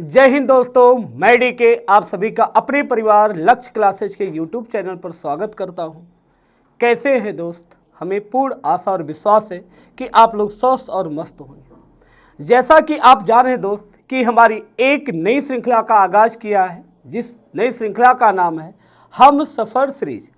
जय हिंद दोस्तों, मैं डीके आप सभी का अपने परिवार लक्ष्य क्लासेज के यूट्यूब चैनल पर स्वागत करता हूं। कैसे हैं दोस्त? हमें पूर्ण आशा और विश्वास है कि आप लोग स्वस्थ और मस्त होंगे। जैसा कि आप जान रहे हैं दोस्त कि हमारी एक नई श्रृंखला का आगाज किया है, जिस नई श्रृंखला का नाम है हम सफ़र सीरीज।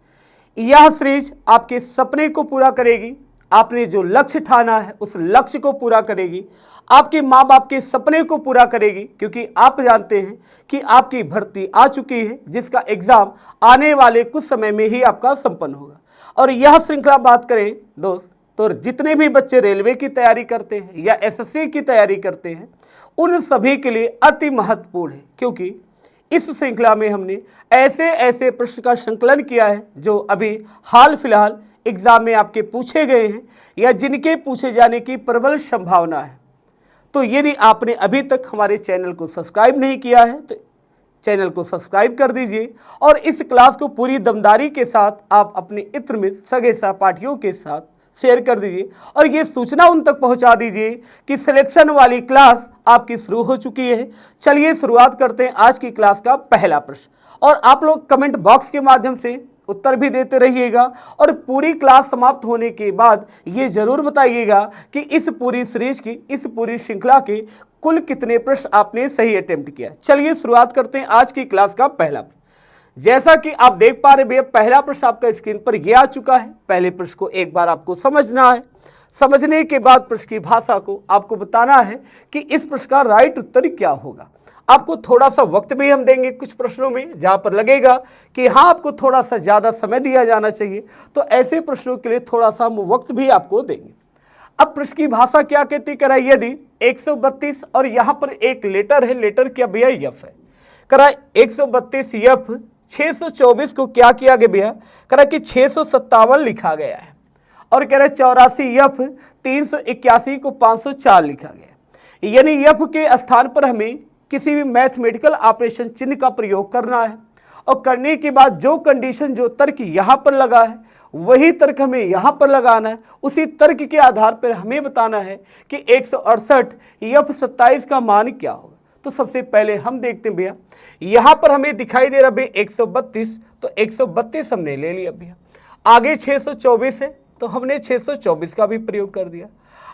यह सीरीज आपके सपने को पूरा करेगी, आपने जो लक्ष्य ठाना है उस लक्ष्य को पूरा करेगी, आपके माँ बाप के सपने को पूरा करेगी, क्योंकि आप जानते हैं कि आपकी भर्ती आ चुकी है, जिसका एग्ज़ाम आने वाले कुछ समय में ही आपका संपन्न होगा। और यह श्रृंखला बात करें दोस्त, तो जितने भी बच्चे रेलवे की तैयारी करते हैं या एसएससी की तैयारी करते हैं, उन सभी के लिए अति महत्वपूर्ण है, क्योंकि इस श्रृंखला में हमने ऐसे ऐसे प्रश्न का संकलन किया है जो अभी हाल फिलहाल एग्जाम में आपके पूछे गए हैं या जिनके पूछे जाने की प्रबल संभावना है। तो यदि आपने अभी तक हमारे चैनल को सब्सक्राइब नहीं किया है तो चैनल को सब्सक्राइब कर दीजिए और इस क्लास को पूरी दमदारी के साथ आप अपने इत्र में सगे सहपाठियों के साथ शेयर कर दीजिए और ये सूचना उन तक पहुंचा दीजिए कि सिलेक्शन वाली क्लास आपकी शुरू हो चुकी है। चलिए शुरुआत करते हैं आज की क्लास का पहला प्रश्न। और आप लोग कमेंट बॉक्स के माध्यम से उत्तर भी देते रहिएगा और पूरी क्लास समाप्त होने के बाद ये जरूर बताइएगा कि इस पूरी सीरीज की, इस पूरी श्रृंखला के कुल कितने प्रश्न आपने सही अटेम्प्ट किया। चलिए शुरुआत करते हैं आज की क्लास का पहला प्रश्न। जैसा कि आप देख पा रहे भैया, पहला प्रश्न आपका स्क्रीन पर ये आ चुका है। पहले प्रश्न को एक बार आपको समझना है, समझने के बाद प्रश्न की भाषा को आपको बताना है कि इस प्रश्न का राइट उत्तर क्या होगा। आपको थोड़ा सा वक्त भी हम देंगे कुछ प्रश्नों में जहां पर लगेगा कि हाँ आपको थोड़ा सा ज़्यादा समय दिया जाना चाहिए, तो ऐसे प्रश्नों के लिए थोड़ा सा हम वक्त भी आपको देंगे। अब प्रश्न की भाषा क्या कहती करा, यदि 132 और यहाँ पर एक लेटर है, लेटर क्या भैया यफ है, करा 132 यफ 624 को क्या किया गया भैया, करा कि 657 लिखा गया है और कह रहे 84 यफ 381 को 504 लिखा गया। यानी यफ के स्थान पर हमें किसी भी मैथमेटिकल ऑपरेशन चिन्ह का प्रयोग करना है और करने के बाद जो कंडीशन, जो तर्क यहाँ पर लगा है वही तर्क हमें यहाँ पर लगाना है। उसी तर्क के आधार पर हमें बताना है कि 168 यफ 27 का मान क्या होगा। तो सबसे पहले हम देखते हैं भैया, यहाँ पर हमें दिखाई दे रहा भैया 132, तो 132 हमने ले लिया भैया। आगे 624 है तो हमने 624 का भी प्रयोग कर दिया।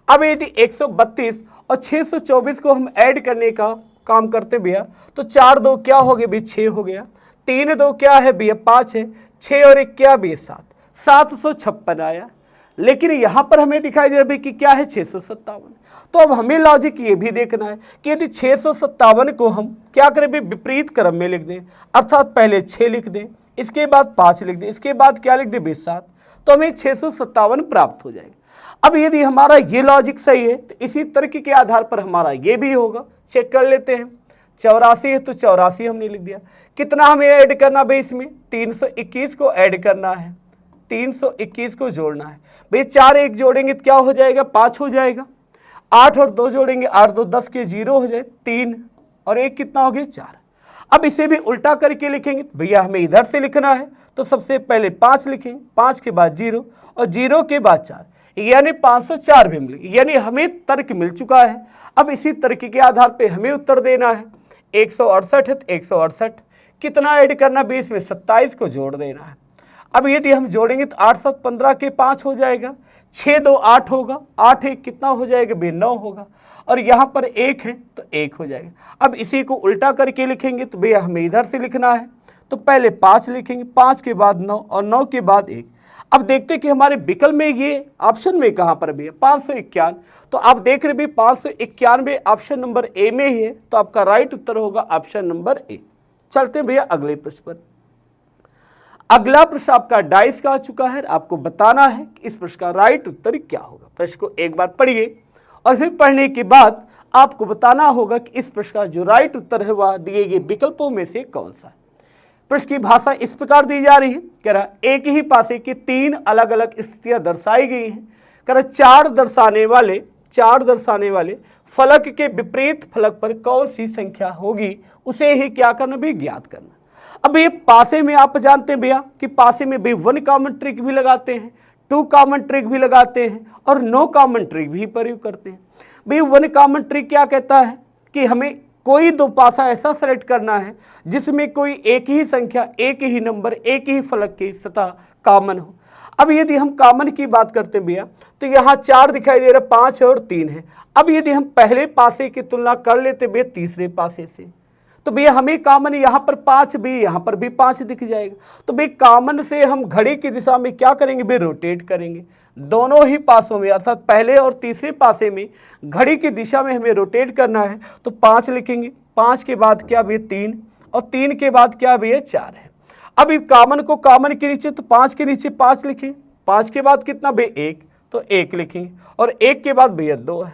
अब यदि 132 और 624 को हम ऐड करने का काम करते भैया, तो 4 2 क्या हो गया भैया 6 हो गया, 3 2 क्या है भैया 5 है, 6 और 1 क्या भैया 7, 756 आया। लेकिन यहाँ पर हमें दिखाई दे रहा है कि क्या है 657। तो अब हमें लॉजिक ये भी देखना है कि यदि 657 को हम क्या करें भी विपरीत क्रम में लिख दें, अर्थात पहले 6 लिख दें, इसके बाद 5 लिख दें, इसके बाद क्या लिख दें 7, तो हमें 657 प्राप्त हो जाएगा। अब यदि हमारा ये लॉजिक सही है तो इसी तर्क के आधार पर हमारा ये भी होगा। चेक कर लेते हैं, 84 है तो 84 हमने लिख दिया। कितना हमें ऐड करना भाई, इसमें 321 को ऐड करना है, 321 को जोड़ना है भाई। 4 1 जोड़ेंगे तो क्या हो जाएगा 5 हो जाएगा, 8 और 2 जोड़ेंगे 8 2 10 के 0 हो जाए, 3 और 1 कितना हो गया 4। अब इसे भी उल्टा करके लिखेंगे तो भैया हमें इधर से लिखना है, तो सबसे पहले 5 लिखेंगे, 5 के बाद 0 और 0 के बाद 4, यानी 504 भी मिले, यानी हमें तर्क मिल चुका है। अब इसी तर्क के आधार पे हमें उत्तर देना है। 168 है तो 168 कितना ऐड करना 20 में 27 को जोड़ देना है। अब यदि हम जोड़ेंगे तो 8 7 15 के 5 हो जाएगा, 6 2 8 होगा, 8 1 कितना हो जाएगा भैया 9 होगा, और यहाँ पर 1 है तो 1 हो जाएगा। अब इसी को उल्टा करके लिखेंगे तो भैया हमें इधर से लिखना है, तो पहले 5 लिखेंगे, 5 के बाद 9 और 9 के बाद 1। अब देखते हैं कि हमारे विकल्प में ये ऑप्शन में कहाँ पर भी है 551, तो आप देख रहे भी 591 ऑप्शन नंबर ए में ही है, तो आपका राइट उत्तर होगा ऑप्शन नंबर ए। चलते हैं भैया अगले प्रश्न पर। अगला प्रश्न आपका डाइस का आ चुका है, आपको बताना है कि इस प्रश्न का राइट उत्तर क्या होगा। प्रश्न को एक बार पढ़िए और फिर पढ़ने के बाद आपको बताना होगा कि इस प्रश्न का जो राइट उत्तर है वह दिए गए विकल्पों में से कौन सा है। प्रश्न की भाषा इस प्रकार दी जा रही है, कह रहा एक ही पासे की 3 अलग अलग स्थितियां दर्शाई गई हैं। कह रहा 4 दर्शाने वाले फलक के विपरीत फलक पर कौन सी संख्या होगी, उसे ही क्या करना भी ज्ञात करना। अब ये पासे में आप जानते हैं भैया कि पासे में भी 1 कॉमन ट्रिक भी लगाते हैं, 2 कॉमन ट्रिक भी लगाते हैं और 9 कॉमन ट्रिक भी प्रयोग करते हैं। भाई 1 कॉमन ट्रिक क्या कहता है कि हमें कोई दो पासा ऐसा सेलेक्ट करना है जिसमें कोई एक ही संख्या, एक ही नंबर, एक ही फलक की सतह कॉमन हो। अब यदि हम कॉमन की बात करते हैं भैया तो यहाँ 4 दिखाई दे रहा है, 5 और 3 है। अब यदि हम पहले पासे की तुलना कर लेते भैया तीसरे पासे से, तो भैया हमें कॉमन यहाँ पर 5 भी, यहाँ पर भी 5 दिख जाएगा। तो भैया कॉमन से हम घड़ी की दिशा में क्या करेंगे भैया, रोटेट करेंगे। दोनों ही पासों में अर्थात पहले और तीसरे पासे में घड़ी की दिशा में हमें रोटेट करना है, तो 5 लिखेंगे। 5 के बाद क्या भैया 3, और 3 के बाद क्या भैया 4 है। अब कॉमन को कॉमन के नीचे, तो 5 के नीचे 5 लिखें। 5 के बाद कितना भैया 1, तो 1 लिखेंगे, और 1 के बाद भैया 2 है।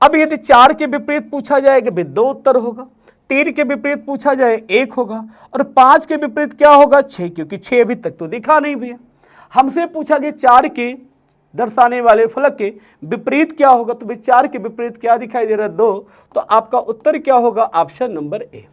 अब यदि 4 के विपरीत पूछा जाएगा भैया 2 उत्तर होगा, 3 के विपरीत पूछा जाए 1 होगा, और 5 के विपरीत क्या होगा 6, क्योंकि 6 अभी तक तो दिखा नहीं भैया। हमसे पूछा गया 4 के दर्शाने वाले फलक के विपरीत क्या होगा, तो भाई 4 के विपरीत क्या दिखाई दे रहा है 2, तो आपका उत्तर क्या होगा, ऑप्शन नंबर ए।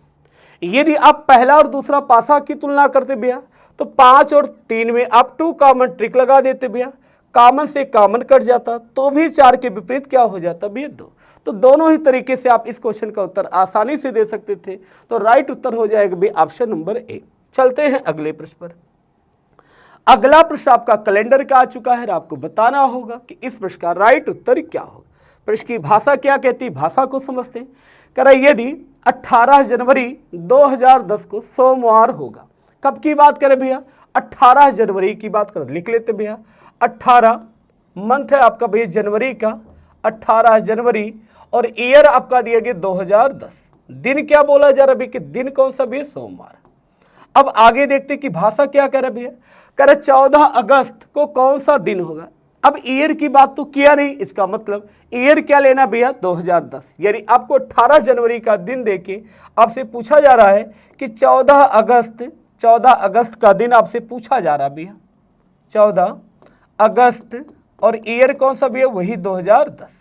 यदि आप पहला और दूसरा पासा की तुलना करते भैया तो 5 और 3 में आप 2 कॉमन ट्रिक लगा देते भैया, कॉमन से कॉमन कट जाता, तो भी 4 के विपरीत क्या हो जाता भैया 2। तो दोनों ही तरीके से आप इस क्वेश्चन का उत्तर आसानी से दे सकते थे। तो राइट उत्तर हो जाएगा भैया ऑप्शन नंबर ए। चलते हैं अगले प्रश्न पर। अगला प्रश्न आपका कैलेंडर का आ चुका है, आपको बताना होगा कि इस प्रश्न का राइट उत्तर क्या होगा। प्रश्न की भाषा क्या कहती है, भाषा को समझते हैं। कह रहा यदि 18 जनवरी 2010 को सोमवार होगा, कब की बात करें भैया, 18 जनवरी की बात करें, लिख लेते भैया। 18 मंथ है आपका भैया जनवरी का, 18 जनवरी, और ईयर आपका दिया गया 2010। दिन क्या बोला जा रहा है भैया, कि दिन कौन सा भैया, सोमवार। अब आगे देखते कि भाषा क्या कह रहा है भैया, कह रहा 14 अगस्त को कौन सा दिन होगा। अब ईयर की बात तो किया नहीं, इसका मतलब ईयर क्या लेना भैया 2010, यानी आपको 18 जनवरी का दिन देके आपसे पूछा जा रहा है कि 14 अगस्त का दिन आपसे पूछा जा रहा है भैया, 14 अगस्त, और ईयर कौन सा भैया, वही 2010।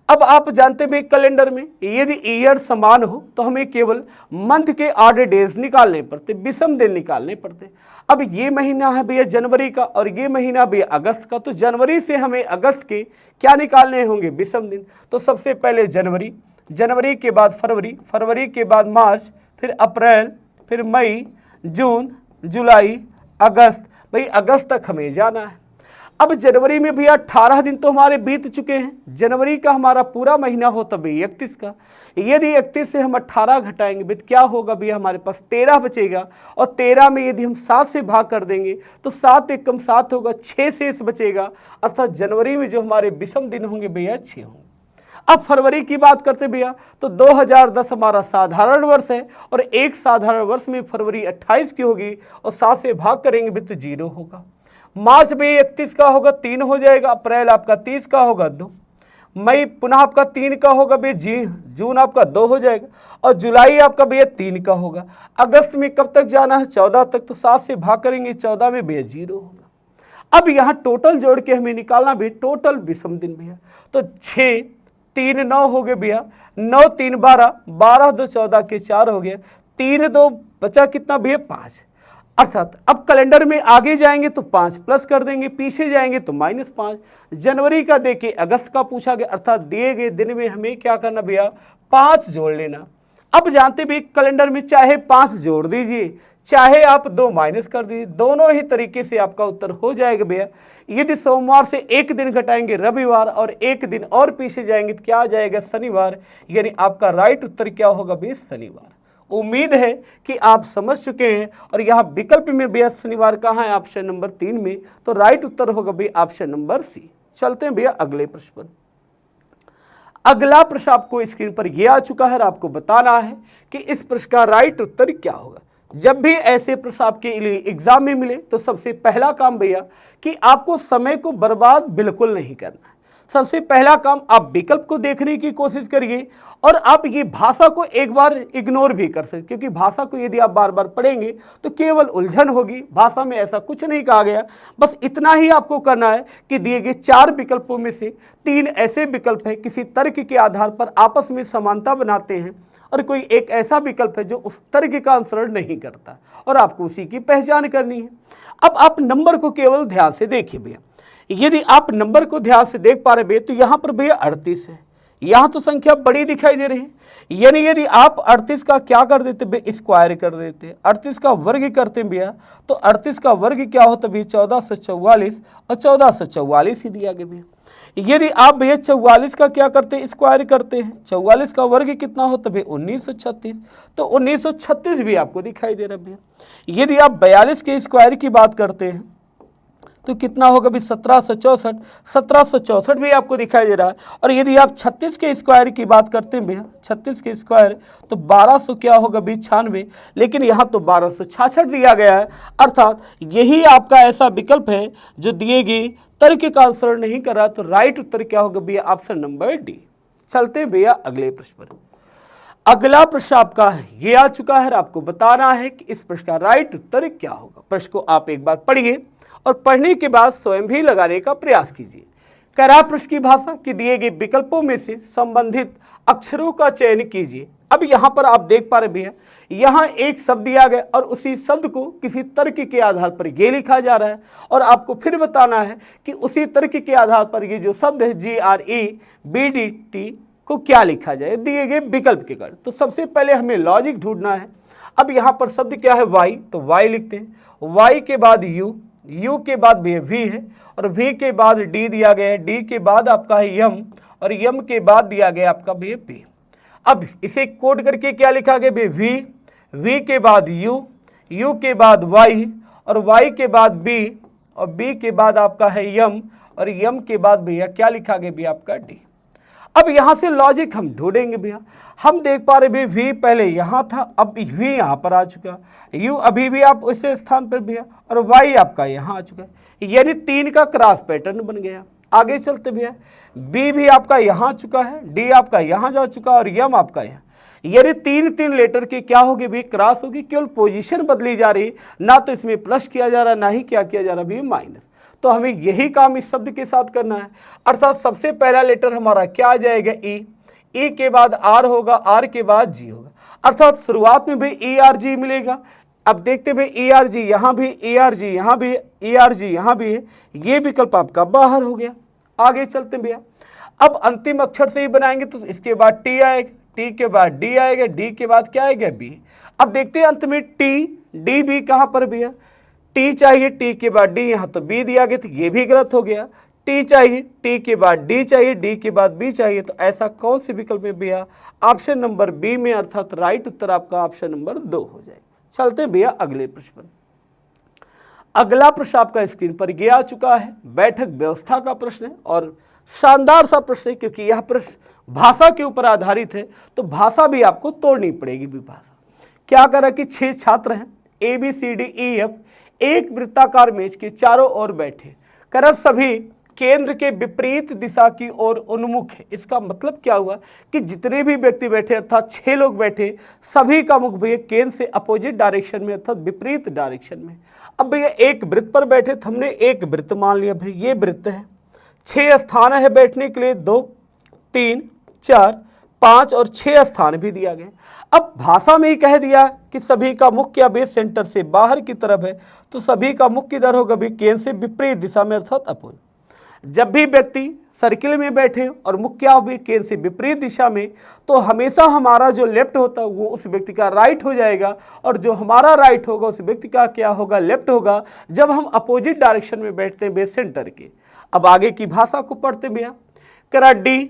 अब आप जानते भी कैलेंडर में यदि ईयर समान हो तो हमें केवल मंथ के ऑड डेज निकालने पड़ते, विषम दिन निकालने पड़ते। अब ये महीना है भैया जनवरी का, और ये महीना भैया अगस्त का, तो जनवरी से हमें अगस्त के क्या निकालने होंगे, विषम दिन। तो सबसे पहले जनवरी, जनवरी के बाद फरवरी, फरवरी के बाद मार्च, फिर अप्रैल, फिर मई, जून, जुलाई, अगस्त। भाई अगस्त तक हमें जाना है। अब जनवरी में भी 18 दिन तो हमारे बीत चुके हैं, जनवरी का हमारा पूरा महीना हो तब 31 का। यदि 31 से हम 18 घटाएंगे भी क्या होगा भैया, हमारे पास 13 बचेगा, और 13 में यदि हम 7 से भाग कर देंगे तो 7 एकम 7 होगा, 6 शेष बचेगा, अर्थात जनवरी में जो हमारे विषम दिन होंगे भैया 6 होंगे। अब फरवरी की बात करते भैया तो 2010 हमारा साधारण वर्ष है, और एक साधारण वर्ष में फरवरी 28 की होगी, और 7 से भाग करेंगे भी तो 0 होगा। मार्च भी 31 का होगा, 3 हो जाएगा, अप्रैल आपका 30 का होगा, 2, मई पुनः आपका 3 का होगा भैया, जून आपका 2 हो जाएगा, और जुलाई आपका भैया 3 का होगा। अगस्त में कब तक जाना है, 14 तक, तो 7 से भाग करेंगे 14 में भैया 0 होगा। अब यहाँ टोटल जोड़ के हमें निकालना भी, टोटल विषम दिन भैया, तो 6 3 9 हो गए भैया, 9 3 12, 12 2 14 के 4 हो गया, 3 2 बचा कितना भैया 5। अर्थात अब कैलेंडर में आगे जाएंगे तो 5 प्लस कर देंगे, पीछे जाएंगे तो -5। जनवरी का देखिए अगस्त का पूछा गया, अर्थात दिए गए दिन में हमें क्या करना भैया 5 जोड़ लेना। अब जानते भी कैलेंडर में चाहे 5 जोड़ दीजिए, चाहे आप 2 माइनस कर दीजिए, दोनों ही तरीके से आपका उत्तर हो जाएगा भैया। यदि सोमवार से एक दिन घटाएंगे रविवार, और एक दिन और पीछे जाएंगे तो क्या आ जाएगा शनिवार, यानी आपका राइट उत्तर क्या होगा भैया शनिवार। उम्मीद है कि आप समझ चुके हैं। और यहाँ विकल्प में भैया शनिवार कहाँ है, ऑप्शन नंबर 3 में, तो राइट उत्तर होगा भैया ऑप्शन नंबर सी। चलते हैं भैया अगले प्रश्न पर। अगला प्रश्न आपको स्क्रीन पर यह आ चुका है, आपको बताना है कि इस प्रश्न का राइट उत्तर क्या होगा। जब भी ऐसे प्रश्न आपके लिए एग्जाम में मिले तो सबसे पहला काम भैया कि आपको समय को बर्बाद बिल्कुल नहीं करना है। सबसे पहला काम आप विकल्प को देखने की कोशिश करिए, और आप ये भाषा को एक बार इग्नोर भी कर सकते, क्योंकि भाषा को यदि आप बार बार पढ़ेंगे तो केवल उलझन होगी। भाषा में ऐसा कुछ नहीं कहा गया, बस इतना ही आपको करना है कि दिए गए 4 विकल्पों में से 3 ऐसे विकल्प हैं किसी तर्क के आधार पर आपस में समानता बनाते हैं, और कोई एक ऐसा विकल्प है जो उस तर्क का अनुसरण नहीं करता, और आपको उसी की पहचान करनी है। अब आप नंबर को केवल ध्यान से देखिए भैया, यदि आप नंबर को ध्यान से देख पा रहे भैया तो यहाँ पर भैया 38 है, यहाँ तो संख्या बड़ी दिखाई दे रही है, यानी यदि आप 38 का क्या कर देते भैया, स्क्वायर कर देते, 38 का वर्ग करते भैया, तो 38 का वर्ग क्या होता भैया 1444, और 1444 ही दिया गया भैया। यदि आप भैया 44 का क्या करते हैं, स्क्वायर करते हैं, 44 का वर्ग कितना होता भैया 1936, तो 1936 भी आपको दिखाई दे रहा है भैया। यदि आप 42 के स्क्वायर की बात करते हैं तो कितना होगा भी 1764, 1764 भी आपको दिखाई दे रहा है। और यदि आप 36 के स्क्वायर की बात करते हैं भैया, 36 के स्क्वायर तो 1200 क्या होगा भी 96, लेकिन यहाँ तो 1266 दिया गया है, अर्थात यही आपका ऐसा विकल्प है जो दिए गए तर्क का अनुसरण नहीं कर रहा। तो राइट उत्तर क्या होगा भैया, ऑप्शन नंबर डी। चलते हैं भैया अगले प्रश्न पर। अगला प्रश्न आपका ये आ चुका है, आपको बताना है कि इस प्रश्न का राइट उत्तर क्या होगा। प्रश्न को आप एक बार पढ़िए और पढ़ने के बाद स्वयं भी लगाने का प्रयास कीजिए। कह रहा प्रश्न की भाषा कि दिए गए विकल्पों में से संबंधित अक्षरों का चयन कीजिए। अब यहाँ पर आप देख पा रहे भैया, यहाँ एक शब्द दिया गया और उसी शब्द को किसी तर्क के आधार पर ये लिखा जा रहा है, और आपको फिर बताना है कि उसी तर्क के आधार पर ये जो शब्द है GREBDT को क्या लिखा जाए दिए गए विकल्प के कारण। तो सबसे पहले हमें लॉजिक ढूंढना है। अब यहाँ पर शब्द क्या है y, तो y लिखते हैं, y के बाद u के बाद v है, और v के बाद d दिया गया है, d के बाद आपका है m, और m के बाद दिया गया आपका p। अब इसे कोड करके क्या लिखा गया v के बाद u के बाद y, और y के बाद b, और b के बाद आपका है m, और m के बाद भैया क्या लिखा गया भैया आपका d। अब यहां से लॉजिक हम ढूंढेंगे भैया। हम देख पा रहे भैया v पहले यहां था, अब v यहां पर आ चुका, u अभी भी आप उसी स्थान पर भैया, और y आपका यहां आ चुका है, यानी 3 का क्रॉस पैटर्न बन गया। आगे चलते भैया, b भी आपका यहां आ चुका है, d आपका यहां जा चुका, और m आपका यहाँ, यानी 3 लेटर के क्या होगी भी क्रॉस होगी, केवल पोजीशन बदली जा रही, ना तो इसमें प्लस किया जा रहा, ना ही क्या किया जा रहा भी माइनस। तो हमें यही काम इस शब्द के साथ करना है, अर्थात सबसे पहला लेटर हमारा क्या आ जाएगा ई के बाद आर होगा, आर के बाद जी होगा, अर्थात शुरुआत में भी ERG मिलेगा। अब देखते भाई ERG यहाँ भी, ERG यहाँ भी, ERG यहाँ भी है, ये विकल्प आपका बाहर हो गया। आगे चलते भैया, अब अंतिम अक्षर से ही बनाएंगे, तो इसके बाद T आएगा, T के बाद D आएगा, D के बाद क्या आएगा B। अब देखते हैं अंत में T D B कहाँ पर भैया, T चाहिए, T के बाद D, यहाँ तो B दिया गया तो ये भी गलत हो गया। T चाहिए, T के बाद D चाहिए, D के बाद B चाहिए, तो ऐसा कौन से विकल्प में भैया, ऑप्शन नंबर B में, अर्थात राइट उत्तर आपका ऑप्शन नंबर 2 हो जाए। चलते हैं भैया अगले प्रश्न पर। अगला प्रश्न आपका स्क्रीन पर ये आ चुका है, बैठक व्यवस्था का प्रश्न है, और शानदार सा प्रश्न है, क्योंकि यह प्रश्न भाषा के ऊपर आधारित है, तो भाषा भी आपको तोड़नी पड़ेगी भी भाषा। क्या करा कि 6 छात्र हैं ABCDEF एक वृत्ताकार मेज के चारों ओर बैठे, कर सभी केंद्र के विपरीत दिशा की ओर उन्मुख है। इसका मतलब क्या हुआ कि जितने भी व्यक्ति बैठे, अर्थात 6 लोग बैठे, सभी का मुख भैया केंद्र से अपोजिट डायरेक्शन में, अर्थात विपरीत डायरेक्शन में। अब भैया एक वृत्त पर बैठे, तो हमने एक वृत्त मान लिया भाई, ये वृत्त है, 6 स्थान है बैठने के लिए, 2 3 4 5 और 6 स्थान भी दिया गया। अब भाषा में ही कह दिया कि सभी का मुख क्या बेस सेंटर से बाहर की तरफ है, तो सभी का मुख किधर होगा भी केंद्र से विपरीत दिशा में, अर्थात अपोजिट। जब भी व्यक्ति सर्किल में बैठे और मुख क्या हो भी केंद्र से विपरीत दिशा में, तो हमेशा हमारा जो लेफ्ट होता है वो उस व्यक्ति का राइट हो जाएगा, और जो हमारा राइट होगा उस व्यक्ति का क्या होगा, लेफ्ट होगा, जब हम अपोजिट डायरेक्शन में बैठते हैं बेस सेंटर के। अब आगे की भाषा को पढ़ते भैया, करा D,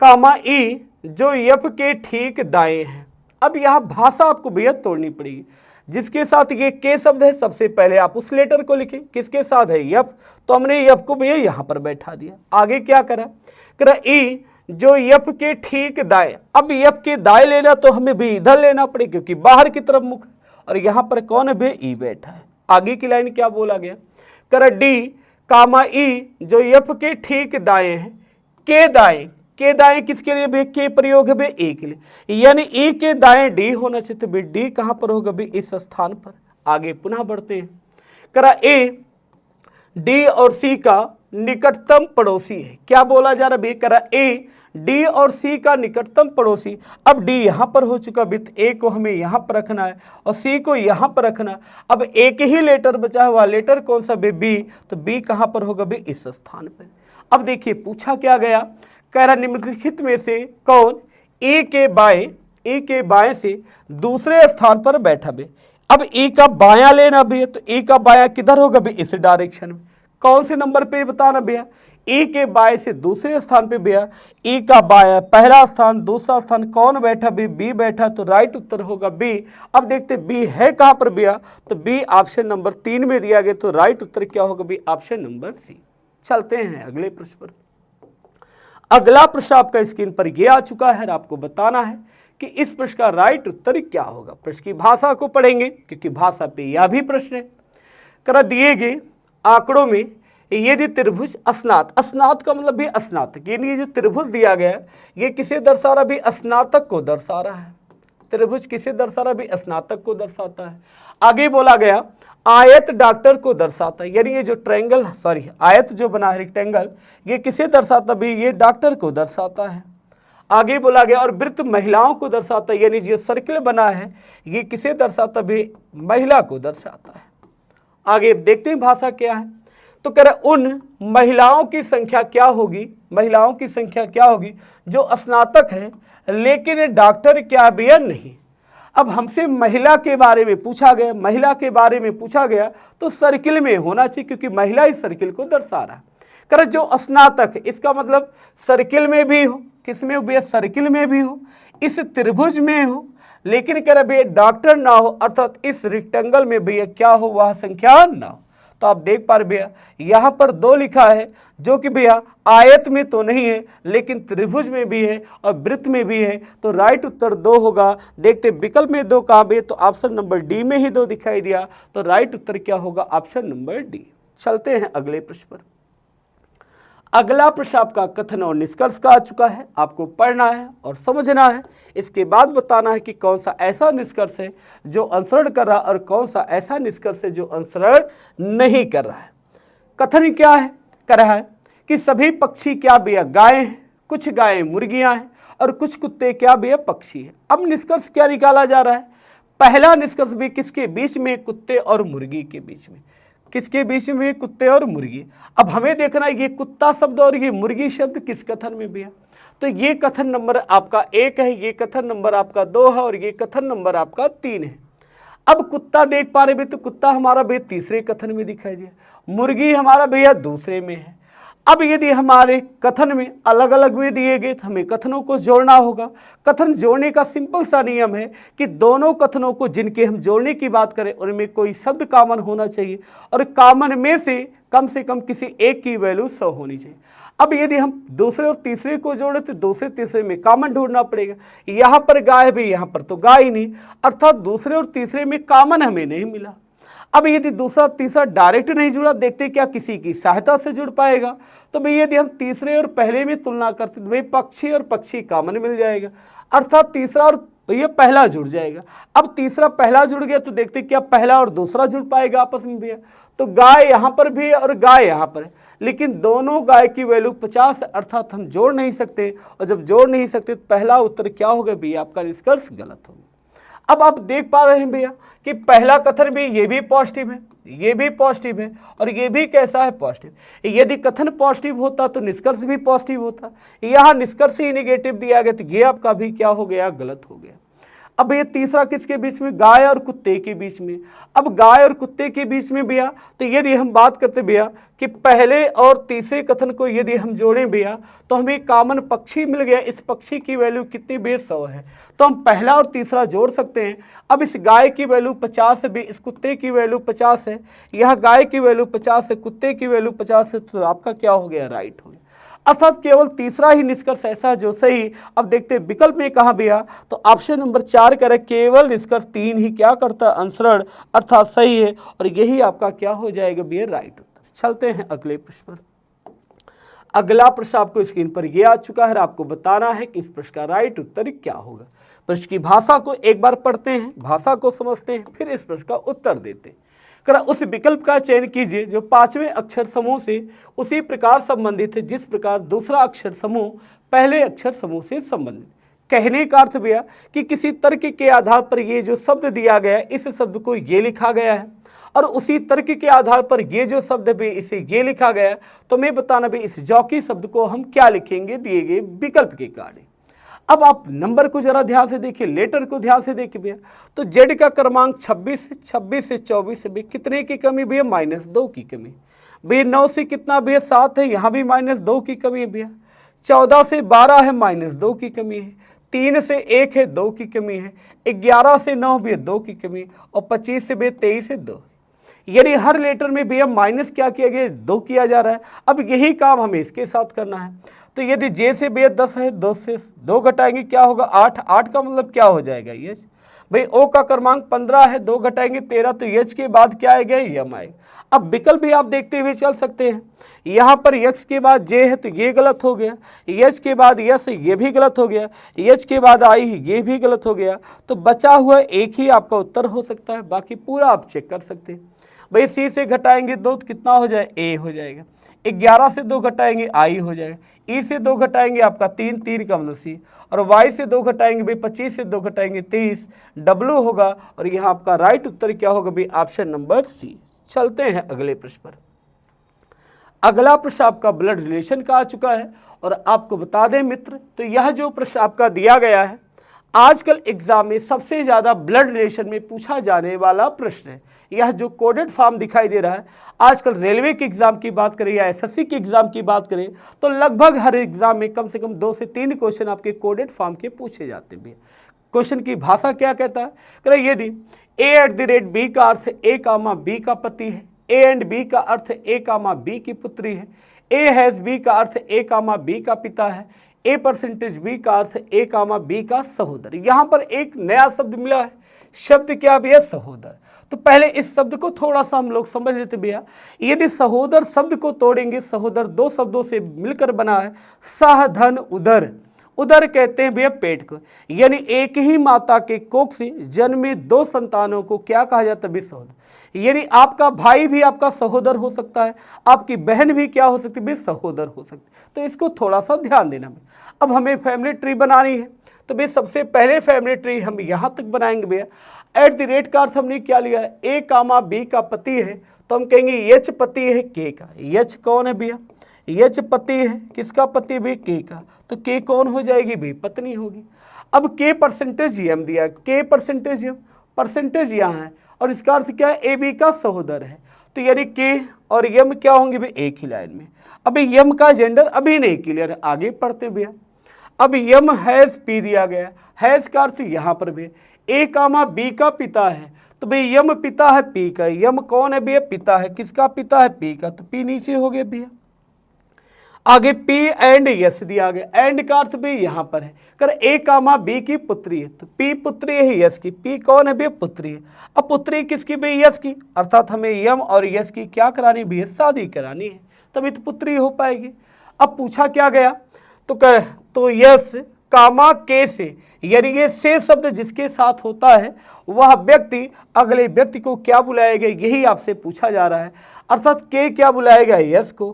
E जो F के ठीक दाएं हैं। अब यहाँ भाषा आपको भैया तोड़नी पड़ेगी, जिसके साथ ये के शब्द है, सबसे पहले आप उस लेटर को लिखें, किसके साथ है F, तो हमने F को भैया यहाँ पर बैठा दिया। आगे क्या करा E जो F के ठीक दाएं। अब F के दाएं लेना तो हमें भी इधर लेना पड़ेगा, क्योंकि बाहर की तरफ मुख, और यहाँ पर कौन है भैया, E बैठा है। आगे की लाइन क्या बोला गया, D, E जो F के ठीक दाएं हैं, के दाएं, के दाएं किसके लिए भी, के प्रयोग है भी ए के लिए, यानी ए के दाएं डी होना चाहिए, तो भी डी कहां पर होगा भी, इस स्थान पर। आगे पुनः बढ़ते हैं, करा ए डी और सी का निकटतम पड़ोसी है। क्या बोला जा रहा है, करा ए डी और सी का निकटतम पड़ोसी। अब डी यहां पर हो चुका भी, ए को हमें यहां पर रखना है और सी को यहां पर रखना। अब एक ही लेटर बचा हुआ, लेटर कौन सा बी, तो बी कहां पर होगा भी, इस स्थान पर। अब देखिए पूछा क्या गया, कह रहा निम्नलिखित में से कौन ए के बाएं से दूसरे स्थान पर बैठा बे। अब ए का बायां लेना भैया, तो ए का बायां किधर होगा भैया, इस डायरेक्शन में। कौन से नंबर पे बताना भैया, ए के बाएं से दूसरे स्थान पे भैया, ए का बायां पहला स्थान, दूसरा स्थान कौन बैठा भैया, बी बैठा, तो राइट उत्तर होगा बी। अब देखते बी है कहां पर भैया, तो बी ऑप्शन नंबर 3 में दिया गया, तो राइट उत्तर क्या होगा बी, ऑप्शन नंबर सी। चलते हैं अगले प्रश्न पर। अगला प्रश्न आपका स्क्रीन पर यह आ चुका है, आपको बताना है कि इस प्रश्न का राइट उत्तर क्या होगा। प्रश्न की भाषा को पढ़ेंगे क्योंकि भाषा पे यह भी प्रश्न है। कर दिए गए आंकड़ों में यदि त्रिभुज अस्नात का मतलब भी स्नातक, यानी ये जो त्रिभुज दिया गया है ये किसे दर्शा रहा, भी स्नातक को दर्शा रहा है। त्रिभुज किसे दर्शा रहा, भी स्नातक को दर्शाता है। आगे बोला गया आयत डॉक्टर को दर्शाता है, यानी ये जो ट्रायंगल आयत जो बना है रेक्टेंगल, ये किसे दर्शाता भी, ये डॉक्टर को दर्शाता है। आगे बोला गया और वृत्त महिलाओं को दर्शाता है, यानी जो सर्किल बना है ये किसे दर्शाता भी, महिला को दर्शाता है। आगे देखते हैं भाषा क्या है, तो कह रहे उन महिलाओं की संख्या क्या होगी, महिलाओं की संख्या क्या होगी जो स्नातक है लेकिन डॉक्टर क्या भी है नहीं। अब हमसे महिला के बारे में पूछा गया, महिला के बारे में पूछा गया तो सर्किल में होना चाहिए क्योंकि महिला इस सर्किल को दर्शा रहा है। कर जो स्नातक, इसका मतलब सर्किल में भी हो, किस में भी, सर्किल में भी हो, इस त्रिभुज में हो, लेकिन कह रहे भैया डॉक्टर ना हो, अर्थात इस रेक्टेंगल में भैया क्या हो, वह संख्या ना हो। तो आप देख पा रहे भैया यहाँ पर 2 लिखा है जो कि भैया आयत में तो नहीं है लेकिन त्रिभुज में भी है और वृत्त में भी है, तो राइट उत्तर 2 होगा। देखते विकल्प में 2 कहाँ पे, तो ऑप्शन नंबर डी में ही 2 दिखाई दिया, तो राइट उत्तर क्या होगा, ऑप्शन नंबर डी। चलते हैं अगले प्रश्न पर। अगला प्रश्न आपका कथन और निष्कर्ष का आ चुका है, आपको पढ़ना है और समझना है। इसके बाद बताना है कि कौन सा ऐसा निष्कर्ष है जो अनुसरण कर रहा है और कौन सा ऐसा निष्कर्ष है जो अनुसरण नहीं कर रहा है। कथन क्या है, कर रहा है कि सभी पक्षी क्या भैया गायें हैं, कुछ गायें मुर्गियां हैं और कुछ कुत्ते क्या भैया पक्षी हैं। अब निष्कर्ष क्या निकाला जा रहा है, पहला निष्कर्ष भी किसके बीच में, कुत्ते और मुर्गी के बीच में। किसके बीच में, कुत्ते और मुर्गी। अब हमें देखना है ये कुत्ता शब्द और ये मुर्गी शब्द किस कथन में भी है, तो ये कथन नंबर आपका 1 है, ये कथन नंबर आपका 2 है और ये कथन नंबर आपका 3 है। अब कुत्ता देख पा रहे भी, तो कुत्ता हमारा भैया तीसरे कथन में दिखाई दिया, मुर्गी हमारा भैया दूसरे में है। अब यदि हमारे कथन में अलग अलग में दिए गए तो हमें कथनों को जोड़ना होगा। कथन जोड़ने का सिंपल सा नियम है कि दोनों कथनों को जिनके हम जोड़ने की बात करें उनमें कोई शब्द कॉमन होना चाहिए और कॉमन में से कम किसी एक की वैल्यू 100 होनी चाहिए। अब यदि हम दूसरे और तीसरे को जोड़े तो दूसरे तीसरे में कॉमन ढूंढना पड़ेगा। यहाँ पर गाय है, यहाँ पर तो गाय ही नहीं, अर्थात दूसरे और तीसरे में कॉमन हमें नहीं मिला। अब यदि दूसरा तीसरा डायरेक्ट नहीं जुड़ा, देखते क्या किसी की सहायता से जुड़ पाएगा, तो भाई यदि हम तीसरे और पहले में तुलना करते तो भाई पक्षी और पक्षी कॉमन मिल जाएगा, अर्थात तीसरा और ये पहला जुड़ जाएगा। अब तीसरा पहला जुड़ गया तो देखते क्या पहला और दूसरा जुड़ पाएगा आपस में भी है, तो गाय यहाँ पर भी है और गाय यहाँ पर है, लेकिन दोनों गाय की वैल्यू 50 अर्थात हम जोड़ नहीं सकते, और जब जोड़ नहीं सकते तो पहला उत्तर क्या होगा भैया, आपका निष्कर्ष गलत होगा। अब आप देख पा रहे हैं भैया कि पहला कथन भी ये भी पॉजिटिव है, ये भी पॉजिटिव है और ये भी कैसा है, पॉजिटिव। यदि कथन पॉजिटिव होता तो निष्कर्ष भी पॉजिटिव होता, यहाँ निष्कर्ष ही नेगेटिव दिया गया तो ये आपका भी क्या हो गया, गलत हो गया। अब ये तीसरा किसके बीच में, गाय और कुत्ते के बीच में। अब गाय और कुत्ते के बीच में भैया, तो यदि हम बात करते भैया कि पहले और तीसरे कथन को यदि हम जोड़ें भैया तो हमें कॉमन पक्षी मिल गया। इस पक्षी की वैल्यू कितनी भैया, 100 है, तो हम पहला और तीसरा जोड़ सकते हैं। अब इस गाय की वैल्यू 50 है भी, इस कुत्ते की वैल्यू 50 है, यह गाय की वैल्यू 50 है, कुत्ते की वैल्यू 50 है, तो आपका क्या हो गया, राइट हो गया। अर्थात केवल तीसरा ही निष्कर्ष ऐसा जो सही। अब देखते हैं विकल्प में कहाँ भैया, तो ऑप्शन नंबर 4 करें, केवल निष्कर्ष 3 ही क्या करता है, अनुसरण, अर्थात सही है, और यही आपका क्या हो जाएगा भैया, राइट उत्तर। चलते हैं अगले प्रश्न पर। अगला प्रश्न आपको स्क्रीन पर यह आ चुका है, आपको बताना है कि इस प्रश्न का राइट उत्तर क्या होगा। प्रश्न की भाषा को एक बार पढ़ते हैं, भाषा को समझते हैं, फिर इस प्रश्न का उत्तर देते हैं। उस विकल्प का चयन कीजिए जो 5वें अक्षर समूह से उसी प्रकार संबंधित है जिस प्रकार दूसरा अक्षर समूह पहले अक्षर समूह से संबंधित। कहने का अर्थ भैया कि किसी तर्क के आधार पर ये जो शब्द दिया गया है इस शब्द को ये लिखा गया है, और उसी तर्क के आधार पर ये जो शब्द भी इसे ये लिखा गया है, तो मैं बताना भी इस जॉकी शब्द को हम क्या लिखेंगे दिए गए विकल्प के कार्य। अब आप नंबर को जरा ध्यान से देखिए, लेटर को ध्यान से देखिए भैया। तो जेड का क्रमांक 26 है, 26 से 24 है, कितने की कमी भैया? -2 की कमी भैया। 9 से कितना भैया? 7 है, यहाँ भी -2 की कमी है भैया। 14 से 12 है, -2 की कमी है। 3 से 1 है, 2 की कमी है। 11 से 9 भैया 2 की कमी, और 25 से भैया 23 है 2। यानी हर लेटर में भैया माइनस क्या किया गया? 2 किया जा रहा है। अब यही काम हमें इसके साथ करना है। तो यदि जे से भैया 10 है, 2 से 2 घटाएंगे क्या होगा? 8। 8 का मतलब क्या हो जाएगा? यस भाई। ओ का क्रमांक 15 है, 2 घटाएंगे 13, तो यच के बाद क्या आएगा? यम आएगा। अब विकल्प भी आप देखते हुए चल सकते हैं। यहाँ पर यक्स के बाद जे है तो ये गलत हो गया, यच के बाद यस ये भी गलत हो गया, यच के बाद आई ये भी गलत हो गया। तो बचा हुआ एक ही आपका उत्तर हो सकता है, बाकी पूरा आप चेक कर सकते हैं। भाई सी से घटाएंगे 2 तो कितना हो जाए? ए हो जाएगा। 11 से 2 घटाएंगे आई हो जाएगा। ई से 2 घटाएंगे आपका 3, 3 का मतलब सी, और वाई से 2 घटाएंगे भाई 25 से 2 घटाएंगे 30, डब्लू होगा। और यहाँ आपका राइट उत्तर क्या होगा भाई? Option number C. चलते हैं अगले प्रश्न पर। अगला प्रश्न आपका ब्लड रिलेशन का आ चुका है, और आपको बता दें मित्र, तो यह जो प्रश्न आपका दिया गया है आजकल एग्जाम में सबसे ज़्यादा ब्लड रिलेशन में पूछा जाने वाला प्रश्न है। यह जो कोडेड फॉर्म दिखाई दे रहा है, आजकल रेलवे के एग्जाम की बात करें या एसएससी के एग्जाम की बात करें तो लगभग हर एग्जाम में कम से कम 2 से 3 क्वेश्चन आपके कोडेड फॉर्म के पूछे जाते हैं। क्वेश्चन की भाषा क्या कहता है? करें यदि a@b का अर्थ a, b का पति है, a एंड b का अर्थ a, b की पुत्री है, a हैज़ b का अर्थ a, b का पिता है, a% b का अर्थ a, b का सहोदर। यहाँ पर एक नया शब्द मिला है, शब्द क्या भी है? सहोदर। तो पहले इस शब्द को थोड़ा सा हम लोग समझ लेते भैया। यदि सहोदर शब्द को तोड़ेंगे, सहोदर 2 शब्दों से मिलकर बना है, सह धन उदर। उदर कहते हैं भैया पेट को, यानी एक ही माता के कोख से जन्मे 2 संतानों को क्या कहा जाता है? सहोदर। यानी आपका भाई भी आपका सहोदर हो सकता है, आपकी बहन भी क्या हो सकती है? सहोदर हो सकती है। तो इसको थोड़ा सा ध्यान देना। अब हमें फैमिली ट्री बनानी है, तो भाई सबसे पहले फैमिली ट्री हम यहाँ तक बनाएंगे भैया। @ का अर्थ हमने क्या लिया है? a, b का पति है, तो हम कहेंगे यच पति है के का। यच कौन है भैया? यच पति है, किसका पति भी? के का। तो के कौन हो जाएगी भाई? पत्नी होगी। अब k% यम दिया, k% यम, परसेंटेज यहाँ है, और इसका अर्थ क्या है? ए बी का सहोदर है। तो यानी के और यम क्या होंगे भाई? एक ही लाइन में। अभी यम का जेंडर अभी नहीं क्लियर है, आगे पढ़ते हैं भैया। अब यम हैज़ पी दिया गया, हैज़ का अर्थ यहाँ पर भी a, b का पिता है, तो भाई यम पिता है पी का। यम कौन है भैया? पिता है, किसका पिता है? पी का। तो पी नीचे हो गया भैया। आगे पी एंड यस दिया गया, एंड का अर्थ भी यहाँ पर है। कर a, b की पुत्री है, तो पी पुत्री है यस की। पी कौन है भैया? पुत्री है। अब पुत्री किसकी भैया? यस की। अर्थात हमें यम और यस की क्या करानी भैया? शादी करानी है, तभी तो पुत्री हो पाएगी। अब पूछा क्या गया? तो यस के से, यानी ये से शब्द जिसके साथ होता है वह व्यक्ति अगले व्यक्ति को क्या बुलाएगा? यही आपसे पूछा जा रहा है। अर्थात के क्या बुलाएगा? यस को।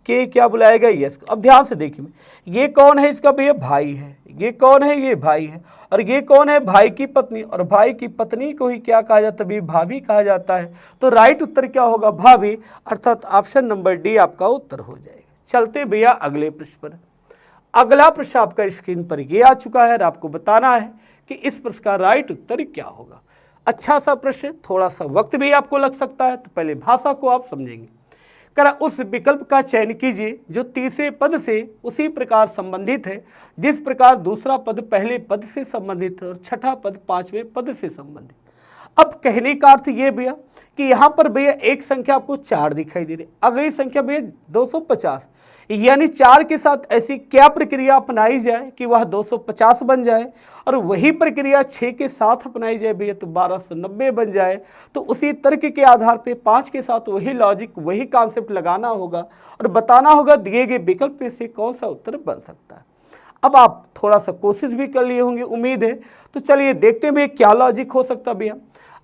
के क्या बुलाएगा? यस को। अब ध्यान से देखिए, ये कौन है? इसका भैया भाई है। ये कौन है? ये भाई है। और ये कौन है? भाई की पत्नी, और भाई की पत्नी को ही क्या कहा जाता है? भाभी कहा जाता है। तो राइट उत्तर क्या होगा? भाभी, अर्थात ऑप्शन नंबर डी आपका उत्तर हो जाएगा। चलते भैया अगले प्रश्न पर। अगला प्रश्न आपका स्क्रीन पर ये आ चुका है, और आपको बताना है कि इस प्रश्न का राइट उत्तर क्या होगा। अच्छा सा प्रश्न, थोड़ा सा वक्त भी आपको लग सकता है, तो पहले भाषा को आप समझेंगे। करा उस विकल्प का चयन कीजिए जो तीसरे पद से उसी प्रकार संबंधित है जिस प्रकार दूसरा पद पहले पद से संबंधित है और छठा पद 5वें पद से संबंधित। अब कहने का अर्थ ये भैया कि यहाँ पर भैया एक संख्या आपको 4 दिखाई दे रही, अगली संख्या भैया 250, यानी 4 के साथ ऐसी क्या प्रक्रिया अपनाई जाए कि वह 250 बन जाए, और वही प्रक्रिया 6 के साथ अपनाई जाए भैया तो 1290 बन जाए। तो उसी तर्क के आधार पे 5 के साथ वही लॉजिक, वही कॉन्सेप्ट लगाना होगा और बताना होगा दिए गए विकल्प में से कौन सा उत्तर बन सकता है। अब आप थोड़ा सा कोशिश भी कर लिए होंगे उम्मीद है, तो चलिए देखते हैं भैया क्या लॉजिक हो सकता है भैया।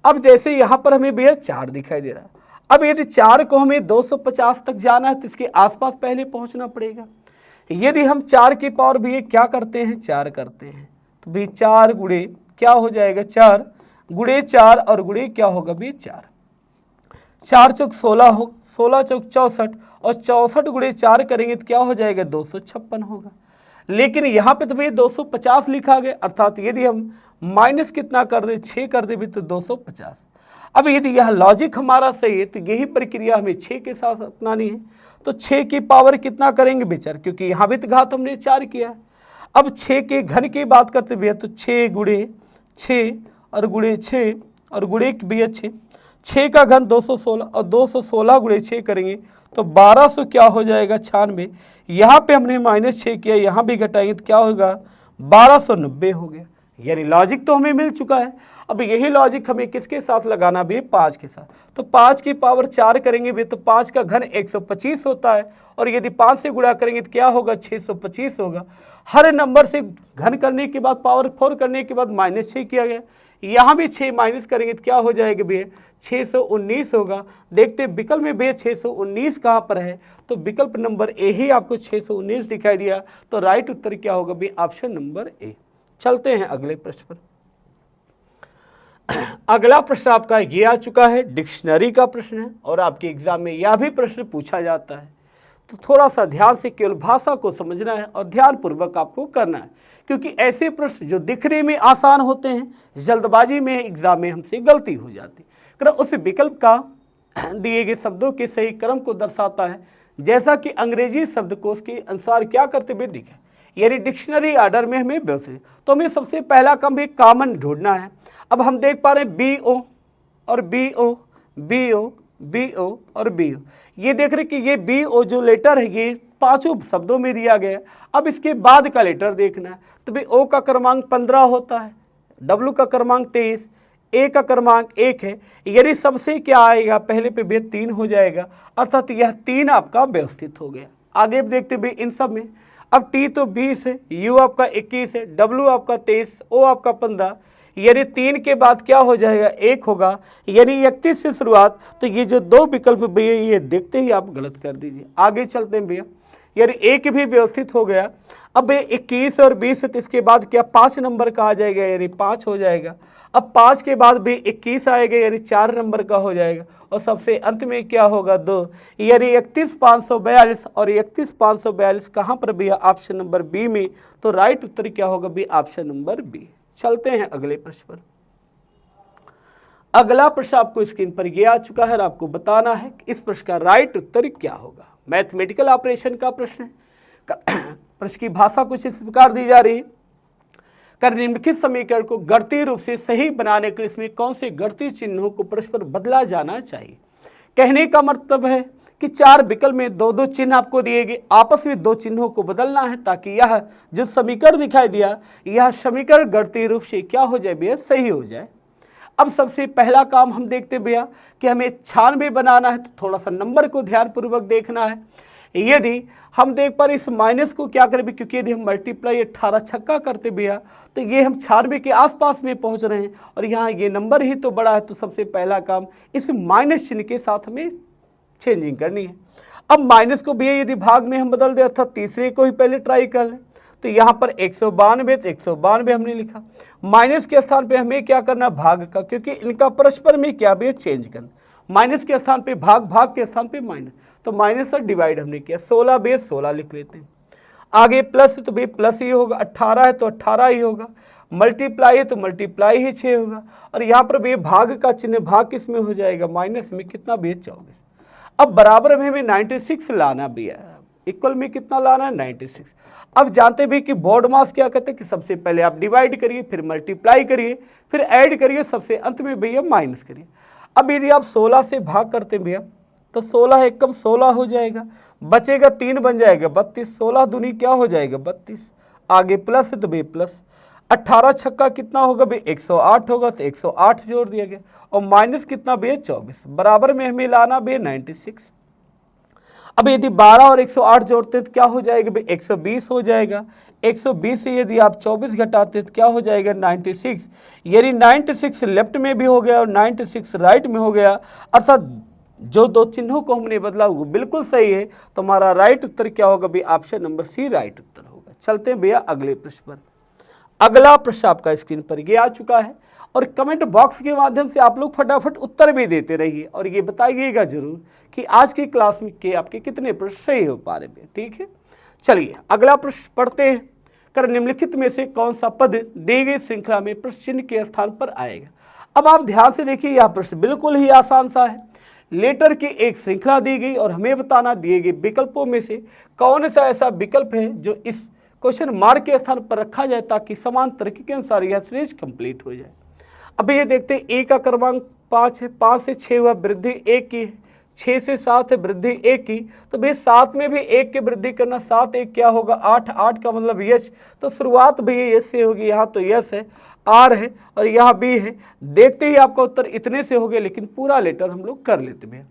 अब जैसे यहाँ पर हमें भैया 4 दिखाई दे रहा है, अब यदि 4 को हमें 250 तक जाना है तो इसके आसपास पहले पहुँचना पड़ेगा। यदि हम 4 की पावर भी क्या करते हैं 4 करते हैं तो भी 4 गुणे क्या हो जाएगा 4 गुणे 4 और गुणे क्या होगा भी 4, 4 चौक 16 हो, 16 चौक 64 और 64 गुणे 4 करेंगे तो क्या हो जाएगा 256 होगा। लेकिन यहाँ पे तो भैया 250 लिखा गया, अर्थात यदि हम माइनस कितना कर दे 6 कर दे भी तो 250। अब यदि यह लॉजिक हमारा सही है तो यही प्रक्रिया हमें 6 के साथ अपनानी है। तो 6 की पावर कितना करेंगे बेचार, क्योंकि यहाँ भी तो घात हमने 4 किया है। अब 6 के घन की बात करते भैया तो 6 गुणे 6 और गुणे 6 और गुणे भैया 6 का घन 216 और 216 गुणे 6 करेंगे तो 1200 क्या हो जाएगा 96। यहाँ पे हमने -6 किया, यहाँ भी घटाएंगे तो क्या होगा 1290 हो गया। यानी लॉजिक तो हमें मिल चुका है। अब यही लॉजिक हमें किसके साथ लगाना भी 5 के साथ। तो 5 की पावर 4 करेंगे भी तो 5 का घन 125 होता है और यदि 5 से गुणा करेंगे तो क्या होगा 625 होगा। हर नंबर से घन करने के बाद पावर 4 करने के बाद -6 किया गया, यहाँ भी 6 माइनस करेंगे तो क्या हो जाएगा भैया 619 होगा। देखते विकल्प में भैया 619 कहाँ पर है, तो विकल्प नंबर ए ही आपको 619 दिखाई दिया। तो राइट उत्तर क्या होगा भैया ऑप्शन नंबर ए। चलते हैं अगले प्रश्न पर। अगला प्रश्न आपका ये आ चुका है, डिक्शनरी का प्रश्न है और आपके एग्जाम में यह भी प्रश्न पूछा जाता है। तो थोड़ा सा ध्यान से केवल भाषा को समझना है और ध्यानपूर्वक आपको करना है, क्योंकि ऐसे प्रश्न जो दिखने में आसान होते हैं जल्दबाजी में एग्जाम में हमसे गलती हो जाती है। उस विकल्प का दिए गए शब्दों के सही क्रम को दर्शाता है, जैसा कि अंग्रेजी शब्दकोश के अनुसार क्या करते हुए दिखे, यानी डिक्शनरी ऑर्डर में हमें व्यवस्थित। तो हमें सबसे पहला काम भी कॉमन ढूंढना है। अब हम देख पा रहे हैं बी ओ और B O B O B O और बी ओ, ये देख रहे कि ये बी ओ जो लेटर है ये 5 शब्दों में दिया गया है। अब इसके बाद का लेटर देखना है, तो भाई ओ का क्रमांक 15 होता है, डब्ल्यू का क्रमांक 23, ए का क्रमांक 1 है, यानी सबसे क्या आएगा पहले पे भी 3 हो जाएगा, अर्थात यह 3 आपका व्यवस्थित हो गया। आगे देखते भाई इन सब में, अब टी तो 20 है, यू आपका 21 है, डब्ल्यू आपका 23, ओ आपका 15, यानी 3 के बाद क्या हो जाएगा 1 होगा, यानी 31 से शुरुआत। तो ये जो 2 विकल्प भैया ये देखते ही आप गलत कर दीजिए। आगे चलते हैं भैया, यानी 1 भी व्यवस्थित हो गया। अब 21 और 20 तो इसके बाद क्या 5 नंबर का आ जाएगा, यानी 5 हो जाएगा। अब 5 के बाद भी 21 आएगा, यानी 4 नंबर का हो जाएगा और सबसे अंत में क्या होगा 2, यानी 31,542 और 31,542 कहाँ पर भैया ऑप्शन नंबर बी में। तो राइट उत्तर क्या होगा भी ऑप्शन नंबर बी। चलते हैं अगले प्रश्न पर। अगला प्रश्न आपको स्क्रीन पर यह आ चुका है और आपको बताना है कि इस प्रश्न का राइट उत्तर क्या होगा। मैथमेटिकल ऑपरेशन का प्रश्न है। प्रश्न की भाषा कुछ इस प्रकार दी जा रही है, कर निम्नलिखित समीकरण को गणितीय रूप से सही बनाने के लिए इसमें कौन से गणितीय चिन्हों को परस्पर बदला जाना चाहिए। कहने का मतलब है कि 4 विकल्प में 2-2 चिन्ह आपको दिए गए, आपस में 2 चिन्हों को बदलना है ताकि यह जो समीकरण दिखाई दिया यह समीकरण गणितीय रूप से क्या हो जाए भैया सही हो जाए। अब सबसे पहला काम हम देखते भैया कि हमें 96 बनाना है, तो थोड़ा सा नंबर को ध्यानपूर्वक देखना है। यदि हम देख पा रहे इस माइनस को क्या करें, क्योंकि यदि हम मल्टीप्लाई 18 छक्का करते भैया तो ये हम 96 के आसपास में पहुंच रहे हैं और यहाँ ये नंबर ही तो बड़ा है। तो सबसे पहला काम इस माइनस चिन्ह के साथ हमें चेंजिंग करनी है। अब माइनस को भैया यदि भाग में हम बदल दें, अर्थात तीसरे को ही पहले ट्राई कर लें, तो यहाँ पर 192 तो 192 हमने लिखा। माइनस के स्थान पे हमें क्या करना भाग का, क्योंकि इनका परस्पर में क्या भी चेंज करना। माइनस के स्थान पे भाग, भाग के स्थान पे माइनस, तो माइनस से डिवाइड हमने किया, 16 बेस 16 लिख लेते हैं। आगे प्लस तो भी प्लस ही होगा, 18 है तो 18 ही होगा, मल्टीप्लाई है तो मल्टीप्लाई ही 6 होगा। और यहाँ पर भी भाग का चिन्ह भाग किस में हो जाएगा माइनस में, कितना भी 24। अब बराबर में हमें 96 लाना भी है, इक्वल में कितना लाना है 96। अब जानते भी कि बोर्ड मास क्या कहते हैं कि सबसे पहले आप डिवाइड करिए, फिर मल्टीप्लाई करिए, फिर ऐड करिए, सबसे अंत में भैया माइनस करिए। अब यदि आप 16 से भाग करते भैया तो 16 एकम 16 हो जाएगा, बचेगा 3 बन जाएगा 32, 16 दूनी क्या हो जाएगा 32। आगे प्लस है तो भैया प्लस, 18 छक्का कितना होगा भाई 108 होगा, तो 108 जोड़ दिया गया। और माइनस कितना भैया 24, बराबर में हमें लाना भैया 96। अब यदि 12 और 108 जोड़ते हैं तो क्या हो जाएगा भाई 120 हो जाएगा। 120 से यदि आप 24 घटाते हैं तो क्या हो जाएगा 96, यानी 96 लेफ्ट में भी हो गया और 96 राइट में हो गया। अर्थात जो दो चिन्हों को हमने बदला वो बिल्कुल सही है। तो हमारा राइट उत्तर क्या होगा भैया, ऑप्शन नंबर सी राइट उत्तर होगा। चलते हैं भैया अगले प्रश्न पर। अगला प्रश्न आपका स्क्रीन पर ये आ चुका है और कमेंट बॉक्स के माध्यम से आप लोग फटाफट उत्तर भी देते रहिए और ये बताइएगा जरूर कि आज की क्लास में के आपके कितने प्रश्न सही हो पा रहे हैं। ठीक है, चलिए अगला प्रश्न पढ़ते हैं। कर निम्नलिखित में से कौन सा पद दी गई श्रृंखला में प्रश्न चिन्ह के स्थान पर आएगा। अब आप ध्यान से देखिए, यह प्रश्न बिल्कुल ही आसान सा है। लेटर की एक श्रृंखला दी गई और हमें बताना दिए गए विकल्पों में से कौन सा ऐसा विकल्प है जो इस क्वेश्चन मार्क के स्थान पर रखा जाए ताकि समान तरीके के अनुसार यह सीरीज कंप्लीट हो जाए। अब ये देखते हैं, ए का क्रमांक 5 है, 5 से 6 हुआ, वृद्धि 1 की है, 6 से 7 है, वृद्धि 1 की। तो भाई 7 में भी 1 की वृद्धि करना, 7 1 क्या होगा 8, 8 का मतलब यश। तो शुरुआत भैया यश से होगी, यहाँ तो यश है, आर है और यहाँ बी है। देखते ही आपका उत्तर इतने से हो गया, लेकिन पूरा लेटर हम लोग कर लेते भैया।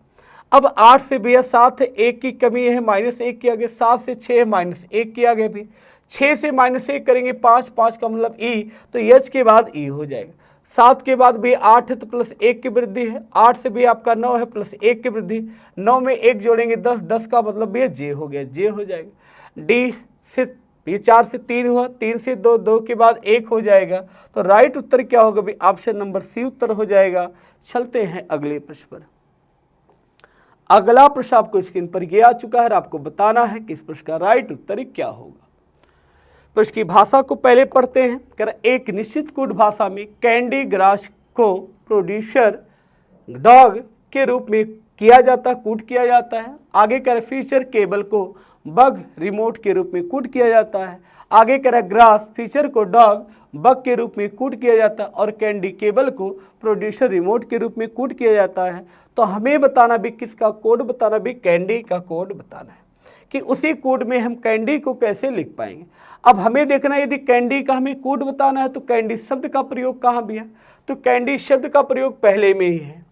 अब 8 से भैया 7 है, 1 की कमी है, -1 के आगे, 7 से 6 है, -1 के आगे भी, 6 से -1 करेंगे 5, 5 का मतलब ई, तो यच के बाद ई हो जाएगा। 7 के बाद भी 8 है तो +1 की वृद्धि है, 8 से भी आपका 9 है +1 की वृद्धि, 9 में 1 जोड़ेंगे 10, 10 का मतलब भैया जे हो गया, जे हो जाएगा। डी से ये 4 से 3 हुआ, 3 से 2, 2 के बाद 1 हो जाएगा। तो राइट उत्तर क्या होगा भाई, ऑप्शन नंबर सी उत्तर हो जाएगा। चलते हैं अगले प्रश्न पर। अगला प्रश्न आपको स्क्रीन पर यह आ चुका है और आपको बताना है कि इस प्रश्न का राइट उत्तर क्या होगा। प्रश्न की भाषा को पहले पढ़ते हैं। कर एक निश्चित कूट भाषा में कैंडी ग्रास को प्रोड्यूसर डॉग के रूप में किया जाता है, कूट किया जाता है। आगे कह रहा फीचर केबल को बग रिमोट के रूप में कूट किया जाता है। आगे कह रहा ग्रास फीचर को डॉग बग के रूप में कूट किया जाता है और कैंडी केबल को प्रोड्यूसर रिमोट के रूप में कूट किया जाता है। तो हमें बताना भी किसका कोड बताना भी, कैंडी का कोड बताना है कि उसी कोड में हम कैंडी को कैसे लिख पाएंगे। अब हमें देखना है यदि कैंडी का हमें कोड बताना है तो कैंडी शब्द का प्रयोग कहाँ भी है, तो कैंडी शब्द का प्रयोग पहले में ही है।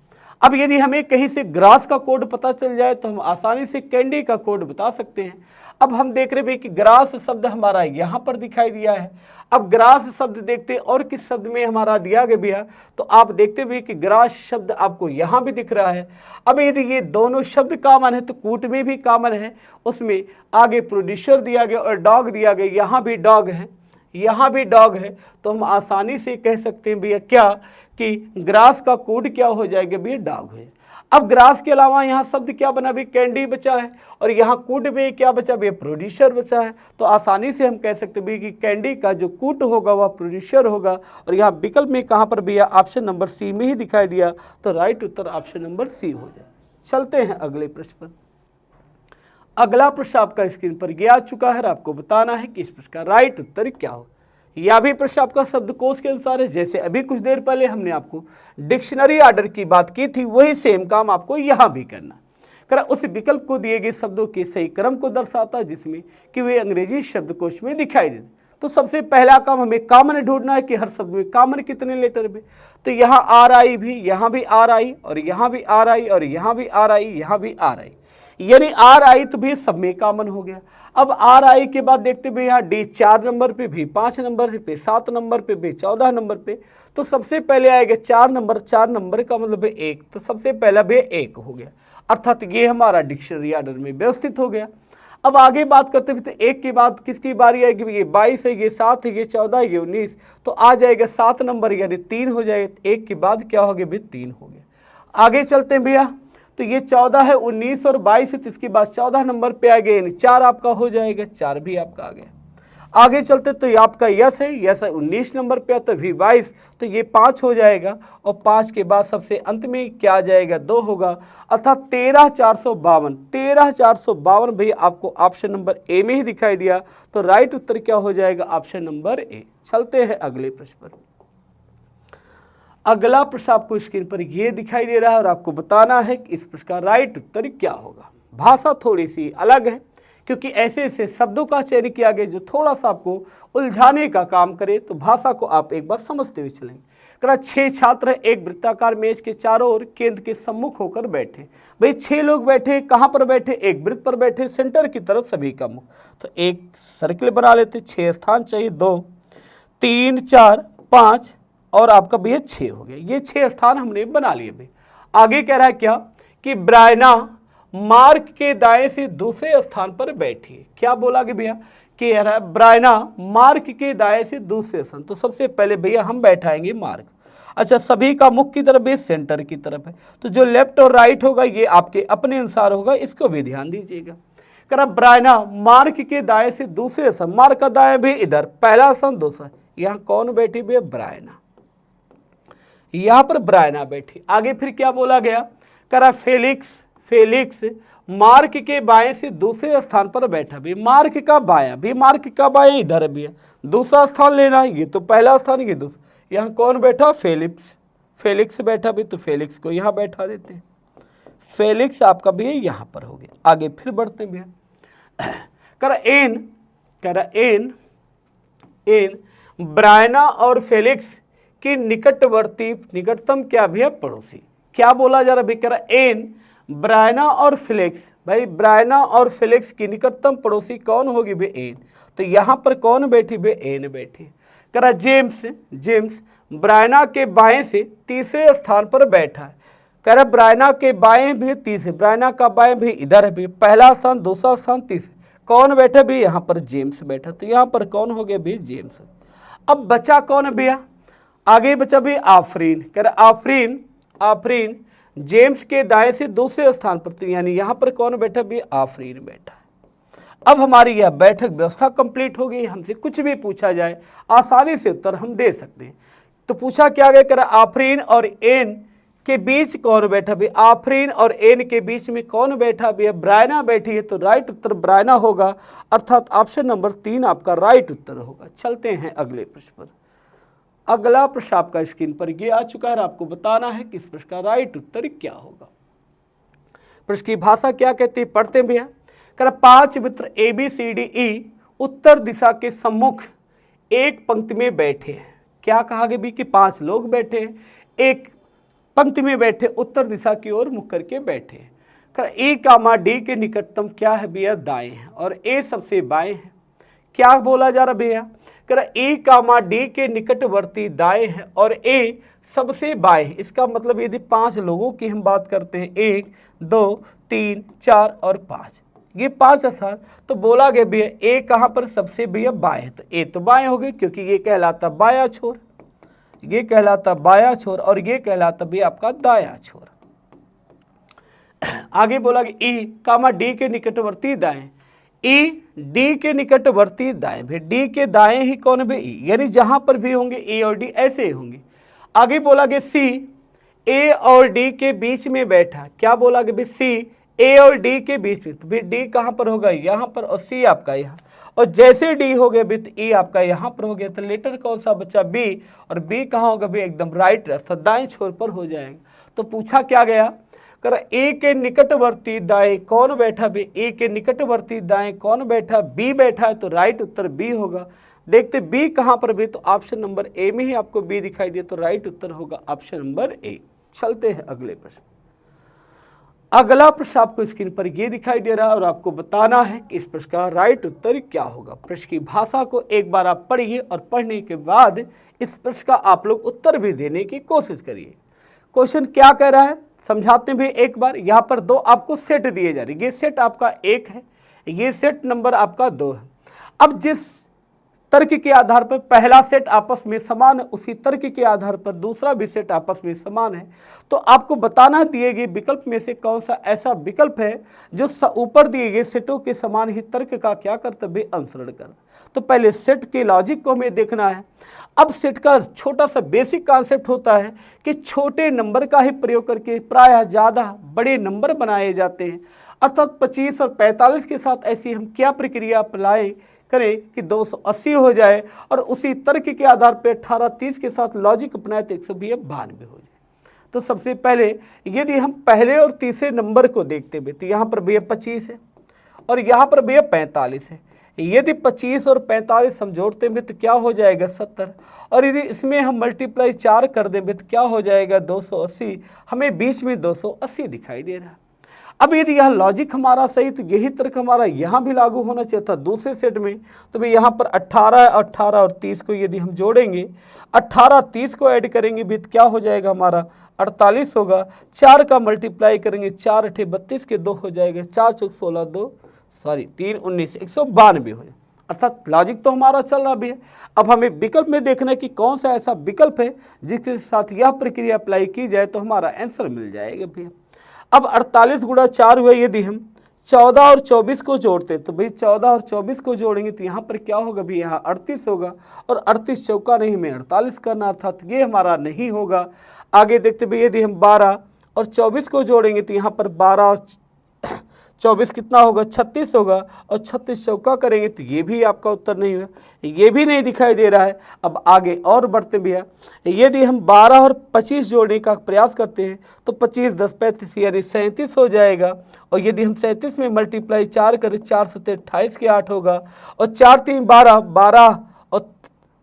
अब यदि हमें कहीं से ग्रास का कोड पता चल जाए तो हम आसानी से कैंडी का कोड बता सकते हैं। अब हम देख रहे हैं कि ग्रास शब्द हमारा यहाँ पर दिखाई दिया है। अब ग्रास शब्द देखते और किस शब्द में हमारा दिया गया भैया, तो आप देखते हुए कि ग्रास शब्द आपको यहाँ भी दिख रहा है। अब यदि ये दोनों शब्द कॉमन है तो कूट में भी कॉमन है, उसमें आगे प्रोड्यूसर दिया गया और डॉग दिया गया, यहाँ भी डॉग है, यहाँ भी डॉग है। तो हम आसानी से कह सकते हैं भैया क्या कि ग्रास का कोड क्या हो जाएगा भैया, डॉग है। अब ग्रास के अलावा यहाँ शब्द क्या बना भी, कैंडी बचा है और यहाँ कूट में क्या बचा भैया, प्रोड्यूसर बचा है। तो आसानी से हम कह सकते हैं कि कैंडी का जो कूट होगा वह प्रोड्यूसर होगा। और यहाँ विकल्प में कहाँ पर भैया, ऑप्शन नंबर सी में ही दिखाई दिया। तो राइट उत्तर ऑप्शन नंबर सी हो जाए। चलते हैं अगले प्रश्न पर। अगला प्रश्न आपका स्क्रीन पर यह आ चुका है और आपको बताना है कि इस प्रश्न का राइट उत्तर क्या हो। यह भी प्रश्न आपका शब्दकोश के अनुसार है। जैसे अभी कुछ देर पहले हमने आपको डिक्शनरी ऑर्डर की बात की थी, वही सेम काम आपको यहाँ भी करना। करा उस विकल्प को दिए गए शब्दों के सही क्रम को दर्शाता है जिसमें कि वे अंग्रेजी शब्दकोश में दिखाई देते। तो सबसे पहला काम हमें कॉमन ढूंढना है कि हर शब्द में कॉमन कितने लेटर भी। तो यहाँ आर आई भी, यहाँ भी आर आई और यहाँ भी आर आई और यहाँ भी आर आई, यहाँ भी आर आई, यानी आर आई तो भी सब में कॉमन हो गया। अब आर आई के बाद देखते भी यहाँ डी 4 नंबर पे भी, 5 नंबर पे, 7 नंबर पे भी, 14 नंबर पे। तो सबसे पहले आएगा 4 नंबर, 4 नंबर का मतलब है 1, तो सबसे पहला भी 1 हो गया, अर्थात ये हमारा डिक्शनरी ऑर्डर में व्यवस्थित हो गया। अब आगे बात करते हुए तो 1 के बाद किसकी बारी आएगी, ये 22 है, ये 7 है, ये 14 है, ये 19, तो आ जाएगा 7 नंबर यानी 3 हो जाएगा। 1 के बाद क्या हो गया भी 3 हो गया। आगे चलते हैं भैया, तो ये 14 है, 19 और 22 है, तो इसके बाद 14 नंबर पे आ गए यानी 4 आपका हो जाएगा, 4 भी आपका आ गया। आगे चलते तो ये आपका यस है, यस है 19 नंबर पे, तो भी 22, तो ये 5 हो जाएगा और 5 के बाद सबसे अंत में क्या आ जाएगा, 2 होगा, अर्थात 13,452, 13,452 भैया आपको ऑप्शन नंबर ए में ही दिखाई दिया। तो राइट उत्तर क्या हो जाएगा, ऑप्शन नंबर ए। चलते हैं अगले प्रश्न पर। अगला प्रश्न आपको स्क्रीन पर यह दिखाई दे रहा है और आपको बताना है कि इस प्रश्न का राइट उत्तर क्या होगा। भाषा थोड़ी सी अलग है क्योंकि ऐसे ऐसे शब्दों का चयन किया गया जो थोड़ा सा आपको उलझाने का काम करे, तो भाषा को आप एक बार समझते हुए चलेंगे। करा 6 छात्र एक वृत्ताकार मेज के चारों ओर केंद्र के सम्मुख होकर बैठे। भाई 6 लोग बैठे, कहाँ पर बैठे, एक वृत्त पर बैठे, सेंटर की तरफ सभी का मुख। तो एक सर्किल बना लेते, 6 स्थान चाहिए, 2 3 4 5 और आपका भैया 6 हो गया। ये 6 स्थान हमने बना लिए। भाई आगे कह रहा है क्या कि ब्रायना मार्क के दाएं से दूसरे स्थान पर बैठी है। क्या बोला कि भैया कि ब्रायना मार्क के दाएं से दूसरे स्थान, तो सबसे पहले भैया हम बैठाएंगे मार्क। अच्छा, सभी का मुख की तरफ है, सेंटर की तरफ है, तो जो लेफ्ट और राइट होगा ये आपके अपने अनुसार होगा, इसको भी ध्यान दीजिएगा। करा ब्रायना मार्क के दाएं से दूसरे स्थान, मार्क का दाएं भी इधर, पहला स्थान दूसरा, यहाँ कौन बैठी भैया ब्रायना, यहाँ पर ब्रायना बैठी। आगे फिर क्या बोला गया, करा फेलिक्स मार्क के बाएं से दूसरे स्थान पर बैठा भी, मार्क का बायां इधर भी है, दूसरा स्थान लेना है, ये तो पहला स्थान ये दूसरा, यहाँ कौन बैठा फेलिक्स बैठा भी, तो फेलिक्स को यहाँ बैठा देते हैं, फेलिक्स आपका भी यहाँ पर हो गया। आगे फिर बढ़ते हैं भैया, करा एन ब्रायना और फेलिक्स की निकटतम क्या भी है पड़ोसी। क्या बोला जा रहा है, करा एन ब्रायना और फेलिक्स, भाई ब्रायना और फेलिक्स की निकटतम पड़ोसी कौन होगी बे एन, तो यहाँ पर कौन बैठी बे एन बैठी। करा जेम्स ब्रायना के बाएं से तीसरे स्थान पर बैठा है, करा ब्रायना के बाएं भी तीसरे, ब्रायना का बाएं भी इधर भी, पहला स्थान दूसरा स्थान तीसरे, कौन बैठे भी यहाँ पर जेम्स बैठा, तो यहाँ पर कौन हो गया भी जेम्स। अब बचा कौन भैया, आगे बचा भी आफरीन, करा आफरीन जेम्स के दाएं से दूसरे स्थान पर, तो यानी यहाँ पर कौन बैठा भी आफरीन बैठा है। अब हमारी यह बैठक व्यवस्था कंप्लीट हो गई, हमसे कुछ भी पूछा जाए आसानी से उत्तर हम दे सकते हैं। तो पूछा क्या गया, करा आफरीन और एन के बीच कौन बैठा भी, आफरीन और एन के बीच में कौन बैठा भी, ब्रायना बैठी है, तो राइट उत्तर ब्रायना होगा, अर्थात ऑप्शन नंबर 3 आपका राइट उत्तर होगा। चलते हैं अगले प्रश्न पर। अगला प्रश्न आपका स्क्रीन पर ये आ चुका है, आपको बताना है कि इस प्रश्न का राइट उत्तर क्या होगा। प्रश्न की भाषा क्या कहती है, पढ़ते हैं भैया। करा 5 मित्र ABCDE उत्तर दिशा के सम्मुख एक पंक्ति में बैठे हैं। क्या कहा गया भी कि 5 लोग बैठे हैं, एक पंक्ति में बैठे, उत्तर दिशा की ओर मुख करके बैठे हैं। करा E, D के निकटतम क्या है भैया दाएं है, और A सबसे बाएं है। क्या बोला जा रहा भैया, करा E, D के निकटवर्ती दाएं है और A सबसे बाएं है। इसका मतलब यदि 5 लोगों की हम बात करते हैं, 1 2 3 4 और 5, ये 5 स्थान, तो बोला गया भैया A कहाँ पर सबसे भैया बाएं है, तो A तो बाएं हो गए, क्योंकि ये कहलाता बायां छोर, ये कहलाता बायां छोर, और ये कहलाता भी आपका दायां छोर। आगे बोला कि E, D के निकटवर्ती दाएं, E, D के निकटवर्ती दाएं, भी D के दाएं ही कौन भी E, यानी जहां पर भी होंगे A और D ऐसे ही होंगे। आगे बोला कि C, A और D के बीच में बैठा। क्या बोला कि C, A और D के बीच में, तो भी D कहाँ पर होगा यहाँ पर, और C आपका यहाँ, और जैसे D हो गया भी तो E आपका यहाँ पर हो गया, तो लेटर कौन सा बच्चा B, और B कहाँ होगा भी एकदम राइट अर्थात दाएं छोर पर हो जाएगा। तो पूछा क्या गया, करा A के निकटवर्ती दाएं कौन बैठा भी, A के निकटवर्ती दाएं कौन बैठा, B बैठा है, तो राइट उत्तर B होगा। देखते B कहाँ पर भी, तो ऑप्शन नंबर A में ही आपको B दिखाई दिया, तो राइट उत्तर होगा ऑप्शन नंबर A। चलते हैं अगले प्रश्न। अगला प्रश्न आपको स्क्रीन पर ये दिखाई दे रहा है और आपको बताना है कि इस प्रश्न का राइट उत्तर क्या होगा। प्रश्न की भाषा को एक बार आप पढ़िए और पढ़ने के बाद इस प्रश्न का आप लोग उत्तर भी देने की कोशिश करिए। क्वेश्चन क्या कह रहा है समझाते भी एक बार। यहाँ पर 2 आपको सेट दिए जा रहे, ये सेट आपका 1 है, ये सेट नंबर आपका 2 है। अब जिस तर्क के आधार पर पहला सेट आपस में समान है, उसी तर्क के आधार पर दूसरा भी सेट आपस में समान है, तो आपको बताना दिए गए विकल्प में से कौन सा ऐसा विकल्प है जो ऊपर दिए गए सेटों के समान ही तर्क का क्या कर्तव्य अनुसरण कर। तो पहले सेट के लॉजिक को हमें देखना है। अब सेट का छोटा सा बेसिक कॉन्सेप्ट होता है कि छोटे नंबर का ही प्रयोग करके प्रायः ज़्यादा बड़े नंबर बनाए जाते हैं, अर्थात 25 और 45 के साथ ऐसी हम क्या प्रक्रिया अप्लाई करें कि 280 हो जाए, और उसी तर्क के आधार पर 18 30 के साथ लॉजिक अपनाए तो 192 हो जाए। तो सबसे पहले यदि हम पहले और तीसरे नंबर को देखते हुए, तो यहाँ पर भैया 25 है और यहाँ पर भैया 45 है। यदि 25 और 45 हम जोड़ते हैं तो क्या हो जाएगा 70, और यदि इसमें हम मल्टीप्लाई 4 कर देंगे तो क्या हो जाएगा 280। हमें बीच में 280 दिखाई दे रहा है। अब यदि यह लॉजिक हमारा सही, तो यही तर्क हमारा यहाँ भी लागू होना चाहिए था दूसरे सेट में। तो भाई यहाँ पर 18 और 30 को यदि हम जोड़ेंगे, 18 30 को ऐड करेंगे भी तो क्या हो जाएगा हमारा 48 होगा, 4 का मल्टीप्लाई करेंगे 4 अठे 32 के 2 हो जाएगा, 4 चौक 16 2 सॉरी 3 19 192 हो जाए। अर्थात लॉजिक तो हमारा चल रहा भी है। अब हमें विकल्प में देखना है कि कौन सा ऐसा विकल्प है जिसके साथ यह प्रक्रिया अप्लाई की जाए तो हमारा आंसर मिल जाएगा भैया। अब 48 गुणा 4 हुआ, यदि हम 14 और 24 को जोड़ते तो भाई 14 और 24 को जोड़ेंगे तो यहाँ पर क्या होगा भाई, यहाँ 38 होगा और 38 चौका नहीं हमें 48 करना, अर्थात ये हमारा नहीं होगा। आगे देखते भाई यदि हम 12 और 24 को जोड़ेंगे तो यहाँ पर 12 और 24 कितना होगा, 36 होगा और 36 चौका करेंगे तो ये भी आपका उत्तर नहीं हुआ, ये भी नहीं दिखाई दे रहा है। अब आगे और बढ़ते भैया, यदि हम 12 और 25 जोड़ने का प्रयास करते हैं तो 25 10 35 यानी 37 हो जाएगा। और यदि हम 37 में मल्टीप्लाई 4 करें, 4 7 28 के 8 होगा और 4 3 12 12 और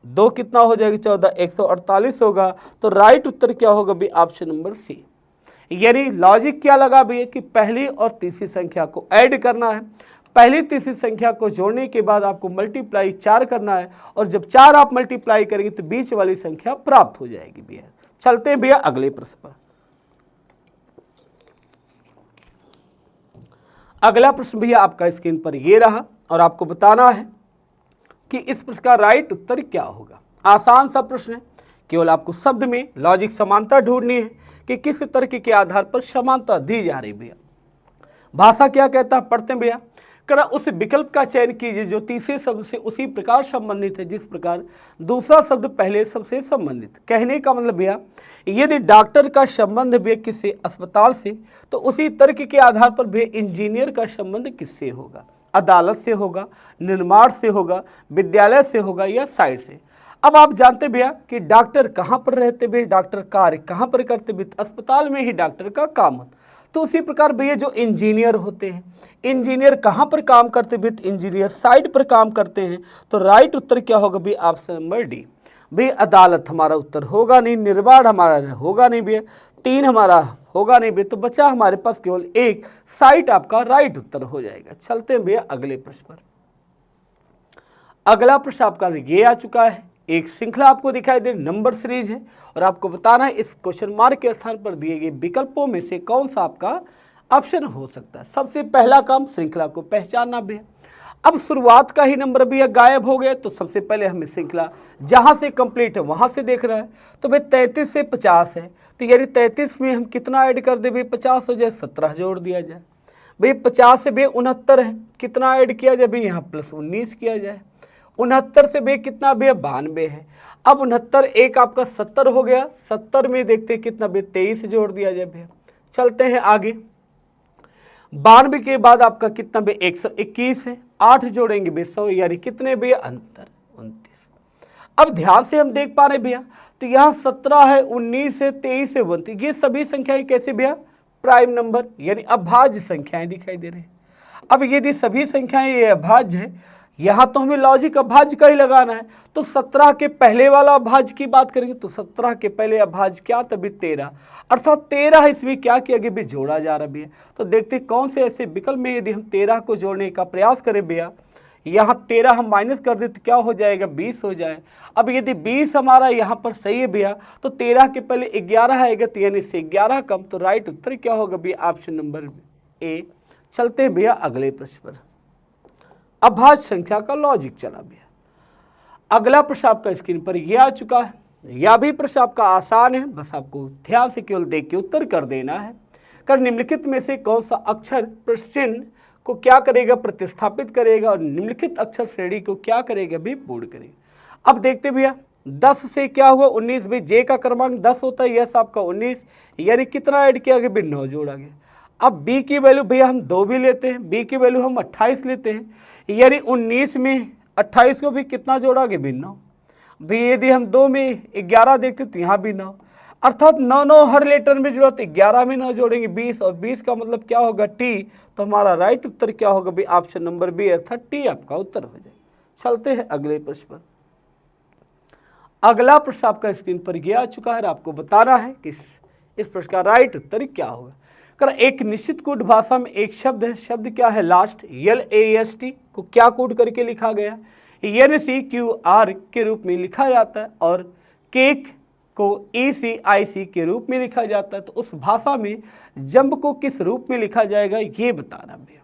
2 कितना हो जाएगा 14 148 होगा। तो राइट उत्तर क्या होगा भी, ऑप्शन नंबर सी। यानी लॉजिक क्या लगा भी है कि पहली और तीसरी संख्या को ऐड करना है, पहली तीसरी संख्या को जोड़ने के बाद आपको मल्टीप्लाई 4 करना है और जब 4 आप मल्टीप्लाई करेंगे तो बीच वाली संख्या प्राप्त हो जाएगी भैया। चलते हैं भैया अगले प्रश्न पर। अगला प्रश्न भैया आपका स्क्रीन पर ये रहा और आपको बताना है कि इस प्रश्न का राइट उत्तर क्या होगा। आसान सा प्रश्न है, केवल आपको शब्द में लॉजिक समानता ढूंढनी है कि किस तर्क के आधार पर समानता दी जा रही भैया। भाषा क्या कहता है, पढ़ते हैं भैया। करा उस विकल्प का चयन कीजिए जो तीसरे शब्द से उसी प्रकार संबंधित है जिस प्रकार दूसरा शब्द पहले शब्द से संबंधित। कहने का मतलब भैया, यदि डॉक्टर का संबंध भैया किसी अस्पताल से तो उसी तर्क के आधार पर भैया इंजीनियर का संबंध किससे होगा, अदालत से होगा, निर्माण से होगा, विद्यालय से होगा या साइड से। अब आप जानते भैया कि डॉक्टर कहाँ पर रहते भैया, डॉक्टर कार्य कहाँ पर करते भैया, अस्पताल में ही डॉक्टर का काम होता। तो उसी प्रकार भैया जो इंजीनियर होते हैं, इंजीनियर कहाँ पर काम करते भैया, इंजीनियर साइड पर काम करते हैं। तो राइट उत्तर क्या होगा भैया, ऑप्शन नंबर डी। भैया अदालत हमारा उत्तर होगा नहीं, निर्माण हमारा होगा नहीं भैया, 3 हमारा होगा नहीं भैया, तो बचा हमारे पास केवल 1, साइड आपका राइट उत्तर हो जाएगा। चलते हैं भैया अगले प्रश्न पर। अगला प्रश्न आपका ये आ चुका है, एक श्रृंखला आपको दिखाई दे, नंबर सीरीज है और आपको बताना है इस क्वेश्चन मार्क के स्थान पर दिए गए विकल्पों में से कौन सा आपका ऑप्शन हो सकता है। सबसे पहला काम श्रृंखला को पहचानना भी है। अब शुरुआत का ही नंबर भी गायब हो गया तो सबसे पहले हमें श्रृंखला जहां से कंप्लीट है वहां से देखना है। तो भाई 33 से 50 है तो यानी 33 में हम कितना ऐड कर दे भाई, 50 हो जाए, 17 जोड़ दिया जाए। भाई 50 से भाई 69 है, कितना ऐड किया जाए भाई, यहाँ प्लस 19 किया जाए। 69 से भाई कितना भैया 92 है। अब 69 एक आपका 70 हो गया, 70 में देखते हैं कितना भैया 23 जोड़ दिया जाए भैया। चलते हैं आगे, 92 के बाद आपका कितना भैया 121 है, 8 जोड़ेंगे भैया 100 यानी कितने भैया अंतर 29। अब ध्यान से हम देख पा रहे भैया तो यहाँ 17 है, 19 है, 23 है, 29, ये सभी संख्याएं कैसे भैया प्राइम नंबर यानी अभाज्य संख्याएं दिखाई दे रही है। अब यदि सभी संख्याएं ये अभाज्य है, यहाँ तो हमें लॉजिक अभाज्य का ही लगाना है। तो 17 के पहले वाला अभाज्य की बात करेंगे तो 17 के पहले अभाज्य क्या तभी 13, अर्थात 13 इसमें क्या किया गया भी जोड़ा जा रहा भैया। तो देखते कौन से ऐसे विकल्प में यदि हम 13 को जोड़ने का प्रयास करें भैया, यहाँ 13 हम माइनस कर दे तो क्या हो जाएगा 20 हो जाए। अब यदि 20 हमारा यहाँ पर सही है भैया तो 13 के पहले 11 आएगा तो यानी से 11 कम, तो राइट उत्तर क्या होगा भैया ऑप्शन नंबर ए। चलते हैं भैया अगले प्रश्न पर। अभाज्य संख्या का लॉजिक चला भैया। अगला प्रश्न आपका स्क्रीन पर यह आ चुका है, यह भी प्रश्न आपका आसान है, बस आपको ध्यान से केवल देख के उत्तर कर देना है। कर निम्नलिखित में से कौन सा अक्षर प्रश्न को क्या करेगा प्रतिस्थापित करेगा और निम्नलिखित अक्षर श्रेणी को क्या करेगा भी पूर्ण करेगा। अब देखते भैया 10 से क्या हुआ 19 भाई, जे का क्रमांक 10 होता है, यस आपका 19 यानी कितना ऐड किया गया भी 9 जोड़ा गया। अब बी की वैल्यू भैया हम 2 भी लेते हैं, बी की वैल्यू हम 28 लेते हैं यानी 19 में 28 को भी कितना जोड़ागे भी 9। भाई यदि हम 2 में 11 देखते तो यहाँ भी 9, अर्थात 9 9 हर लेटर में जरूरत 11 में 9 जोड़ेंगे 20 और 20 का मतलब क्या होगा टी। तो हमारा राइट उत्तर क्या होगा भाई ऑप्शन नंबर बी अर्थात टी आपका उत्तर हो जाए। चलते हैं अगले प्रश्न पर। अगला प्रश्न आपका स्क्रीन पर यह आ चुका है, आपको बताना है कि इस प्रश्न का राइट उत्तर क्या होगा। कर एक निश्चित कोड भाषा में एक शब्द है, शब्द क्या है लास्ट, LAST को क्या कोड करके लिखा गया, NCQR के रूप में लिखा जाता है और केक को ECIC के रूप में लिखा जाता है, तो उस भाषा में जंप को किस रूप में लिखा जाएगा ये बताना भैया।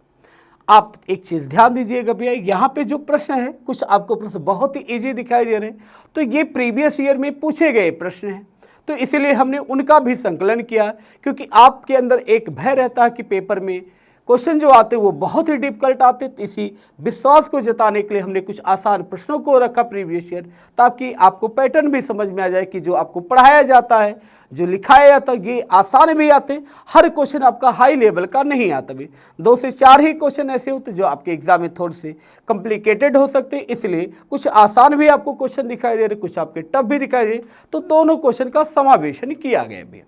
आप एक चीज़ ध्यान दीजिएगा भैया, यहाँ पे जो प्रश्न है कुछ आपको प्रश्न बहुत ही इजी दिखाई दे रहे हैं, तो ये प्रीवियस ईयर में पूछे गए प्रश्न हैं, तो इसीलिए हमने उनका भी संकलन किया, क्योंकि आपके अंदर एक भय रहता है कि पेपर में क्वेश्चन जो आते वो बहुत ही डिफिकल्ट आते। तो इसी विश्वास को जताने के लिए हमने कुछ आसान प्रश्नों को रखा प्रीवियस ईयर, ताकि आपको पैटर्न भी समझ में आ जाए कि जो आपको पढ़ाया जाता है, जो लिखाया जाता है, ये आसान भी आते, हर क्वेश्चन आपका हाई लेवल का नहीं आता भी। 2 से 4 ही क्वेश्चन ऐसे होते जो आपके एग्जाम में थोड़े से कॉम्प्लिकेटेड हो सकते हैं, इसलिए कुछ आसान भी आपको क्वेश्चन दिखाई दे रहे, कुछ आपके टफ भी दिखाई दे, तो दोनों क्वेश्चन का समावेशन किया गया भैया।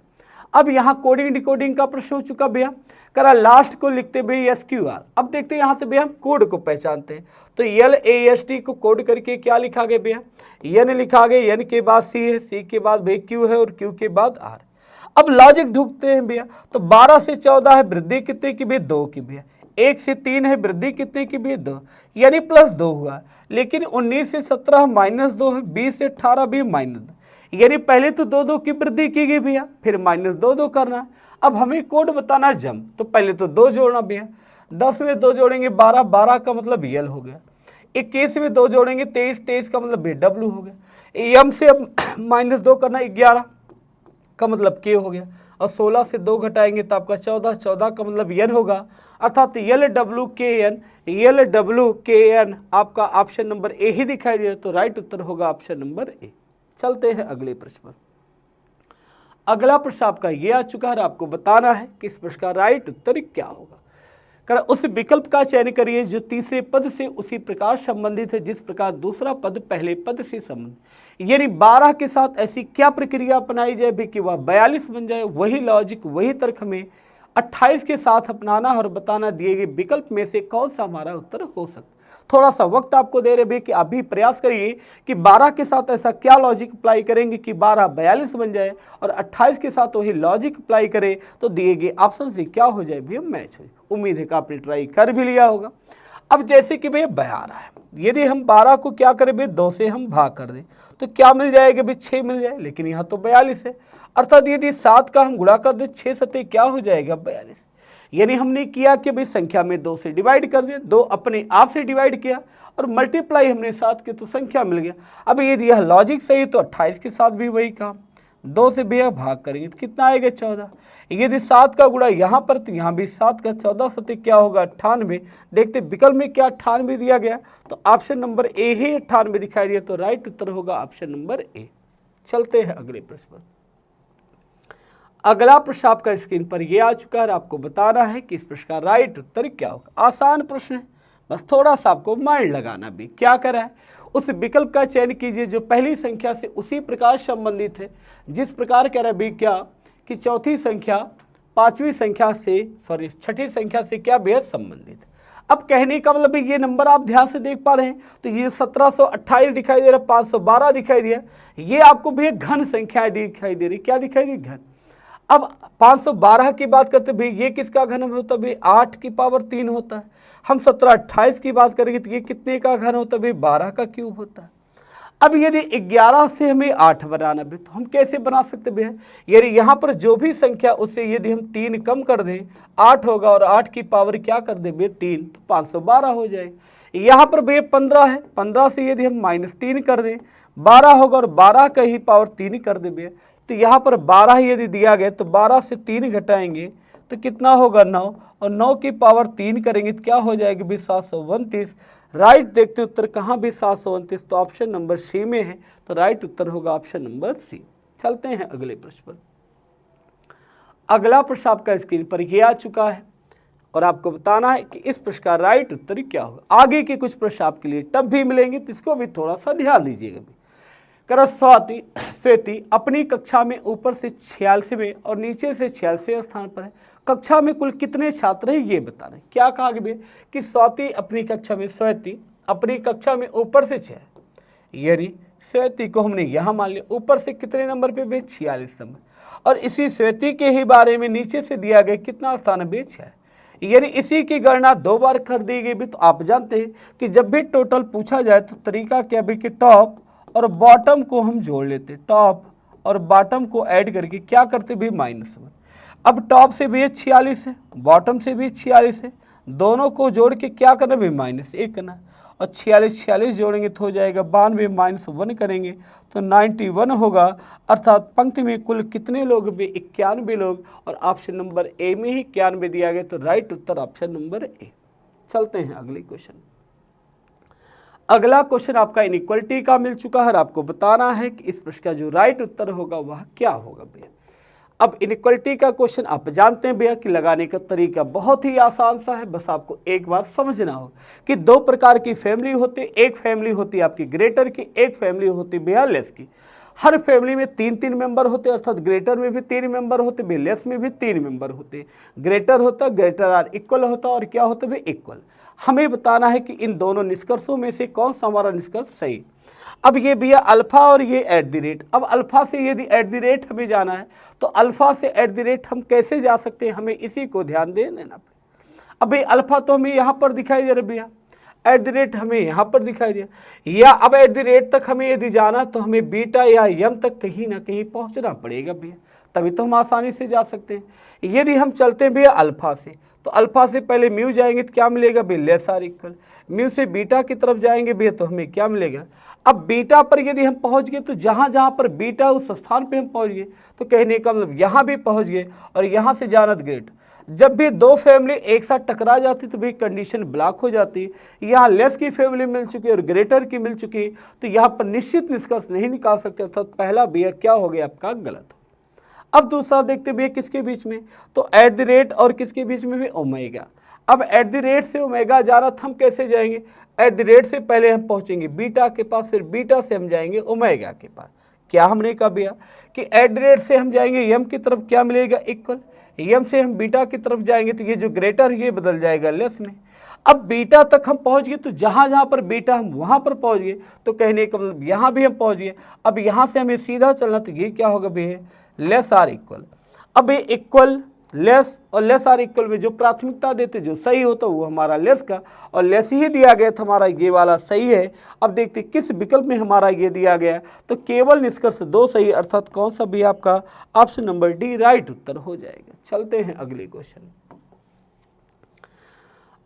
अब यहाँ कोडिंग डिकोडिंग का प्रश्न हो चुका भैया, करा लास्ट को लिखते भैया SQR। अब देखते हैं यहाँ से भैया हम कोड को पहचानते हैं, तो LAST को कोड करके क्या लिखा गया भैया, N लिखा गया, N के बाद C है, C के बाद भैया Q है और Q के बाद R। अब लॉजिक ढूंढते हैं भैया, तो 12 से 14 है, वृद्धि कितने की भैया, 2 की भैया। 1 से 3 है, वृद्धि कितने की भैया, 2, यानी +2 हुआ। लेकिन 19 से 17 -2 है, 20 से 18 भी -2, यानी पहले तो 2 की वृद्धि की गई भैया, फिर -2 करना। अब हमें कोड बताना जम, तो पहले तो 2 जोड़ना भैया, 10 में 2 जोड़ेंगे 12, 12 का मतलब L हो गया। 21 में 2 जोड़ेंगे 23, 23 का मतलब W हो गया। M से अब -2 करना, 11 का मतलब K हो गया, और 16 से 2 घटाएंगे तो आपका 14, 14 का मतलब N होगा, अर्थात LWKN आपका ऑप्शन नंबर A ही दिखाई दे, तो राइट उत्तर होगा ऑप्शन नंबर A। चलते हैं अगले प्रश्न पर। अगला प्रश्न आपका ये आ चुका है, आपको बताना है कि इस प्रश्न का राइट उत्तर क्या होगा। कर उस विकल्प का चयन करिए जो तीसरे पद से उसी प्रकार संबंधित है जिस प्रकार दूसरा पद पहले पद से संबंधित। यानी 12 के साथ ऐसी क्या प्रक्रिया अपनाई जाए भी कि वह 42 बन जाए। वही लॉजिक, वही तर्क हमें 28 के साथ अपनाना और बताना दिए गए विकल्प में से कौन सा हमारा उत्तर हो सकता। थोड़ा सा वक्त आपको दे रहे भी कि आप भी प्रयास करिए कि 12 के साथ ऐसा क्या लॉजिक अप्लाई करेंगे कि 12 42 बन जाए, और 28 के साथ वही लॉजिक अप्लाई करें तो दिए गए ऑप्शन से क्या हो जाए भैया, मैच हो जाए। उम्मीद है कि आपने ट्राई कर भी लिया होगा। अब जैसे कि भैया 12 है, यदि हम 12 को क्या करें भैया, 2 से हम भाग कर दें तो क्या मिल जाएगा भैया, 6 मिल जाए, लेकिन यहाँ तो 42 है, अर्थात यदि 7 का हम गुणा कर दें 6 सत्ते क्या हो जाएगा 42। यानी हमने किया कि भाई संख्या में 2 से डिवाइड कर दिया, 2 अपने आप से डिवाइड किया और मल्टीप्लाई हमने 7 के, तो संख्या मिल गया। अब यदि यह लॉजिक सही तो 28 के साथ भी वही काम, 2 से भैया भाग करेंगे तो कितना आएगा 14। यदि 7 का गुणा यहाँ पर तो यहाँ भी 7 का, 14 सत्ते क्या होगा 98। देखते विकल्प में क्या 98 दिया गया, तो ऑप्शन नंबर ए ही 98 दिखाई दिया, तो राइट उत्तर होगा ऑप्शन नंबर ए। चलते हैं अगले प्रश्न पर। अगला प्रश्न आपका स्क्रीन पर यह आ चुका है, आपको बताना है कि इस प्रश्न का राइट उत्तर क्या होगा। आसान प्रश्न है, बस थोड़ा सा आपको माइंड लगाना भी। क्या करा है, उस विकल्प का चयन कीजिए जो पहली संख्या से उसी प्रकार संबंधित है जिस प्रकार कह रहा है भी क्या कि चौथी संख्या पांचवी संख्या से छठी संख्या से क्या बेहद संबंधित। अब कहने का मतलब ये नंबर आप ध्यान से देख पा रहे हैं, तो ये 1728 दिखाई दे रहा है, 512 दिखाई दिया, ये आपको भी घन संख्याएं दिखाई दे रही। क्या दिखाई दी, घन। अब 512 की बात करते भाई ये किसका घन होता है भाई, 8 की पावर 3 होता है। हम 1728 की बात करेंगे तो ये कितने का घन होता है भाई, 12 का क्यूब होता है। अब यदि 11 से हमें 8 बनाना भी तो हम कैसे बना सकते भैया, यानी यहाँ पर जो भी संख्या उससे यदि हम 3 कम कर दें 8 होगा, और 8 की पावर क्या कर दें भैया 3, तो 512 हो जाएगा। यहाँ पर भैया 15 है, 15 से यदि हम -3 कर दें 12 होगा, और 12 का ही पावर 3 कर दें भैया, तो यहाँ पर 12 यदि दिया गया तो 12 से 3 घटाएंगे तो कितना होगा 9, और 9 की पावर 3 करेंगे तो क्या हो जाएगी भी 729। राइट देखते उत्तर कहाँ भी 729, तो ऑप्शन नंबर सी में है, तो राइट उत्तर होगा ऑप्शन नंबर सी। चलते हैं अगले प्रश्न पर। अगला प्रश्न आपका स्क्रीन पर ये आ चुका है और आपको बताना है कि इस प्रश्न का राइट उत्तर क्या होगा। आगे के कुछ प्रश्न आपके लिए टफ भी मिलेंगे, तो इसको भी थोड़ा सा ध्यान दीजिएगा। स्वेति अपनी कक्षा में ऊपर से 46वें और नीचे से 46वें स्थान पर है। कक्षा में कुल कितने छात्र हैं ये बताना है। क्या कहा गया कि स्वेति अपनी कक्षा में ऊपर से 6, यानी स्वेति को हमने यहाँ मान लिया ऊपर से कितने नंबर पे भी 46 नंबर, और इसी स्वेति के ही बारे में नीचे से दिया गया कितना स्थान है 6, यानी इसी की गणना 2 बार कर दी गई भी। तो आप जानते हैं कि जब भी टोटल पूछा जाए तो तरीका क्या भी कि टॉप और बॉटम को हम जोड़ लेते, टॉप और बॉटम को ऐड करके क्या करते भी -1। अब टॉप से भी 46 है, बॉटम से भी 46 है, दोनों को जोड़ के क्या करना भी -1 करना, और 46 जोड़ेंगे तो हो जाएगा 92 -1 करेंगे तो 91 होगा। अर्थात पंक्ति में कुल कितने लोग भी 91 लोग, और ऑप्शन नंबर ए में ही 91 दिया गया, तो राइट उत्तर ऑप्शन नंबर ए। चलते हैं अगले क्वेश्चन। अगला क्वेश्चन आपका इनइक्वलिटी का मिल चुका है और आपको बताना है कि इस प्रश्न का जो राइट उत्तर होगा वह क्या होगा भैया। अब इनइक्वलिटी का क्वेश्चन आप जानते हैं भैया कि लगाने का तरीका बहुत ही आसान सा है, बस आपको एक बार समझना होगा कि दो प्रकार की फैमिली होती है। एक फैमिली होती है आपकी ग्रेटर की, एक फैमिली होती है भैया लेस की। हर फैमिली में 3-3 मेंबर होते हैं, अर्थात ग्रेटर में भी 3 मेंबर होते हैं, लेस में भी 3 मेंबर होते हैं। ग्रेटर होता, ग्रेटर आर इक्वल होता, और क्या होता है इक्वल। हमें बताना है कि इन दोनों निष्कर्षों में से कौन सा हमारा निष्कर्ष सही। अब ये भैया अल्फा और ये @ अब अल्फा से यदि @ हमें जाना है तो अल्फा से @ हम कैसे जा सकते हैं, हमें इसी को ध्यान देना पड़ेगा। अब भाई अल्फा तो हमें यहाँ पर दिखाई दे रहा है भैया, @ हमें यहाँ पर दिखाई दिया, या अब @ तक हमें यदि जाना तो हमें बीटा या यम तक कहीं ना कहीं पहुँचना पड़ेगा भैया, तभी तो हम आसानी से जा सकते हैं। यदि हम चलते हैं भैया अल्फा से, तो अल्फा से पहले म्यू जाएंगे तो क्या मिलेगा भैया लेस आर इक्वल। म्यू से बीटा की तरफ जाएंगे भैया तो हमें क्या मिलेगा। अब बीटा पर यदि हम पहुंच गए तो जहाँ जहाँ पर बीटा उस स्थान पे हम पहुंच गए, तो कहने का मतलब यहाँ भी पहुंच गए और यहाँ से जाना ग्रेट। जब भी दो फैमिली एक साथ टकरा जाती तो भी कंडीशन ब्लॉक हो जाती। यहाँ लेस की फैमिली मिल चुकी और ग्रेटर की मिल चुकी, तो यहाँ पर निश्चित निष्कर्ष नहीं निकाल सकते, अर्थात पहला भैया क्या हो गया आपका गलत। अब दूसरा देखते भैया किसके बीच में, तो @ और किसके बीच में भी ओमेगा। अब @ से ओमेगा जाना तो हम कैसे जाएंगे, @ से पहले हम पहुंचेंगे बीटा के पास, फिर बीटा से हम जाएंगे ओमेगा के पास। क्या हमने कहा भैया कि @ से हम जाएंगे यम की तरफ, क्या मिलेगा इक्वल। यम से हम बीटा की तरफ जाएंगे तो ये जो ग्रेटर है ये बदल जाएगा लेस में। अब बीटा तक हम पहुंच गए तो जहाँ जहाँ पर बीटा हम वहाँ पर पहुँच गए, तो कहने का मतलब यहाँ भी हम पहुँच गए। अब यहाँ से हमें सीधा चलना, तो ये क्या होगा भैया लेस आर इक्वल। अब ये इक्वल लेस और लेस आर इक्वल में जो प्राथमिकता देते जो सही होता वो हमारा लेस का, और लेस ही दिया गया था हमारा ये वाला सही है। अब देखते किस विकल्प में हमारा ये दिया गया, तो केवल निष्कर्ष 2 सही, अर्थात कौन सा भी आपका ऑप्शन नंबर डी राइट उत्तर हो जाएगा। चलते हैं अगले क्वेश्चन।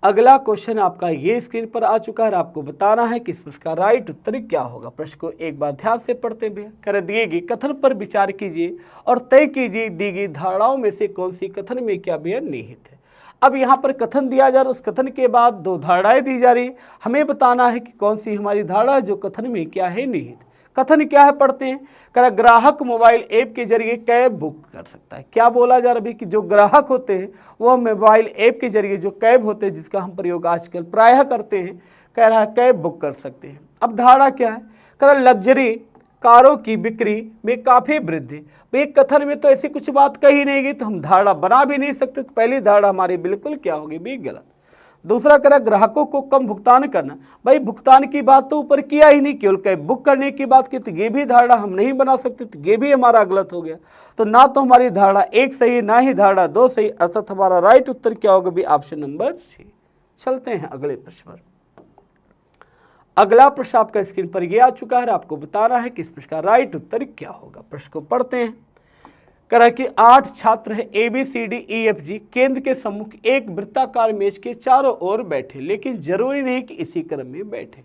अगला क्वेश्चन आपका ये स्क्रीन पर आ चुका है, आपको बताना है कि इसका राइट उत्तर क्या होगा। प्रश्न को एक बार ध्यान से पढ़ते हुए कर दिए गए कथन पर विचार कीजिए और तय कीजिए दी गई धारणाओं में से कौन सी कथन में क्या बेहद निहित है। अब यहाँ पर कथन दिया जा रहा है, उस कथन के बाद 2 धारणाएं दी जा रही, हमें बताना है कि कौन सी हमारी धारणा जो कथन में क्या है निहित। कथन क्या है पढ़ते हैं, कह ग्राहक मोबाइल ऐप के जरिए कैब बुक कर सकता है। क्या बोला जा रहा है कि जो ग्राहक होते हैं वो मोबाइल ऐप के जरिए जो कैब होते हैं जिसका हम प्रयोग आजकल प्रायः करते हैं, कह रहा है कैब बुक कर सकते हैं। अब धारणा क्या है, कह रहा लग्जरी कारों की बिक्री में काफ़ी वृद्धि। भाई कथन में तो ऐसी कुछ बात कही नहीं गई, तो हम धारणा बना भी नहीं सकते, तो पहली धारणा हमारी बिल्कुल क्या होगी भी गलत। दूसरा कह रहा ग्राहकों को कम भुगतान करना, भाई भुगतान की बात तो ऊपर किया ही नहीं, केवल कैब बुक करने की बात की, तो ये भी धारणा हम नहीं बना सकते, तो ये भी हमारा गलत हो गया। तो ना तो हमारी धारणा 1 सही, ना ही धारणा 2 सही, अर्थात हमारा राइट उत्तर क्या होगा भी ऑप्शन नंबर सी। चलते हैं अगले प्रश्न पर। अगला प्रश्न आपका स्क्रीन पर यह आ चुका है, आपको बताना है कि इस प्रश्न का राइट उत्तर क्या होगा। प्रश्न को पढ़ते हैं, कह कि 8 छात्र है ABCDEFG केंद्र के सम्मुख एक वृत्ताकार मेज के चारों ओर बैठे, लेकिन जरूरी नहीं कि इसी क्रम में बैठे।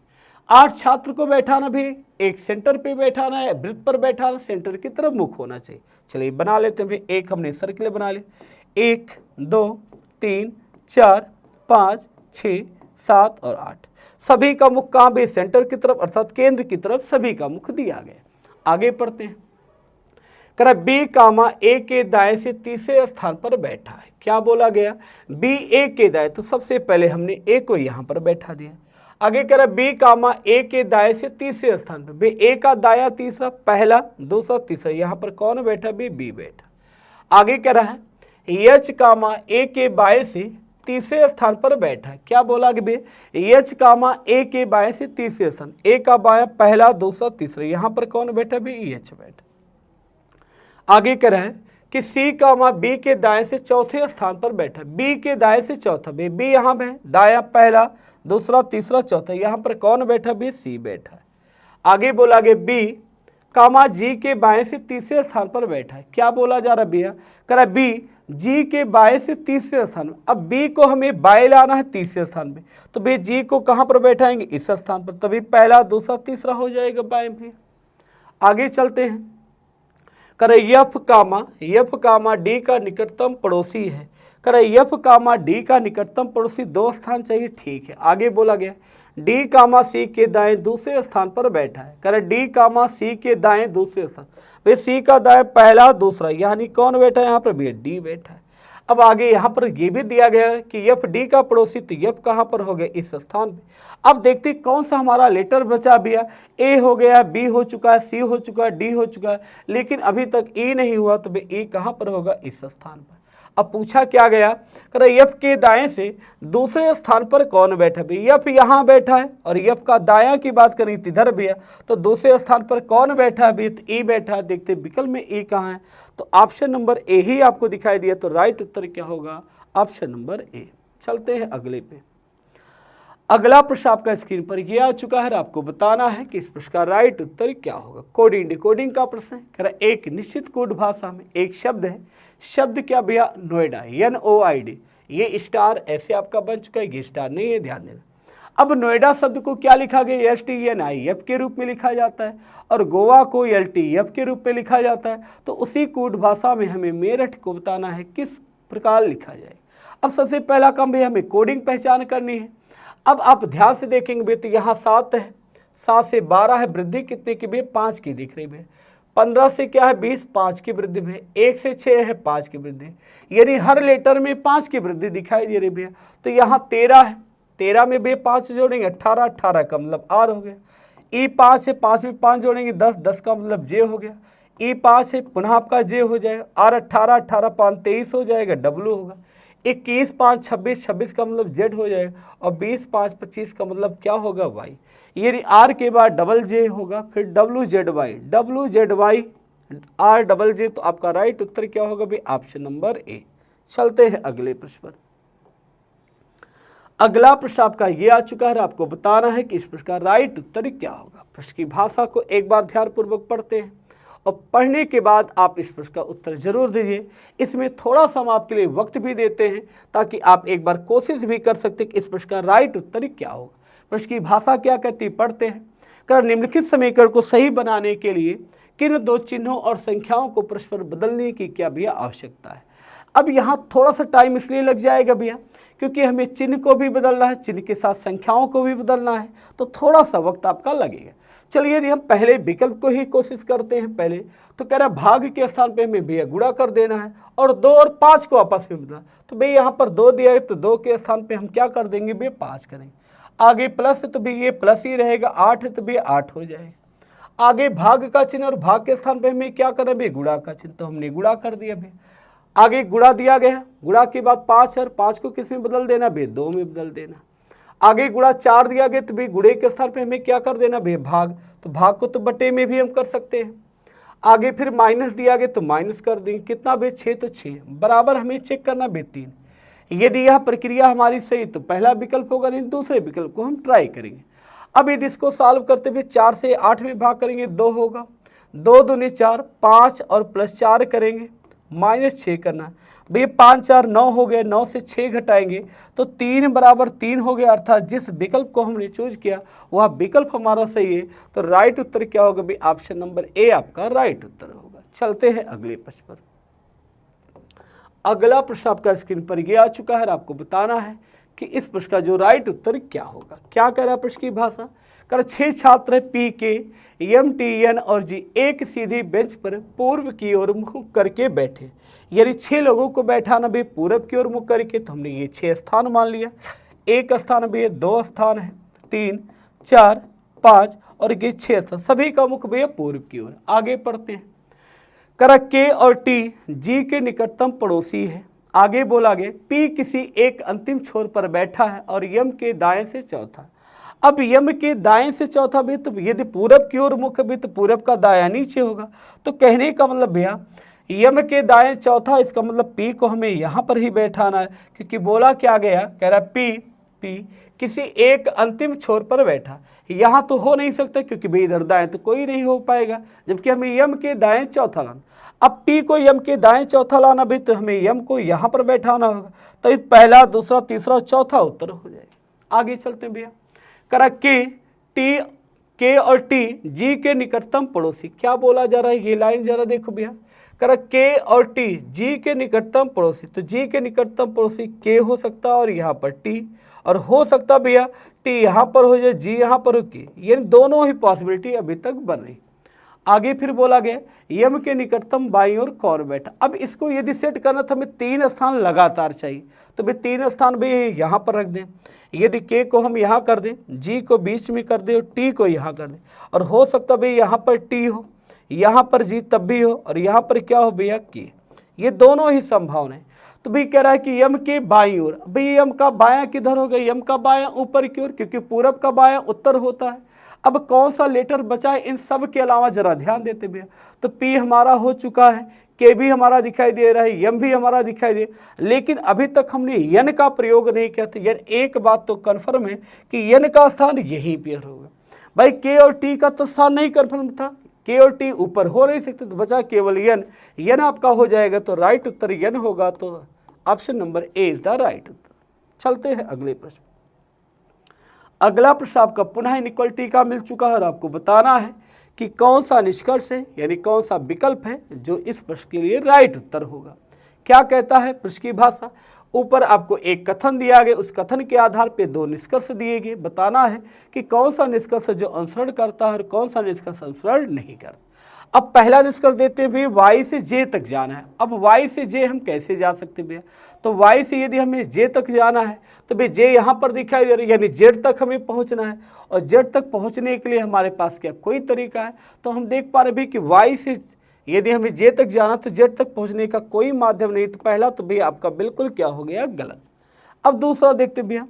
8 छात्र को बैठाना भी एक सेंटर पे बैठाना है, वृत्त पर बैठाना, सेंटर की तरफ मुख होना चाहिए। चलिए बना लेते हैं, एक हमने सर्किल बना ले, 1 2 3 4 5 6 7 और 8, सभी का मुख कहाँ भी सेंटर की तरफ, अर्थात केंद्र की तरफ सभी का मुख दिया गया। आगे पढ़ते हैं, कह B, A के दाएं से तीसरे स्थान पर बैठा है। क्या बोला गया, B A के दाएं, तो सबसे पहले हमने A को यहाँ पर बैठा दिया। आगे कह रहा B, A के दाएं से तीसरे स्थान पर, बे A का दाया तीसरा, पहला दूसरा तीसरा, यहाँ पर कौन बैठा B बैठा। आगे कह रहा है H, A के बाएं से तीसरे स्थान पर बैठा है। क्या बोला कि बे H, A के बाएं से तीसरे स्थान, A का बाया पहला दूसरा तीसरा, यहाँ पर कौन बैठा B H बैठा। आगे कह रहा है कि C, B के दाएं से चौथे स्थान पर बैठा, B के दाएं से चौथा, B यहाँ पे दाया पहला दूसरा तीसरा चौथा, यहाँ पर कौन बैठा B C बैठा। आगे बोला गया B, कामा जी के बाएं से तीसरे स्थान पर बैठा है। क्या बोला जा रहा है भैया, कह रहा बी जी के बाएं से तीसरे स्थान में। अब बी को हमें बाएं लाना है तीसरे स्थान पे, तो भाई जी को कहाँ पर बैठाएंगे, इस स्थान पर, तभी पहला दूसरा तीसरा हो जाएगा बाएं में। आगे चलते हैं, करे यफ कामा डी का निकटतम पड़ोसी है। करे यफ कामा डी का निकटतम पड़ोसी 2 स्थान चाहिए, ठीक है। आगे बोला गया डी कामा सी के दाएं दूसरे स्थान पर बैठा है। करे डी कामा सी के दाएं दूसरे स्थान, भाई सी का दाएं पहला दूसरा, यानी कौन बैठा है यहाँ पर, भी डी बैठा है। अब आगे यहाँ पर ये भी दिया गया है कि यफ डी का पड़ोसी, तो यफ कहाँ पर हो गया, इस स्थान पे। अब देखते कौन सा हमारा लेटर बचा भैया, ए हो गया, बी हो चुका है, सी हो चुका है, डी हो चुका है, लेकिन अभी तक ई नहीं हुआ, तो भाई ई कहाँ पर होगा, इस स्थान पर। अब पूछा क्या गया, कह रहा यफ के दाएं से दूसरे स्थान पर कौन बैठा, भी यफ यहाँ बैठा है, और यफ का दायां की बात करें तो इधर भी है, तो दूसरे स्थान पर कौन बैठा है, भी ई बैठा है। देखते विकल्प में ई कहाँ है, तो ऑप्शन नंबर ए ही आपको दिखाई दिया, तो राइट उत्तर क्या होगा, ऑप्शन नंबर ए। चलते हैं अगले पे। अगला प्रश्न आपका स्क्रीन पर यह आ चुका है, आपको बताना है कि इस प्रश्न का राइट उत्तर क्या होगा। कोडिंग डिकोडिंग का प्रश्न है, कह रहा एक निश्चित कोड भाषा में एक शब्द है, शब्द क्या भैया, नोएडा, NOID, ये स्टार ऐसे आपका बन चुका है, ये स्टार नहीं है, ध्यान देना। अब नोएडा शब्द को क्या लिखा गया, STNIF के रूप में लिखा जाता है, और गोवा को LTF के रूप में लिखा जाता है। तो उसी कोड भाषा में हमें मेरठ को बताना है किस प्रकार लिखा जाए। अब सबसे पहला काम भैया हमें कोडिंग पहचान करनी है। अब आप ध्यान से देखेंगे भैया, तो यहाँ 7 है, 7 से 12 है, वृद्धि कितने की भैया, 5 की दिख रही भैया। 15 से क्या है 20, 5 की वृद्धि भैया। 1 से 6 है, 5 की वृद्धि, यानी हर लेटर में 5 की वृद्धि दिखाई दे रही भैया। तो यहाँ 13 है, 13 में भैया 5 जोड़ेंगे 18, 18 का मतलब आर हो गया। ई 5 है, 5 में 5 जोड़ेंगे 10, 10 का मतलब जे हो गया। ई 5 है, पुनः आपका जे हो जाएगा। आर 18, 18 5 23 हो जाएगा, डब्लू होगा। 21 5 26, 26 का मतलब जेड हो जाएगा, और 20 5 25 का मतलब क्या होगा, वाई। यानी आर के बाद डबल जे होगा, फिर WZY आर डबल जे। तो आपका राइट उत्तर क्या होगा भाई, ऑप्शन नंबर ए। चलते हैं अगले प्रश्न पर। अगला प्रश्न आपका ये आ चुका है, आपको बताना है कि इस प्रश्न का राइट उत्तर क्या होगा। प्रश्न की भाषा को एक बार ध्यानपूर्वक पढ़ते हैं, और पढ़ने के बाद आप इस प्रश्न का उत्तर जरूर दीजिए। इसमें थोड़ा सा हम आपके लिए वक्त भी देते हैं, ताकि आप एक बार कोशिश भी कर सकते कि इस प्रश्न का राइट उत्तर क्या होगा। प्रश्न की भाषा क्या कहती, पढ़ते हैं। कर निम्नलिखित समीकरण को सही बनाने के लिए किन 2 चिन्हों और संख्याओं को परस्पर बदलने की क्या भैया आवश्यकता है। अब यहाँ थोड़ा सा टाइम इसलिए लग जाएगा भैया, क्योंकि हमें चिन्ह को भी बदलना है, चिन्ह के साथ संख्याओं को भी बदलना है, तो थोड़ा सा वक्त आपका लगेगा। चलिए यदि हम पहले विकल्प को ही कोशिश करते हैं पहले, तो कह रहा है भाग के स्थान पे हमें भैया गुणा कर देना है, और 2 और 5 को आपस में बदलना। तो भैया यहाँ पर 2 दिया है, तो 2 के स्थान पे हम क्या कर देंगे भैया, 5 करेंगे। आगे प्लस है तो भैया ये प्लस ही रहेगा, 8 है तो भैया 8 हो जाएगा। आगे भाग का चिन्ह, और भाग के स्थान पे हमें क्या करना है भैया, गुणा का चिन्ह, तो हमने गुणा कर दिया भैया। आगे गुणा दिया गया, गुणा के बाद 5 है, और 5 को किस में बदल देना भैया, 2 में बदल देना। आगे गुणा 4 दिया गया, तो भाई गुणे के स्थान पे हमें क्या कर देना भैया, भाग, तो भाग को तो बटे में भी हम कर सकते हैं। आगे फिर माइनस दिया गया, तो माइनस कर देंगे, कितना भैया 6, तो 6 बराबर हमें चेक करना भैया 3। यदि यह प्रक्रिया हमारी सही तो पहला विकल्प होगा, नहीं दूसरे विकल्प को हम ट्राई करेंगे। अब यदि इसको सॉल्व करते हुए 4 से 8 में भाग करेंगे, 2 होगा, 2 दूनी 4, 5 और प्लस 4 करेंगे, -6 करना भैया, 5 4 9 हो गए, 9 से 6 घटाएंगे तो 3 बराबर 3 हो गया। अर्थात जिस विकल्प को हमने चूज किया वह विकल्प हमारा सही है। तो राइट उत्तर क्या होगा भाई, ऑप्शन नंबर ए आपका राइट उत्तर होगा। चलते हैं अगले प्रश्न पर। अगला प्रश्न आपका स्क्रीन पर यह आ चुका है, आपको बताना है कि इस प्रश्न का जो राइट उत्तर क्या होगा। क्या कह रहा है प्रश्न की भाषा, कर 6 छात्र पी के एम टी एन और जी एक सीधी बेंच पर पूर्व की ओर मुख करके बैठे। यानी 6 लोगों को बैठाना भी पूर्व की ओर मुख करके, तो हमने ये 6 स्थान मान लिया। एक स्थान भी है, 2 स्थान है, 3 4 5 और ये 6 स्थान, सभी का मुख भी है पूर्व की ओर। आगे पढ़ते हैं, कर के और टी जी के निकटतम पड़ोसी है। आगे बोला गया पी किसी एक अंतिम छोर पर बैठा है और यम के दाएं से चौथा। अब यम के दाएं से चौथा भी, तो यदि पूरब की ओर मुख भी तो पूरब का दायां नीचे होगा। तो कहने का मतलब भैया यम के दाएं चौथा, इसका मतलब पी को हमें यहाँ पर ही बैठाना है, क्योंकि बोला क्या गया, कह रहा पी किसी एक अंतिम छोर पर बैठा। यहाँ तो हो नहीं सकता क्योंकि भाई इधर दाएं तो कोई नहीं हो पाएगा, जबकि हमें यम के दाएं चौथा लाना। अब टी को यम के दाएं चौथा लाना भी, तो हमें यम को यहाँ पर बैठाना होगा, तो ये पहला, दूसरा, तीसरा और चौथा उत्तर हो जाएगा। आगे चलते हैं भैया। करा के और टी जी के निकटतम पड़ोसी, क्या बोला जा रहा है ये लाइन जरा देखो भैया। करा के और टी जी के निकटतम पड़ोसी, तो जी के निकटतम पड़ोसी के हो सकता है और यहाँ पर टी, और हो सकता भैया टी यहाँ पर हो जाए, जी यहाँ पर हो के, ये दोनों ही पॉसिबिलिटी अभी तक बन रही। आगे फिर बोला गया यम के निकटतम बाईं ओर कौन बैठा। अब इसको यदि सेट करना तो हमें 3 स्थान लगातार चाहिए, तो भाई 3 स्थान भी यहाँ पर रख दें। यदि के को हम यहाँ कर दें, जी को बीच में कर दें और टी को यहाँ कर दें, और हो सकता भाई यहाँ पर टी हो, यहाँ पर जी तब भी हो, और यहाँ पर क्या हो भैया के, ये दोनों ही संभावना है। तो भाई कह रहा है कि यम के बाईं ओर, भाई यम का बायां किधर हो गया, यम का बायां ऊपर की ओर, क्योंकि पूरब का बायां उत्तर होता है। अब कौन सा लेटर बचा है इन सब के अलावा जरा ध्यान देते भैया। तो पी हमारा हो चुका है, के भी हमारा दिखाई दे रहा है, यम भी हमारा दिखाई दे, लेकिन अभी तक हमने यन का प्रयोग नहीं किया। तो यन एक बात तो कन्फर्म है कि यन का स्थान यहीं पर होगा। भाई के और टी का तो स्थान नहीं कन्फर्म था, के और टी ऊपर हो नहीं सकते, तो बचा केवल यन। यन आपका हो जाएगा, तो राइट उत्तर यन होगा, तो option number A is the right उत्तर। चलते हैं अगले प्रश्न। अगला प्रश्न आपका पुनः इनइक्वालिटी का मिल चुका है और आपको बताना है कि कौन सा निष्कर्ष है, यानी कौन सा विकल्प है जो इस प्रश्न के लिए राइट उत्तर होगा। क्या कहता है प्रश्न की भाषा। ऊपर आपको एक कथन दिया गया, उस कथन के आधार पर 2 निष्कर्ष दिए गए। बताना है कि कौन सा निष्कर्ष जो अनुसरण करता है और कौन सा निष्कर्ष अनुसरण नहीं करता। अब पहला निष्कर्ष देते हुए y से j तक जाना है। अब y से j हम कैसे जा सकते भैया, तो y से यदि हमें j तक जाना है तो भाई j यहाँ पर दिखाई दे रहा है, यानी z तक हमें पहुँचना है, और z तक पहुँचने के लिए हमारे पास क्या कोई तरीका है। तो हम देख पा रहे भी कि y से यदि हमें j तक जाना तो z तक पहुँचने का कोई माध्यम नहीं। तो पहला तो भैया आपका बिल्कुल क्या हो गया, गलत। अब दूसरा देखते भैया,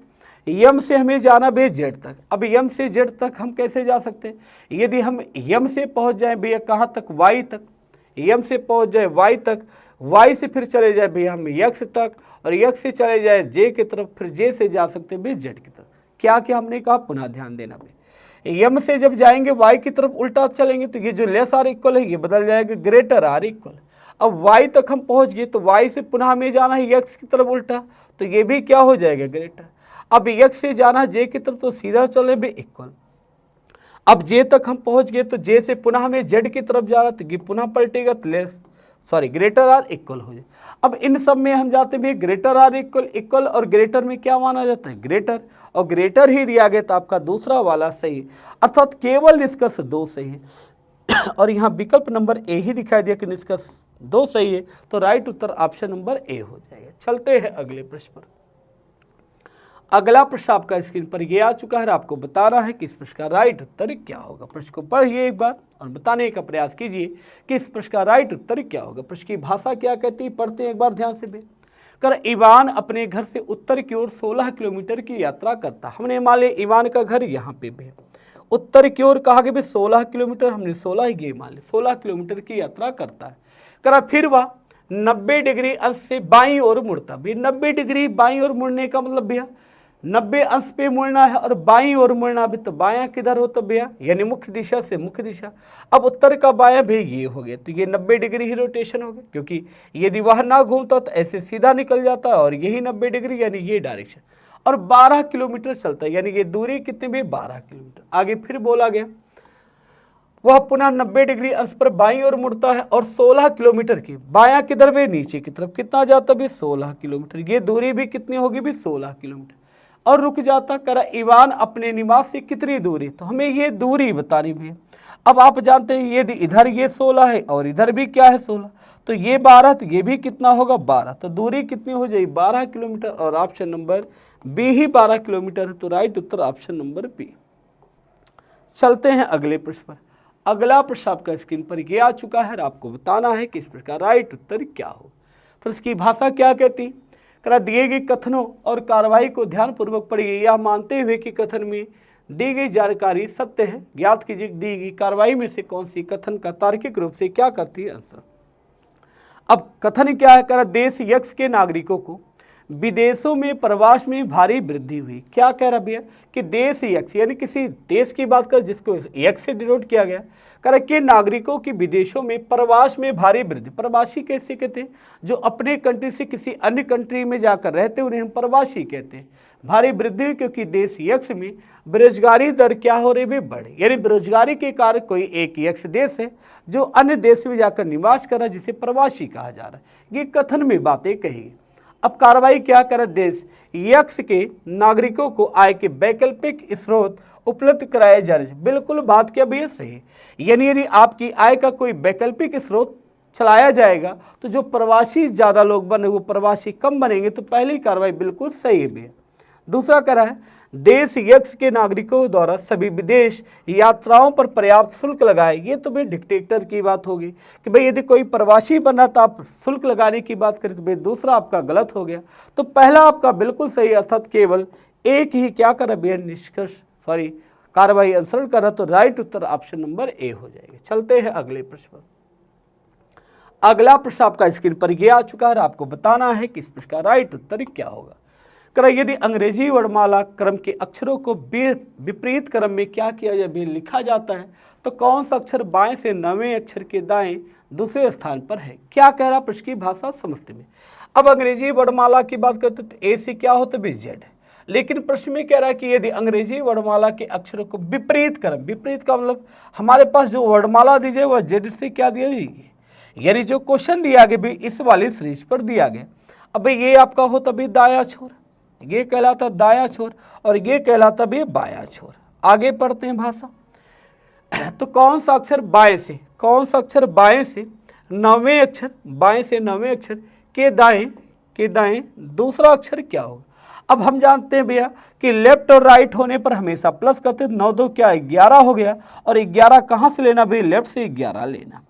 यम से हमें जाना भैया जेड तक। अब यम से जेड तक हम कैसे जा सकते हैं, यदि हम यम से पहुंच जाए भैया कहाँ तक, वाई तक, यम से पहुंच जाए वाई तक, वाई से फिर चले जाए भैया हम यक्स तक, और यक्स से चले जाए जे की तरफ, फिर जे से जा सकते हैं भैया जेड की तरफ। क्या क्या हमने कहा, पुनः ध्यान देना भैया। यम से जब जाएंगे वाई की तरफ उल्टा चलेंगे तो ये जो लेस आर इक्वल है ये बदल जाएगा ग्रेटर आर इक्वल। अब y तक हम पहुंच गए तो y से पुनः हमें जाना है x की तरफ उल्टा, तो ये भी क्या हो जाएगा, ग्रेटर। अब x से जाना है j की तरफ तो सीधा चले भी इक्वल। अब j तक हम पहुंच गए तो j से पुनः हमें z की तरफ जाना, तो ये पुनः पलटेगा तो ग्रेटर आर इक्वल हो जाए। अब इन सब में हम जाते भी ग्रेटर आर इक्वल, इक्वल और ग्रेटर में क्या माना जाता है, ग्रेटर, और ग्रेटर ही दिया गया तो आपका दूसरा वाला सही, अर्थात केवल निष्कर्ष 2 सही है। और यहाँ विकल्प नंबर ए ही दिखाई दिया कि निष्कर्ष 2 सही है, तो राइट उत्तर ऑप्शन नंबर ए हो जाएगा। चलते हैं अगले प्रश्न पर। अगला प्रश्न आपका स्क्रीन पर ये आ चुका है, आपको बताना है कि इस प्रश्न का राइट उत्तर क्या होगा। प्रश्न को पढ़िए एक बार और बताने का प्रयास कीजिए कि इस प्रश्न का राइट उत्तर क्या होगा। प्रश्न की भाषा क्या कहती है, पढ़ते हैं एक बार ध्यान से भी। कर इवान अपने घर से उत्तर की ओर 16 किलोमीटर की यात्रा करता। हमने मान लिया इवान का घर यहाँ पे भी, उत्तर की ओर कहा कि 16 किलोमीटर, हमने 16 ही गए मान लिया, 16 किलोमीटर की यात्रा करता है। करा फिर वह 90 डिग्री अंश से बाईं ओर मुड़ता। भी 90 डिग्री बाईं ओर मुड़ने का मतलब भैया 90 अंश पे मुड़ना है और बाईं ओर मुड़ना भी, तो बायां किधर हो तो भैया, यानी मुख्य दिशा से मुख्य दिशा। अब उत्तर का बायां भी ये हो गया, तो ये 90 डिग्री ही रोटेशन हो गया, क्योंकि यदि वह ना घूमता तो ऐसे सीधा निकल जाता है, और यही 90 डिग्री यानी ये डायरेक्शन, और 12 किलोमीटर चलता है, यानी ये दूरी कितनी भी 12 किलोमीटर। आगे फिर बोला गया वह पुनः 90 डिग्री अंश पर बाईं ओर मुड़ता है और 16 किलोमीटर की, बायां किधर भी नीचे की तरफ कितना जाता भी 16 किलोमीटर, ये दूरी भी कितनी होगी भी 16 किलोमीटर, और रुक जाता। करा इवान अपने निवास से कितनी दूरी, तो हमें ये दूरी बतानी भी है। अब आप जानते हैं यदि इधर ये 16 है और इधर भी क्या है 16, तो ये 12, तो ये भी कितना होगा 12, तो दूरी कितनी हो जाएगी 12 किलोमीटर, और ऑप्शन नंबर बी ही 12 किलोमीटर है, तो राइट उत्तर ऑप्शन नंबर बी। चलते हैं अगले प्रश्न पर। अगला प्रश्न आपका स्क्रीन पर ये आ चुका है, आपको बताना है कि इस प्रश्न का राइट उत्तर क्या हो। प्रश्न की भाषा क्या कहती, करा दिए गए कथनों और कार्रवाई को ध्यानपूर्वक पढ़िए, यह मानते हुए कि कथन में दी गई जानकारी सत्य है, ज्ञात कीजिए दी गई कार्रवाई में से कौन सी कथन का तार्किक रूप से क्या करती है आंसर। अब कथन क्या है, करा देश यक्स के नागरिकों को विदेशों में प्रवास में भारी वृद्धि हुई। क्या कह रहा भैया कि देश यक्ष यानी किसी देश की बात कर जिसको यक्ष से डिनोट किया गया, कह रहा कि नागरिकों की विदेशों में प्रवास में भारी वृद्धि। प्रवासी कैसे कहते हैं? जो अपने कंट्री से किसी अन्य कंट्री में जाकर रहते उन्हें हम प्रवासी कहते हैं। भारी वृद्धि हुई क्योंकि देश यक्ष में बेरोजगारी दर क्या हो रही है? बढ़े। यानी बेरोजगारी के कारण कोई एक यक्ष देश है जो अन्य देश में जाकर निवास कर रहा है, जिसे प्रवासी कहा जा रहा है। ये कथन में बातें कही। अब कार्रवाई क्या करे? देश यक्ष के नागरिकों को आय के वैकल्पिक स्रोत उपलब्ध कराए जा रहे। बिल्कुल बात क्या भैया सही है। यानी यदि आपकी आय का कोई वैकल्पिक स्रोत चलाया जाएगा तो जो प्रवासी ज़्यादा लोग बने वो प्रवासी कम बनेंगे। तो पहली कार्रवाई बिल्कुल सही है भैया। दूसरा कह रहा है देश यक्ष के नागरिकों द्वारा सभी विदेश यात्राओं पर पर्याप्त शुल्क लगाए। ये तो भाई डिक्टेटर की बात होगी कि भाई यदि कोई प्रवासी बना तो आप शुल्क लगाने की बात करें, तो भाई दूसरा आपका गलत हो गया। तो पहला आपका बिल्कुल सही, अर्थात केवल एक ही क्या करा भैया निष्कर्ष कार्रवाई अनुसरण करा। तो राइट उत्तर ऑप्शन नंबर ए हो जाएगा। चलते हैं अगले प्रश्न पर। अगला प्रश्न आपका स्क्रीन पर ये आ चुका है, आपको बताना है कि इस प्रश्न का राइट उत्तर क्या होगा। यदि अंग्रेजी वर्णमाला क्रम के अक्षरों को विपरीत क्रम में क्या किया जाए लिखा जाता है तो कौन सा अक्षर बाएं से 9वें अक्षर के दाएं दूसरे स्थान पर है? क्या कह रहा प्रश्न की भाषा समझते में। अब अंग्रेजी वर्णमाला की बात करते तो ए से क्या होता है? जेड है। लेकिन प्रश्न में कह रहा है कि यदि अंग्रेजी वर्णमाला के अक्षरों को विपरीत क्रम, विपरीत का मतलब हमारे पास जो वर्णमाला दी जाए वह जेड से क्या दिया जाएगी, यानी जो क्वेश्चन दिया गया भी इस वाली सीरीज पर दिया गया। अब ये आपका होता भी दायां छोर, ये कहलाता दायां छोर और ये कहलाता भी बायां छोर। आगे पढ़ते हैं भाषा। तो कौन सा अक्षर बाएं से, कौन सा अक्षर बाएं से 9वें अक्षर, बाएं से 9वें अक्षर के दाएं दूसरा अक्षर क्या होगा? अब हम जानते हैं भैया कि लेफ्ट और राइट होने पर हमेशा प्लस करते हैं। 9 2 क्या 11 हो गया और 11 कहाँ से लेना भैया? लेफ्ट से 11 लेना।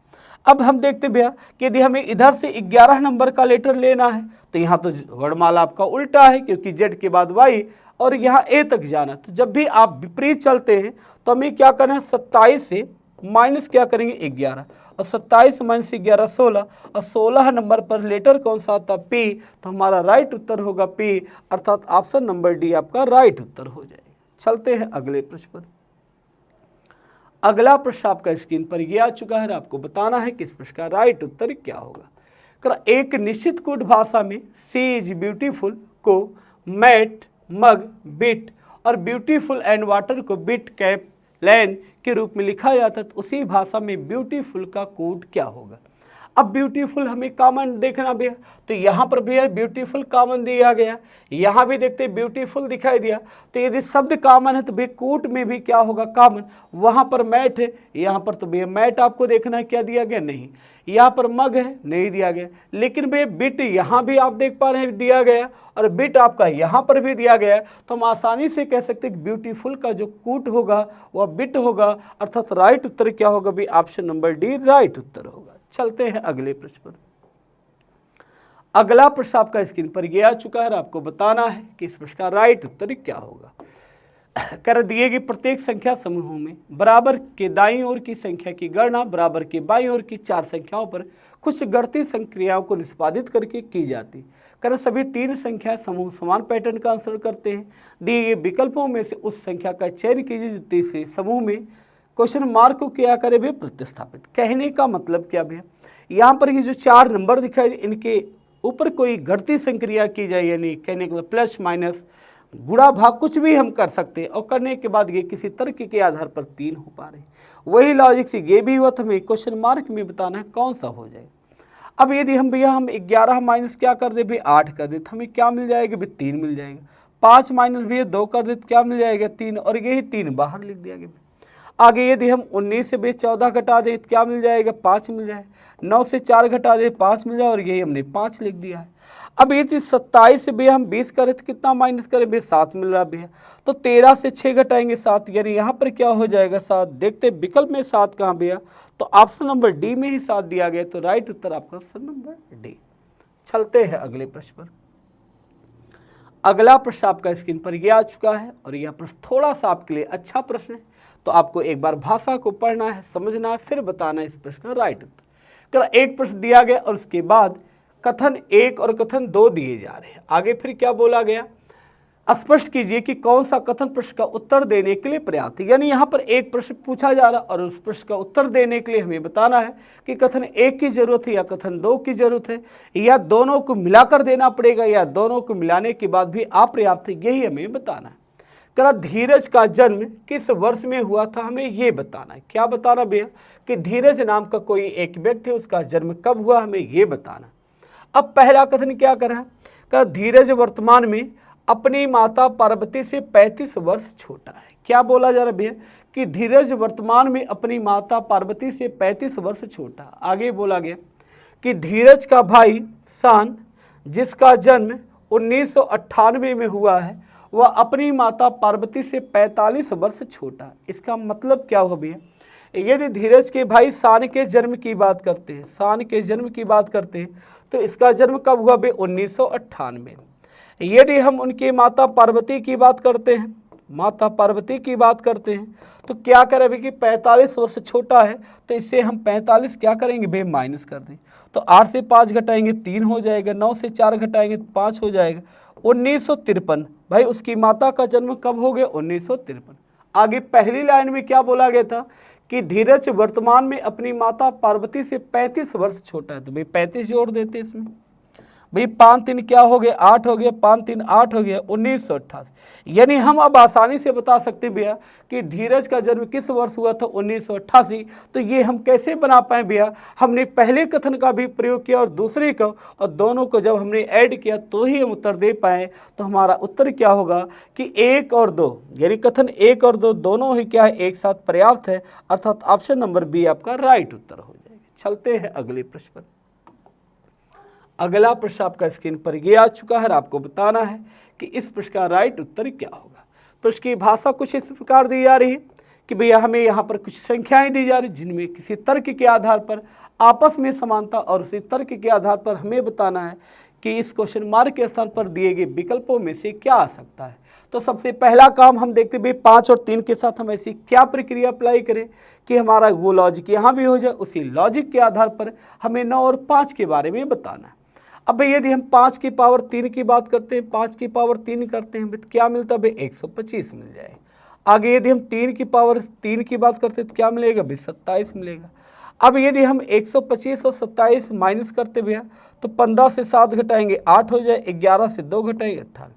अब हम देखते भैया कि यदि हमें इधर से 11 नंबर का लेटर लेना है तो यहाँ तो वर्णमाला आपका उल्टा है क्योंकि जेड के बाद वाई और यहाँ ए तक जाना। तो जब भी आप विपरीत चलते हैं तो हमें क्या करना है? 27 से माइनस क्या करेंगे? 11 और 27 माइनस 11 16 और 16 नंबर पर लेटर कौन सा आता? पी। तो हमारा राइट उत्तर होगा पी, अर्थात ऑप्शन नंबर डी आपका राइट उत्तर हो जाएगा। चलते हैं अगले प्रश्न पर। अगला प्रश्न आपका स्क्रीन पर यह आ चुका है, आपको बताना है कि इस प्रश्न का राइट उत्तर क्या होगा। एक निश्चित कोड भाषा में सी इज ब्यूटीफुल को मैट, मग, बिट और ब्यूटीफुल एंड वाटर को बिट, कैप, लैन के रूप में लिखा जाता है तो उसी भाषा में ब्यूटीफुल का कोड क्या होगा? अब ब्यूटीफुल हमें कॉमन देखना भैया, तो यहाँ पर भैया ब्यूटीफुल कॉमन दिया गया, यहाँ भी देखते ब्यूटीफुल दिखाई दिया। तो यदि शब्द कॉमन है तो भैया कोड में भी क्या होगा? कॉमन। वहाँ पर मैट है, यहाँ पर तो भैया मैट आपको देखना है क्या दिया गया? नहीं। यहाँ पर मग है, नहीं दिया गया। लेकिन भैया बिट यहाँ भी आप देख पा रहे हैं दिया गया और बिट आपका यहाँ पर भी दिया गया। तो हम आसानी से कह सकते हैं कि ब्यूटीफुल का जो कोड होगा वह बिट होगा, अर्थात राइट उत्तर क्या होगा भी? ऑप्शन नंबर डी राइट उत्तर होगा। चलते हैं अगले प्रश्न पर। अगला प्रश्न आपका स्क्रीन पर यह आ चुका है, आपको बताना है कि इस प्रश्न का राइट उत्तर क्या होगा। कर दिए गए प्रत्येक संख्या समूहों में बराबर के दाईं ओर की संख्या की गणना बराबर के बाईं ओर की 4 संख्याओं पर कुछ गणितीय संक्रियाओं को निष्पादित करके की जाती। कर सभी 3 संख्या समूह समान पैटर्न का अनुसरण करते हैं। दिए गए विकल्पों में से उस संख्या का चयन कीजिए जो तीसरे समूह में क्वेश्चन मार्क को क्या करे भैया? प्रतिस्थापित। कहने का मतलब क्या भैया? यहाँ पर ये जो 4 नंबर दिखाई दे इनके ऊपर कोई घटती संक्रिया की जाए, यानी कहने का प्लस माइनस गुणा भाग कुछ भी हम कर सकते हैं और करने के बाद ये किसी तर्क के आधार पर 3 हो पा रहे। वही लॉजिक से ये भी हुआ तो हमें क्वेश्चन मार्क में बताना है कौन सा हो जाए। अब यदि हम भैया हम 11 माइनस क्या कर दे भाई 8 कर दे तो हमें क्या मिल जाएगा भाई? 3 मिल जाएगा। 5 माइनस भैया 2 कर दे तो क्या मिल जाएगा? 3 और यही 3 बाहर लिख दिया गया। आगे यदि हम 19 से 14 घटा दें तो क्या मिल जाएगा? 5 मिल जाए। 9 से 4 घटा दें 5 मिल जाए और यही हमने 5 लिख दिया है। अब यदि 27 से भैया हम 20 करें तो कितना माइनस करें भैया? 7 मिल रहा भैया। तो 13 से 6 घटाएंगे 7, यानी यहाँ पर क्या हो जाएगा? 7। देखते विकल्प में 7 कहाँ भैया? तो ऑप्शन नंबर डी में ही 7 दिया गया, तो राइट उत्तर आपका ऑप्शन नंबर डी। चलते हैं अगले प्रश्न पर। अगला प्रश्न आपका स्क्रीन पर यह आ चुका है और यह प्रश्न थोड़ा सा आपके लिए अच्छा प्रश्न है, तो आपको एक बार भाषा को पढ़ना है, समझना है, फिर बताना है इस प्रश्न का राइट उत्तर। एक प्रश्न दिया गया और उसके बाद कथन 1 और कथन 2 दिए जा रहे हैं। आगे फिर क्या बोला गया, स्पष्ट कीजिए कि कौन सा कथन प्रश्न का उत्तर देने के लिए पर्याप्त है। यानी यहाँ पर एक प्रश्न पूछा जा रहा और उस प्रश्न का उत्तर देने के लिए हमें बताना है कि कथन 1 की जरूरत है या कथन 2 की जरूरत है, या दोनों को मिलाकर देना पड़ेगा या दोनों को मिलाने के बाद भी अपर्याप्त है, यही हमें बताना है। करा धीरज का जन्म किस वर्ष में हुआ था, हमें ये बताना है। क्या बताना भैया कि धीरज नाम का कोई एक व्यक्ति है, उसका जन्म कब हुआ, हमें ये बताना। अब पहला कथन क्या करा, करा धीरज वर्तमान में अपनी माता पार्वती से 35 वर्ष छोटा है। क्या बोला जा रहा है भैया कि धीरज वर्तमान में अपनी माता पार्वती से 35 वर्ष छोटा। आगे बोला गया कि धीरज का भाई शान जिसका जन्म 1998 में हुआ है, वह अपनी माता पार्वती से 45 वर्ष छोटा। इसका मतलब क्या हुआ भैया, यदि धीरज के भाई शान के जन्म की बात करते हैं, शान के जन्म की बात करते हैं, तो इसका जन्म कब हुआ भैया, 1998। यदि हम उनकी माता पार्वती की बात करते हैं, माता पार्वती की बात करते हैं, तो क्या करें भाई कि 45 वर्ष छोटा है, तो इससे हम 45 क्या करेंगे भाई माइनस कर दें, तो 8 से 5 घटाएंगे 3 हो जाएगा, 9 से 4 घटाएंगे 5 हो जाएगा, 1953। भाई उसकी माता का जन्म कब हो गया, 1953। आगे पहली लाइन में क्या बोला गया था कि धीरज वर्तमान में अपनी माता पार्वती से 35 वर्ष छोटा है, तो भाई 35 जोड़ देते इसमें। भाई 5 3 क्या हो गया, 8 हो गया, 5 3 8 हो गया, 1988। यानी हम अब आसानी से बता सकते हैं भैया कि धीरज का जन्म किस वर्ष हुआ था, 1988। तो ये हम कैसे बना पाए भैया, हमने पहले कथन का भी प्रयोग किया और दूसरे का, और दोनों को जब हमने ऐड किया तो ही हम उत्तर दे पाए। तो हमारा उत्तर क्या होगा कि 1 और 2, यानी कथन 1 और 2 दोनों ही क्या है, एक साथ पर्याप्त है, अर्थात ऑप्शन नंबर बी आपका राइट उत्तर हो जाएगा। चलते हैं अगले प्रश्न पर। अगला प्रश्न आपका स्क्रीन पर ये आ चुका है, आपको बताना है कि इस प्रश्न का राइट उत्तर क्या होगा। प्रश्न की भाषा कुछ इस प्रकार दी जा रही है कि भैया हमें यहाँ पर कुछ संख्याएं दी जा रही, जिनमें किसी तर्क के आधार पर आपस में समानता, और उसी तर्क के आधार पर हमें बताना है कि इस क्वेश्चन मार्क के स्थान पर दिए गए विकल्पों में से क्या आ सकता है। तो सबसे पहला काम हम देखते हैं 5 और 3 के साथ हम ऐसी क्या प्रक्रिया अप्लाई करें कि हमारा वो लॉजिक यहाँ भी हो जाए। उसी लॉजिक के आधार पर हमें 9 और 5 के बारे में बताना है। अब भाई यदि हम 5 की पावर 3 की बात करते हैं, 5 की पावर 3 करते हैं, तो क्या मिलता है भाई 125 मिल जाएगा। आगे यदि हम 3 की पावर 3 की बात करते हैं तो क्या मिलेगा भाई 27 मिलेगा। अब यदि हम 125 और 27 माइनस करते भैया तो 15 से 7 घटाएंगे 8 हो जाए, 11 से 2 घटाएंगे 18।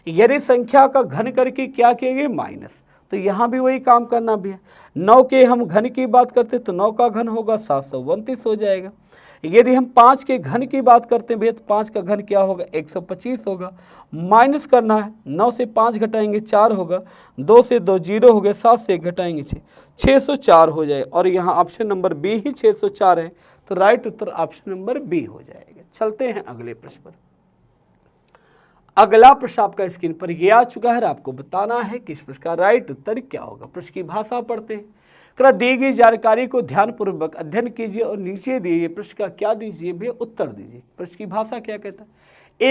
यदि संख्या का घन करके क्या किएंगे माइनस, तो यहाँ भी वही काम करना भैया। 9 के हम घन की बात करते तो 9 का घन होगा 729 हो जाएगा। यदि हम 5 के घन की बात करते हैं भैया तो 5 का घन क्या होगा 125 होगा। माइनस करना है, 9 से 5 घटाएंगे 4 होगा, 2 से 2 0 हो गया, 7 से 1 घटाएंगे 6, 604 हो जाए। और यहाँ ऑप्शन नंबर बी ही 604 है, तो राइट उत्तर ऑप्शन नंबर बी हो जाएगा। चलते हैं अगले प्रश्न पर। अगला प्रश्न आपका स्क्रीन पर यह आ चुका है, आपको बताना है कि इस प्रश्न का राइट उत्तर क्या होगा। प्रश्न की भाषा पढ़ते हैं। दी गई जानकारी को ध्यानपूर्वक अध्ययन कीजिए और नीचे दिए प्रश्न का क्या दीजिए भैया उत्तर दीजिए। प्रश्न की भाषा क्या कहता है,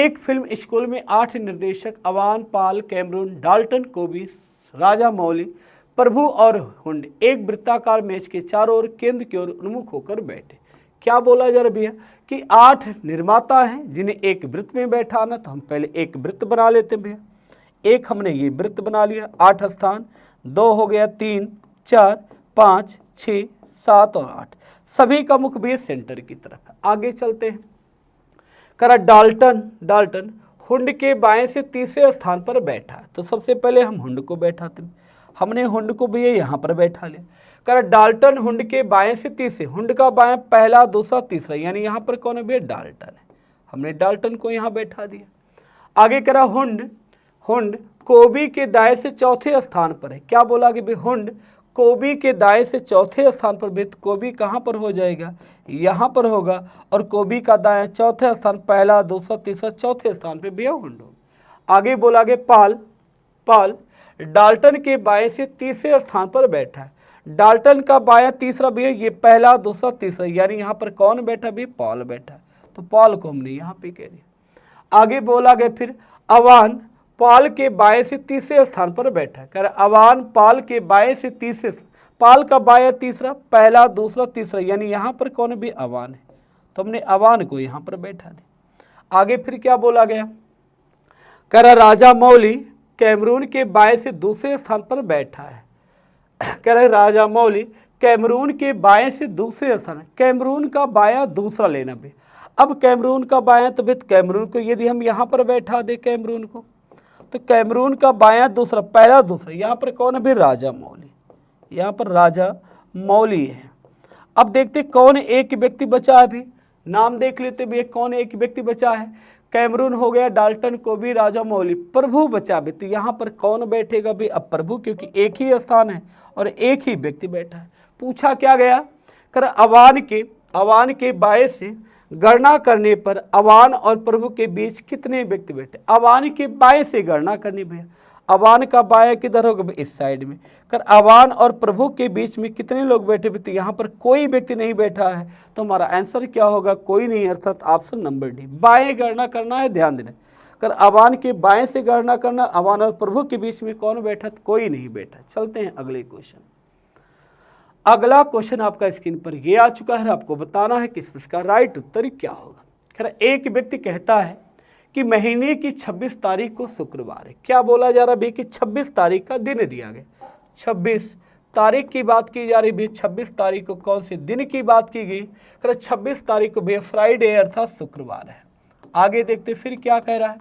एक फिल्म स्कूल में 8 निर्देशक अवान, पाल, कैमरून, डाल्टन, कोबी, राजा मौली, प्रभु और हुंड एक वृत्ताकार मेज के चारों ओर केंद्र की ओर उन्मुख होकर बैठे। क्या बोला जा रहा भैया कि 8 निर्माता हैं जिन्हें एक वृत्त में बैठाना, तो हम पहले एक वृत्त बना लेते हैं भैया। एक हमने ये वृत्त बना लिया, 8 स्थान, 2 हो गया, 3 4 5 6 7 और 8, सभी का मुख भी सेंटर की तरफ है। आगे चलते हैं। करा डाल्टन हुंड के बाएं से तीसरे स्थान पर बैठा है, तो सबसे पहले हम हुंड को बैठाते हैं। हमने हुंड को भी यहाँ पर बैठा लिया। करा डाल्टन हुंड के बाएं से तीसरे, हुंड का बाएं पहला, दूसरा, तीसरा, यानी यहाँ पर कौन है भैया डाल्टन है। हमने डाल्टन को यहाँ बैठा दिया। आगे करा हुंड कोबी के दाएं से चौथे स्थान पर है। क्या बोला कि भाई हुंड कोबी के दाएं से चौथे स्थान पर भी, तो कोबी कहाँ पर हो जाएगा, यहाँ पर होगा। और कोबी का दाएं चौथे स्थान, पहला, दूसरा, तीसरा, चौथे स्थान पे भी हुंड होगा। आगे बोला गया पाल डाल्टन के बाएं से तीसरे स्थान पर बैठा है। डाल्टन का बायां तीसरा भी है, ये पहला, दूसरा, तीसरा, यानी यहाँ पर कौन बैठा भी पॉल बैठा है, तो पॉल को हमने यहाँ पे कह दिया। आगे बोला गया फिर अवान पाल के बाएं से तीसरे स्थान पर बैठा है। अवान पाल के बाएं से तीसरे, पाल का बायां तीसरा, पहला, दूसरा, तीसरा, यानी यहाँ पर कौन भी अवान है, तो हमने अवान को यहाँ पर बैठा दिया। आगे फिर क्या बोला गया, कह रहा राजा मौली कैमरून के बाएं से दूसरे स्थान पर बैठा है। कह रहे राजा मौली कैमरून के बाएं से दूसरे स्थान, कैमरून का बायां दूसरा लेना भी। अब कैमरून का बायां तो भी कैमरून को यदि हम यहाँ पर बैठा दे कैमरून को, तो कैमरून का बायां दूसरा, पहला दूसरा, यहाँ पर कौन है भी राजा मौली, यहाँ पर राजा मौली है। अब देखते कौन एक व्यक्ति बचा है भी, नाम देख लेते भी कौन एक व्यक्ति बचा है, कैमरून हो गया, डाल्टन को भी, राजा मौली, प्रभु बचा भी। तो यहाँ पर कौन बैठेगा भी, अब प्रभु, क्योंकि एक ही स्थान है और एक ही व्यक्ति बैठा है। पूछा क्या गया, कर अवान के बाएं से गणना करने पर अवान और प्रभु के बीच कितने व्यक्ति बैठे। अवान के बाएं से गणना करनी भैया, अवान का बायां किधर होगा, इस साइड में। कर अवान और प्रभु के बीच में कितने लोग बैठे, तो यहाँ पर कोई व्यक्ति नहीं बैठा है, तो हमारा आंसर क्या होगा, कोई नहीं, अर्थात ऑप्शन नंबर डी। बाएं गणना करना है, ध्यान देना। कर अवान के बाएं से गणना करना, अवान और प्रभु के बीच में कौन बैठा, कोई नहीं बैठा। चलते हैं अगले क्वेश्चन। अगला क्वेश्चन आपका स्क्रीन पर ये आ चुका है, आपको बताना है कि इसका राइट उत्तर क्या होगा। खैर एक व्यक्ति कहता है कि महीने की 26 तारीख को शुक्रवार है। क्या बोला जा रहा है कि 26 तारीख का दिन दिया गया, 26 तारीख की बात की जा रही है। 26 तारीख को कौन से दिन की बात की गई, 26 तारीख को भैया फ्राइडे अर्थात शुक्रवार है। आगे देखते फिर क्या कह रहा है,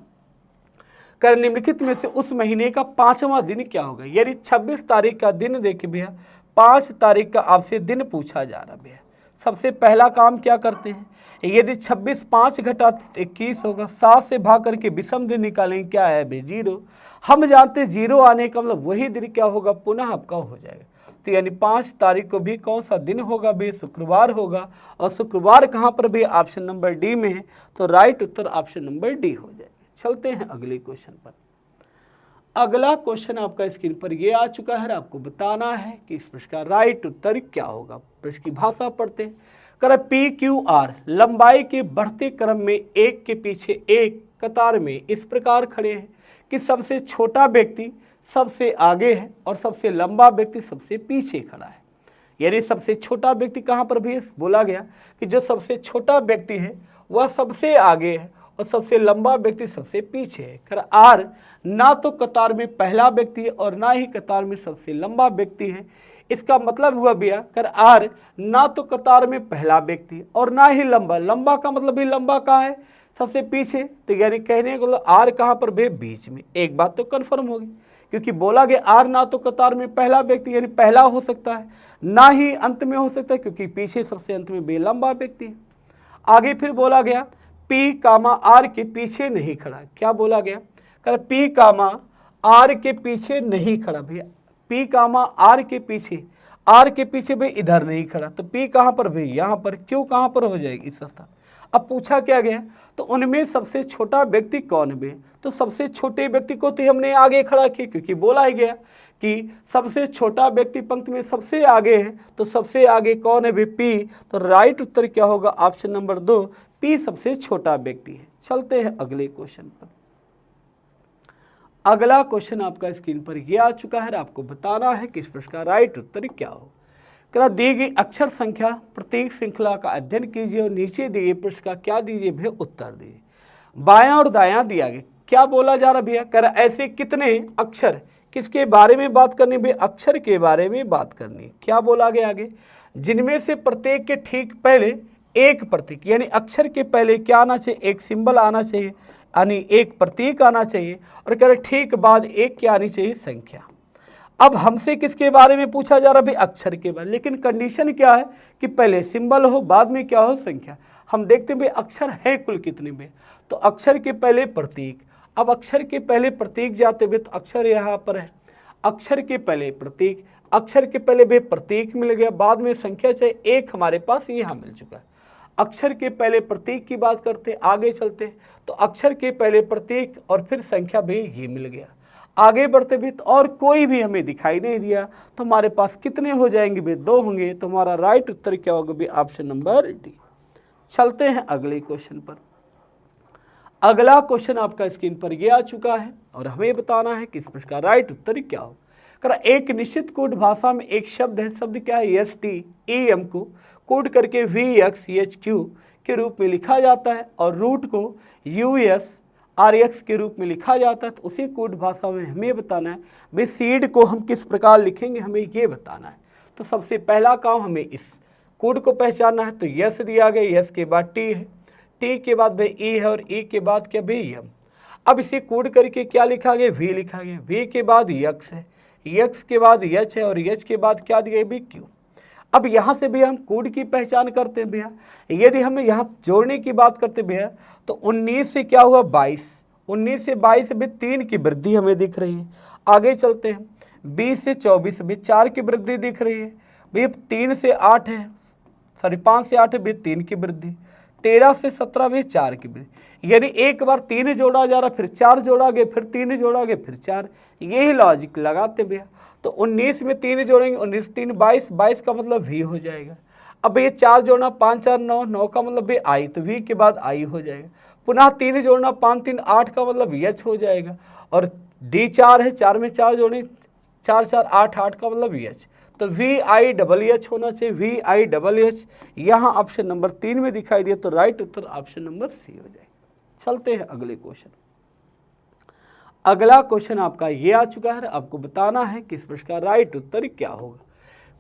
कर निम्नलिखित में से उस महीने का 5वां दिन क्या होगा। यानी 26 तारीख का दिन देखिए भैया, 5 तारीख का आपसे दिन पूछा जा रहा भैया। सबसे पहला काम क्या करते हैं, यदि 26 5 घटा 21 होगा, 7 से भाग करके विषम दिन निकालेंगे, क्या है भाई 0। हम जानते हैं 0 आने का मतलब वही दिन क्या होगा, पुनः आपका हो जाएगा। तो यानी 5 तारीख को भी कौन सा दिन होगा भाई, शुक्रवार होगा। और शुक्रवार कहाँ पर भी, ऑप्शन नंबर डी में है, तो राइट उत्तर ऑप्शन नंबर डी हो जाएगा। चलते हैं अगले क्वेश्चन पर। अगला क्वेश्चन आपका स्क्रीन पर ये आ चुका है, आपको बताना है कि इस प्रश्न का राइट उत्तर क्या होगा। प्रश्न की भाषा पढ़ते हैं। कर PQR लंबाई के बढ़ते क्रम में एक के पीछे एक कतार में इस प्रकार खड़े हैं कि सबसे छोटा व्यक्ति सबसे आगे है और सबसे लंबा व्यक्ति सबसे पीछे खड़ा है। यानी सबसे छोटा व्यक्ति कहाँ पर भी बोला गया कि जो सबसे छोटा व्यक्ति है वह सबसे आगे है और सबसे लंबा व्यक्ति सबसे पीछे है। कर आर ना तो कतार में पहला व्यक्ति है और ना ही कतार में सबसे लंबा व्यक्ति है। इसका मतलब हुआ भैया, कर आर ना तो कतार में पहला व्यक्ति और ना ही लंबा, लंबा का मतलब भी लंबा कहाँ है, सबसे पीछे। तो यानी कहने को आर कहाँ पर भैया, बीच में। एक बात तो कन्फर्म होगी, क्योंकि बोला गया आर ना तो कतार में पहला व्यक्ति यानी पहला हो सकता है, ना ही अंत में हो सकता है, क्योंकि पीछे सबसे अंत में बेलंबा व्यक्ति है। आगे फिर बोला गया पी कामा आर के पीछे नहीं खड़ा। क्या बोला गया, कर पी कामा आर के पीछे नहीं खड़ा भैया, पी कामा आर के पीछे भाई इधर नहीं खड़ा। तो पी कहाँ पर भाई, यहाँ पर। क्यों कहाँ पर हो जाएगी, इस स्थान। अब पूछा क्या गया, तो उनमें सबसे छोटा व्यक्ति कौन है, तो सबसे छोटे व्यक्ति को तो हमने आगे खड़ा किया, क्योंकि बोला ही गया कि सबसे छोटा व्यक्ति पंक्ति में सबसे आगे है। तो सबसे आगे कौन है भाई, पी। तो राइट उत्तर क्या होगा, ऑप्शन नंबर 2, पी सबसे छोटा व्यक्ति है। चलते हैं अगले क्वेश्चन पर। अगला क्वेश्चन आपका स्क्रीन पर यह आ चुका है, आपको बताना है कि इस प्रश्न का राइट उत्तर क्या हो। करा दी गई अक्षर संख्या प्रतीक श्रृंखला का अध्ययन कीजिए और नीचे दिए प्रश्न का क्या दीजिए भैया, उत्तर दीजिए। बायां और दायां दिया गया। क्या बोला जा रहा भैया, करा ऐसे कितने अक्षर किसके बारे में बात करनी भैया, अक्षर के बारे में बात करनी। क्या बोला गया आगे, जिनमें से प्रत्येक के ठीक पहले एक प्रतीक, यानी अक्षर के पहले क्या आना चाहिए, एक सिंबल आना चाहिए, यानी एक प्रतीक आना चाहिए। और कह रहे ठीक बाद एक क्या आनी चाहिए, संख्या। अब हमसे किसके बारे में पूछा जा रहा है, अक्षर के बारे में। लेकिन कंडीशन क्या है कि पहले सिंबल हो, बाद में क्या हो, संख्या। हम देखते हैं भाई अक्षर है कुल कितने में, तो अक्षर के पहले प्रतीक। अब अक्षर के पहले प्रतीक जाते हुए तो अक्षर यहाँ पर है, अक्षर के पहले प्रतीक, अक्षर के पहले भी प्रतीक मिल गया, बाद में संख्या चाहिए, एक हमारे पास यहाँ मिल चुका है। अक्षर के पहले प्रतीक की बात करते, आगे चलते तो अक्षर के पहले प्रतीक और फिर संख्या भी ये मिल गया। आगे बढ़ते भी तो और कोई भी हमें दिखाई नहीं दिया, तो हमारे पास कितने हो जाएंगे भाई, 2 होंगे। तो हमारा राइट उत्तर क्या होगा भाई, ऑप्शन नंबर डी। चलते हैं अगले क्वेश्चन पर। अगला क्वेश्चन आपका स्क्रीन पर यह आ चुका है और हमें बताना है कि इस प्रश्न का राइट उत्तर क्या हो। कर एक निश्चित कोड भाषा में एक शब्द है, शब्द क्या है, एस टी ई एम को कोड करके वी एक्स एच क्यू के रूप में लिखा जाता है और रूट को यू एस आर एक्स के रूप में लिखा जाता है। तो उसी कोड भाषा में हमें बताना है भाई सीड को हम किस प्रकार लिखेंगे, हमें ये बताना है। तो सबसे पहला काम हमें इस कोड को पहचानना है। तो यस दिया गया, यस के बाद टी है, टी के बाद भाई ई है और ई के बाद क्या भाई एम। अब इसे कोड करके क्या लिखा गया, वी लिखा गया, वी के बाद यक्स है, यक्स के बाद एच है और एच के बाद क्या दिया भाई क्यू। अब यहाँ से भैया हम कोड की पहचान करते हैं भैया। यदि हमें यहाँ जोड़ने की बात करते भैया तो 19 से क्या हुआ 22, 19 से 22 भी 3 की वृद्धि हमें दिख रही है। आगे चलते हैं, 20 से 24 भी 4 की वृद्धि दिख रही है भैया। 3 से 8 है, सॉरी 5 से 8 भी 3 की वृद्धि, 13 से 17 भी 4 की वृद्धि। यानी एक बार 3 जोड़ा जा रहा, फिर 4 जोड़ा गया, फिर 3 जोड़ा गया, फिर 4, यही लॉजिक लगाते भैया। तो 19 में 3 जोड़ेंगे, 19 3 22, 22 का मतलब वी हो जाएगा। अब ये 4 जोड़ना, 5 4 9, 9 का मतलब वी आई, तो वी के बाद आई हो जाएगा। पुनः 3 जोड़ना, 5 3 8 का मतलब एच हो जाएगा। और डी 4 है, 4 में 4 जोड़े, 4 4 8, 8 का मतलब एच। तो वी आई डबल एच होना चाहिए, वी आई डबल एच। यहाँ ऑप्शन नंबर 3 में दिखाई दिया, तो राइट उत्तर ऑप्शन नंबर सी हो जाएगा। चलते हैं अगले क्वेश्चन। अगला क्वेश्चन आपका ये आ चुका है, आपको बताना है कि इस प्रश्न का राइट उत्तर क्या होगा।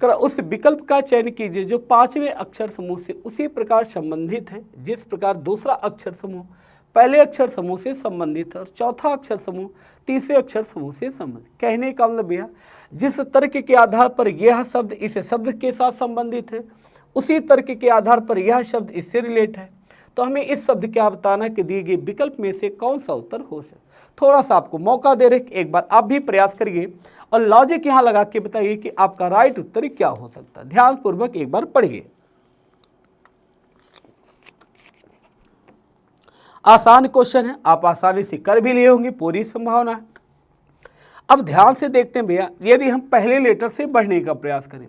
कर उस विकल्प का चयन कीजिए जो 5वें अक्षर समूह से उसी प्रकार संबंधित है जिस प्रकार दूसरा अक्षर समूह पहले अक्षर समूह से संबंधित है और चौथा अक्षर समूह तीसरे अक्षर समूह से संबंधित। कहने का मतलब यह, जिस तर्क के आधार पर यह शब्द इस शब्द के साथ संबंधित है उसी तर्क के आधार पर यह शब्द इससे रिलेट है। तो हमें इस शब्द क्या बताना है कि दिए गए विकल्प में से कौन सा उत्तर हो सकता। थोड़ा सा आपको मौका दे रहे, एक बार आप भी प्रयास करिए और लॉजिक यहाँ लगा के बताइए कि आपका राइट उत्तर क्या हो सकता है। ध्यानपूर्वक एक बार पढ़िए। आसान क्वेश्चन है, आप आसानी से कर भी लिए होंगे, पूरी संभावना है। अब ध्यान से देखते हैं भैया, यदि हम पहले लेटर से बढ़ने का प्रयास करें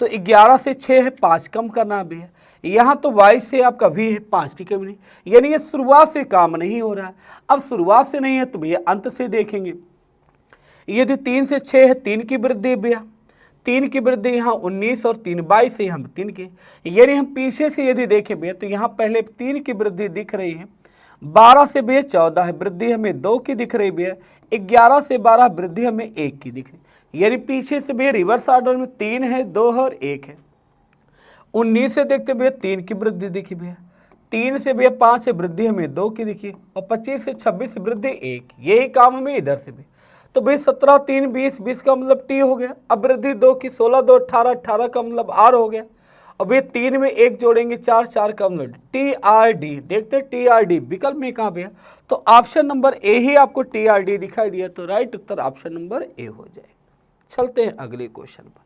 तो 11 से 6 है, 5 कम करना है भैया। यहाँ तो 22 से आपका भी है, 5 की कमी नहीं, यानी ये शुरुआत से काम नहीं हो रहा है। अब शुरुआत से नहीं है तो भैया अंत से देखेंगे। यदि 3 से 6 है, 3 की वृद्धि भैया, 3 की वृद्धि यहाँ 19 और 3 22 से हम 3 के, यानी हम पीछे से यदि देखें भैया तो यहाँ पहले 3 की वृद्धि दिख रही है। 12 से भैया 14 है, वृद्धि हमें 2 की दिख रही भैया। 11 से 12 वृद्धि हमें 1 की दिख रही, यानी पीछे से भैया रिवर्स ऑर्डर में 3 है, 2 है और 1 है। 19 से देखते भैया 3 की वृद्धि दिखी भैया, 3 से भैया 5 है, वृद्धि हमें 2 की दिखी और 25 से 26 वृद्धि 1, यही काम हमें इधर से भी। तो भाई 17 3 20, 20 का मतलब टी हो गया। अब वृद्धि 2 की, 16 2 18, 18 का मतलब आर हो गया। अब ये 3 में 1 जोड़ेंगे, 4 4 का मतलब टी आर डी। देखते हैं टी आर डी विकल्प में कहाँ भैया, तो ऑप्शन नंबर ए ही आपको टी आर डी दिखाई दिया, तो राइट उत्तर ऑप्शन नंबर ए हो जाए। चलते हैं अगले क्वेश्चन पर।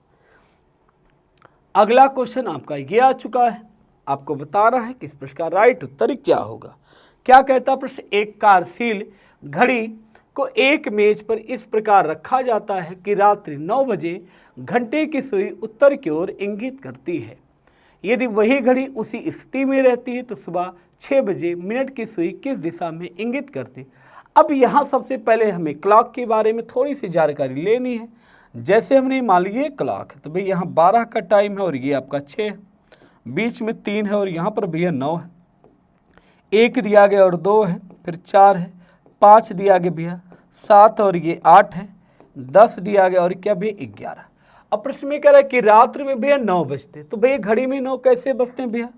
अगला क्वेश्चन आपका ये आ चुका है, आपको बताना है कि इस प्रश्न का राइट उत्तर क्या होगा। क्या कहता है प्रश्न, एक कार्यशील घड़ी को एक मेज पर इस प्रकार रखा जाता है कि रात्रि 9 बजे घंटे की सुई उत्तर की ओर इंगित करती है। यदि वही घड़ी उसी स्थिति में रहती है तो सुबह 6 बजे मिनट की सुई किस दिशा में इंगित करती है। अब यहाँ सबसे पहले हमें क्लॉक के बारे में थोड़ी सी जानकारी लेनी है। जैसे हमने मान लिया क्लॉक है तो भाई यहाँ 12 का टाइम है और ये आपका 6 है, बीच में 3 है और यहाँ पर भैया 9 है, 1 दिया गया और 2 है, फिर 4 है, 5 दिया गया भैया, 7 और ये 8 है, 10 दिया गया और क्या भैया 11। अब प्रश्न में कह रहा है कि रात्रि में भैया 9 बजते, तो भैया घड़ी में 9 कैसे बजते हैं भैया,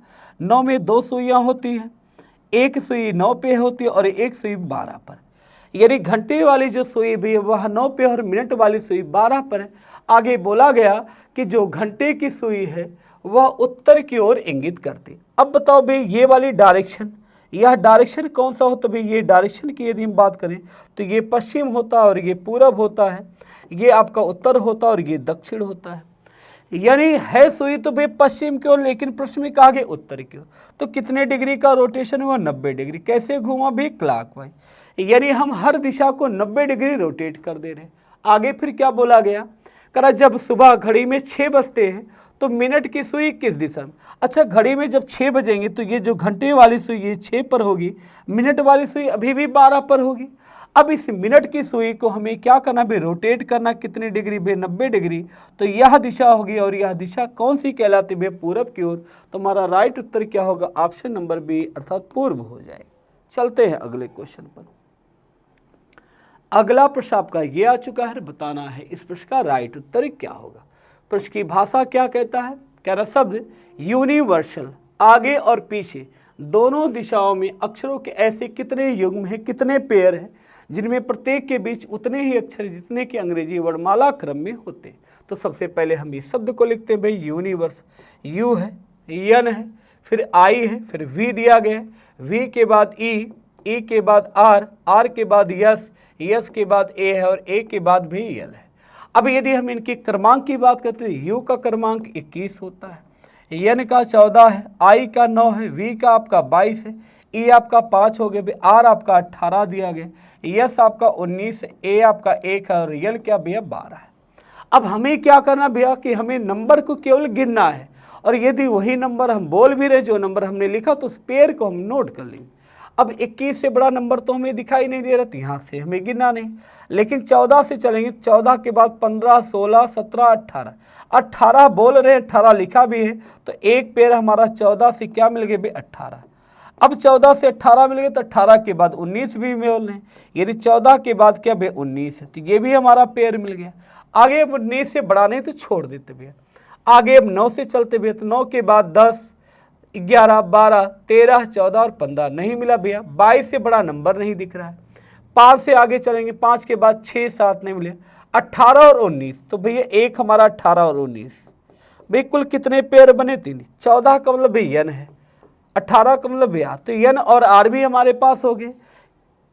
9 में 2 सुइयाँ होती हैं, एक सुई 9 पे होती है और एक सुई 12 पर। यानी घंटे वाली जो सुई भी है वह 9 पे और मिनट वाली सुई 12 पर है। आगे बोला गया कि जो घंटे की सुई है वह उत्तर की ओर इंगित करती। अब बताओ भाई ये वाली डायरेक्शन, यह डायरेक्शन कौन सा होता है भाई, ये डायरेक्शन की यदि हम बात करें तो ये पश्चिम होता है और ये पूरब होता है, ये आपका उत्तर होता है और ये दक्षिण होता है। यानी है सुई तो भाई पश्चिम की ओर, लेकिन प्रश्न में कहा गया उत्तर की ओर। तो कितने डिग्री का रोटेशन हुआ, 90 डिग्री। कैसे घूमा भी, क्लॉकवाइज, यानी हम हर दिशा को 90 डिग्री रोटेट कर दे रहे हैं। आगे फिर क्या बोला गया, करा जब सुबह घड़ी में 6 बजते हैं तो मिनट की सुई किस दिशा में। अच्छा, घड़ी में जब 6 बजेंगे तो ये जो घंटे वाली सुई ये 6 पर होगी, मिनट वाली सुई अभी भी 12 पर होगी। अब इस मिनट की सुई को हमें क्या करना भी, रोटेट करना कितने डिग्री बे, 90 डिग्री। तो यह दिशा होगी और यह दिशा कौन सी कहलाती है, पूरब की ओर। तो हमारा राइट उत्तर क्या होगा, ऑप्शन नंबर बी अर्थात पूर्व हो जाएगा। चलते हैं अगले क्वेश्चन पर। अगला प्रश्न आपका ये आ चुका है, बताना है इस प्रश्न का राइट उत्तर क्या होगा। प्रश्न की भाषा क्या कहता है, कह रहा शब्द यूनिवर्सल, आगे और पीछे दोनों दिशाओं में अक्षरों के ऐसे कितने युग्म हैं, कितने पेयर हैं जिनमें प्रत्येक के बीच उतने ही अक्षर जितने कि अंग्रेजी वर्णमाला क्रम में होते हैं। तो सबसे पहले हम इस शब्द को लिखते हैं भाई यूनिवर्स, यू है, एन है, फिर आई है, फिर वी दिया गया, वी के बाद ई के बाद आर के बाद यस के बाद ए है और ए के बाद भी एल है। अब यदि हम इनके क्रमांक की बात करते हैं, यू का क्रमांक 21 होता है, एन का 14 है, आई का 9 है, वी का आपका 22 है, ई आपका 5 हो गया, आर आपका 18 दिया गया, यस आपका 19, ए आपका 1 है और यल क्या भैया 12 है। अब हमें क्या करना भैया कि हमें नंबर को केवल गिनना है और यदि वही नंबर हम बोल भी रहे जो नंबर हमने लिखा तो उस पेयर को हम नोट कर लेंगे। अब 21 से बड़ा नंबर तो हमें दिखाई नहीं दे रहा, तो यहाँ से हमें गिनना नहीं, लेकिन 14 से चलेंगे, 14 के बाद 15, 16, 17, 18, 18 बोल रहे हैं, 18 लिखा भी है, तो एक पेयर हमारा 14 से क्या मिल गया भाई 18। अब 14 से 18 मिल गए तो 18 के बाद 19 भी बोल रहे हैं, यानी 14 के बाद क्या भाई 19 है, तो ये भी हमारा पेयर मिल गया। आगे अब 19 से बड़ा नहीं तो छोड़ देते भैया। आगे अब 9 से चलते भैया, तो 9 के बाद 10, 11, 12, 13, 14 और 15 नहीं मिला भैया। 22 से बड़ा नंबर नहीं दिख रहा है। 5 से आगे चलेंगे, 5 के बाद 6, 7 नहीं मिले, 18 और 19, तो भैया एक हमारा 18 और 19, भाई कुल कितने पेयर बने 3। 14 का मतलब भैया एन है, 18 का मतलब भैया, तो एन और आर भी हमारे पास हो गए।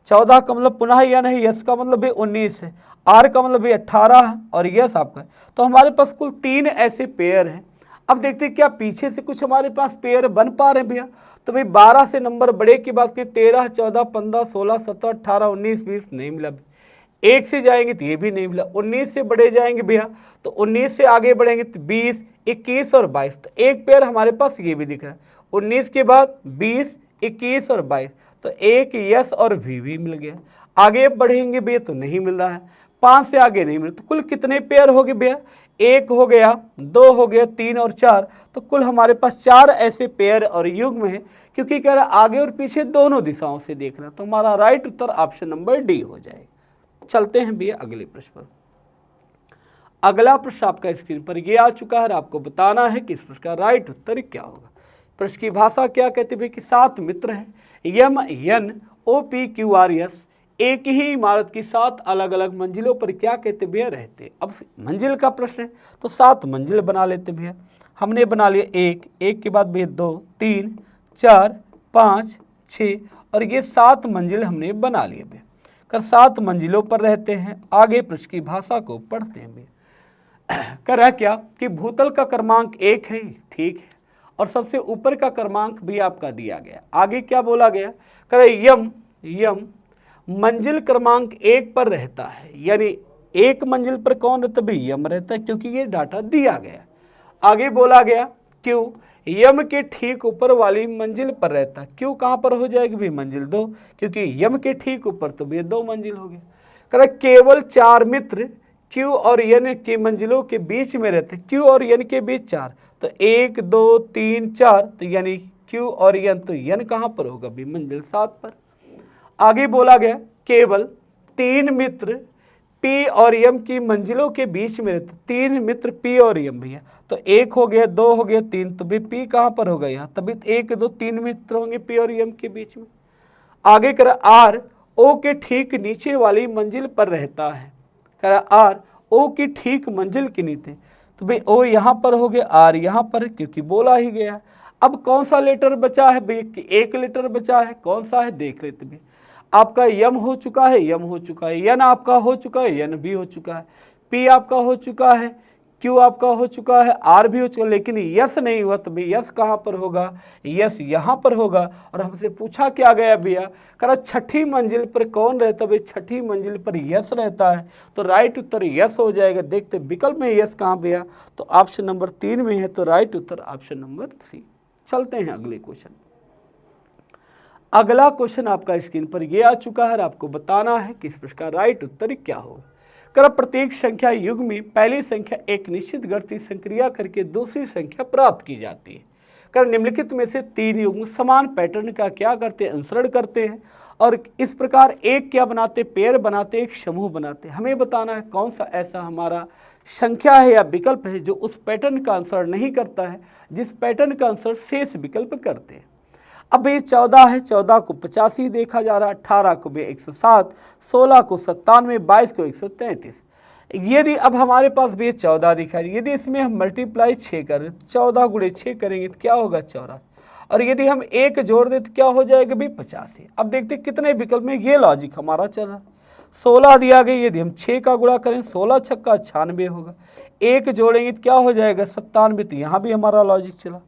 14 का मतलब पुनः एन है, यस का मतलब भाई 19 है, आर का मतलब भाई 18 है और यस आपका, तो हमारे पास कुल 3 ऐसे पेयर हैं। अब देखते हैं क्या पीछे से कुछ हमारे पास पेयर बन पा रहे हैं भैया। तो भाई 12 से नंबर बड़े की बात की 13, 14, 15, 16, 17, 18, 19, 20 नहीं मिला। 1 से जाएंगे तो ये भी नहीं मिला। 19 से बड़े जाएंगे भैया, तो 19 से आगे बढ़ेंगे तो 20, 21 और 22, तो एक पेयर हमारे पास ये भी दिख रहा है। 19 के बाद 20, 21 और 22, तो एक यस और भी मिल गया। आगे बढ़ेंगे भैया तो नहीं मिल रहा है, 5 से आगे नहीं मिल, तो कुल कितने पेयर हो गए भैया, 1 हो गया, 2 हो गया, 3 और 4, तो कुल हमारे पास 4 ऐसे पेयर और युग्म है, क्योंकि कह रहा आगे और पीछे दोनों दिशाओं से देखना। तो हमारा राइट उत्तर ऑप्शन नंबर डी हो जाएगा। चलते हैं भैया अगले प्रश्न पर। अगला प्रश्न आपका स्क्रीन पर ये आ चुका है, आपको बताना है कि इस प्रश्न का राइट उत्तर क्या होगा। प्रश्न की भाषा क्या कहते हैं कि 7 मित्र हैं, M N O P Q R S, एक ही इमारत की 7 अलग अलग मंजिलों पर क्या कहते भैया रहते। अब मंजिल का प्रश्न है तो 7 मंजिल बना लेते भैया। हमने बना लिया 1 के बाद भैया 2, 3, 4, 5, 6 और ये 7 मंजिल हमने बना लिए भैया। कर 7 मंजिलों पर रहते हैं। आगे प्रश्न की भाषा को पढ़ते हैं भैया। कर है क्या कि भूतल का क्रमांक 1 है, ठीक है, और सबसे ऊपर का क्रमांक भी आपका दिया गया। आगे क्या बोला गया, कर यम मंजिल क्रमांक 1 पर रहता है, यानी एक मंजिल पर कौन रहता है भाई यम रहता है, क्योंकि ये डाटा दिया गया। आगे बोला गया क्यों, यम के ठीक ऊपर वाली मंजिल पर रहता है। क्यों कहाँ पर हो जाएगी भाई मंजिल 2, क्योंकि यम के ठीक ऊपर तो भैया 2 मंजिल हो गया। कर केवल 4 मित्र क्यू और एन की मंजिलों के बीच में रहते हैं। क्यू और एन के बीच 4, तो 1, 2, 3, 4, तो यानी क्यू और एन, तो एन कहाँ पर होगा भाई मंजिल 7 पर। आगे बोला गया केवल 3 मित्र पी और एम की मंजिलों के बीच में रहते। 3 मित्र पी और एम भैया, तो 1 हो गया, 2 हो गया, 3, तो भाई पी कहाँ पर होगा यहाँ, तभी 1, 2, 3 मित्र होंगे पी और एम के बीच में। आगे कर आर ओ के ठीक नीचे वाली मंजिल पर रहता है। कर आर ओ की ठीक मंजिल के नीचे, तो भाई ओ यहाँ पर हो गया, आर यहाँ पर, क्योंकि बोला ही गया। अब कौन सा लेटर बचा है भाई, एक लेटर बचा है, कौन सा है देख लेते भाई। आपका यम हो चुका है, यम हो चुका है, एन आपका हो चुका है, एन भी हो चुका है, पी आपका हो चुका है, क्यू आपका हो चुका है, आर भी हो चुका, लेकिन यस नहीं हुआ, तो भैया यस कहाँ पर होगा, यस यहाँ पर होगा। और हमसे पूछा क्या गया भैया, करा छठी मंजिल पर कौन रहता, भाई छठी मंजिल पर यस रहता है, तो राइट उत्तर यस हो जाएगा। देखते विकल्प में यस कहाँ भैया, तो ऑप्शन नंबर 3 में है, तो राइट उत्तर ऑप्शन नंबर सी। चलते हैं अगले क्वेश्चन। अगला क्वेश्चन आपका स्क्रीन पर ये आ चुका है और आपको बताना है कि इस प्रश्न का राइट उत्तर क्या होगा। कर प्रत्येक संख्या युग में पहली संख्या एक निश्चित गणितीय संक्रिया करके दूसरी संख्या प्राप्त की जाती है। कर निम्नलिखित में से 3 युग्म समान पैटर्न का क्या करते हैं, अनुसरण करते हैं, और इस प्रकार एक क्या बनाते, पेयर बनाते, एक समूह बनाते। हमें बताना है कौन सा ऐसा हमारा संख्या है या विकल्प है जो उस पैटर्न का अनुसरण नहीं करता है, जिस पैटर्न का अनुसरण शेष विकल्प करते हैं। अब ये 14 है, 14 को 85 देखा जा रहा है, 18 को भी 107, 16 को 97, 22 को 133। यदि अब हमारे पास भी 14 दिखा है, यदि इसमें हम मल्टीप्लाई 6 कर दें, 14 गुणे 6 करेंगे तो क्या होगा 84, और यदि हम 1 जोड़ दें तो क्या हो जाएगा भी 85। अब देखते कितने विकल्प में ये लॉजिक हमारा चल रहा है। 16 दिया गया, यदि हम 6 का गुणा करें 16 छक्का 96 होगा, 1 जोड़ेंगे तो क्या हो जाएगा 97, तो यहाँ भी हमारा लॉजिक चला।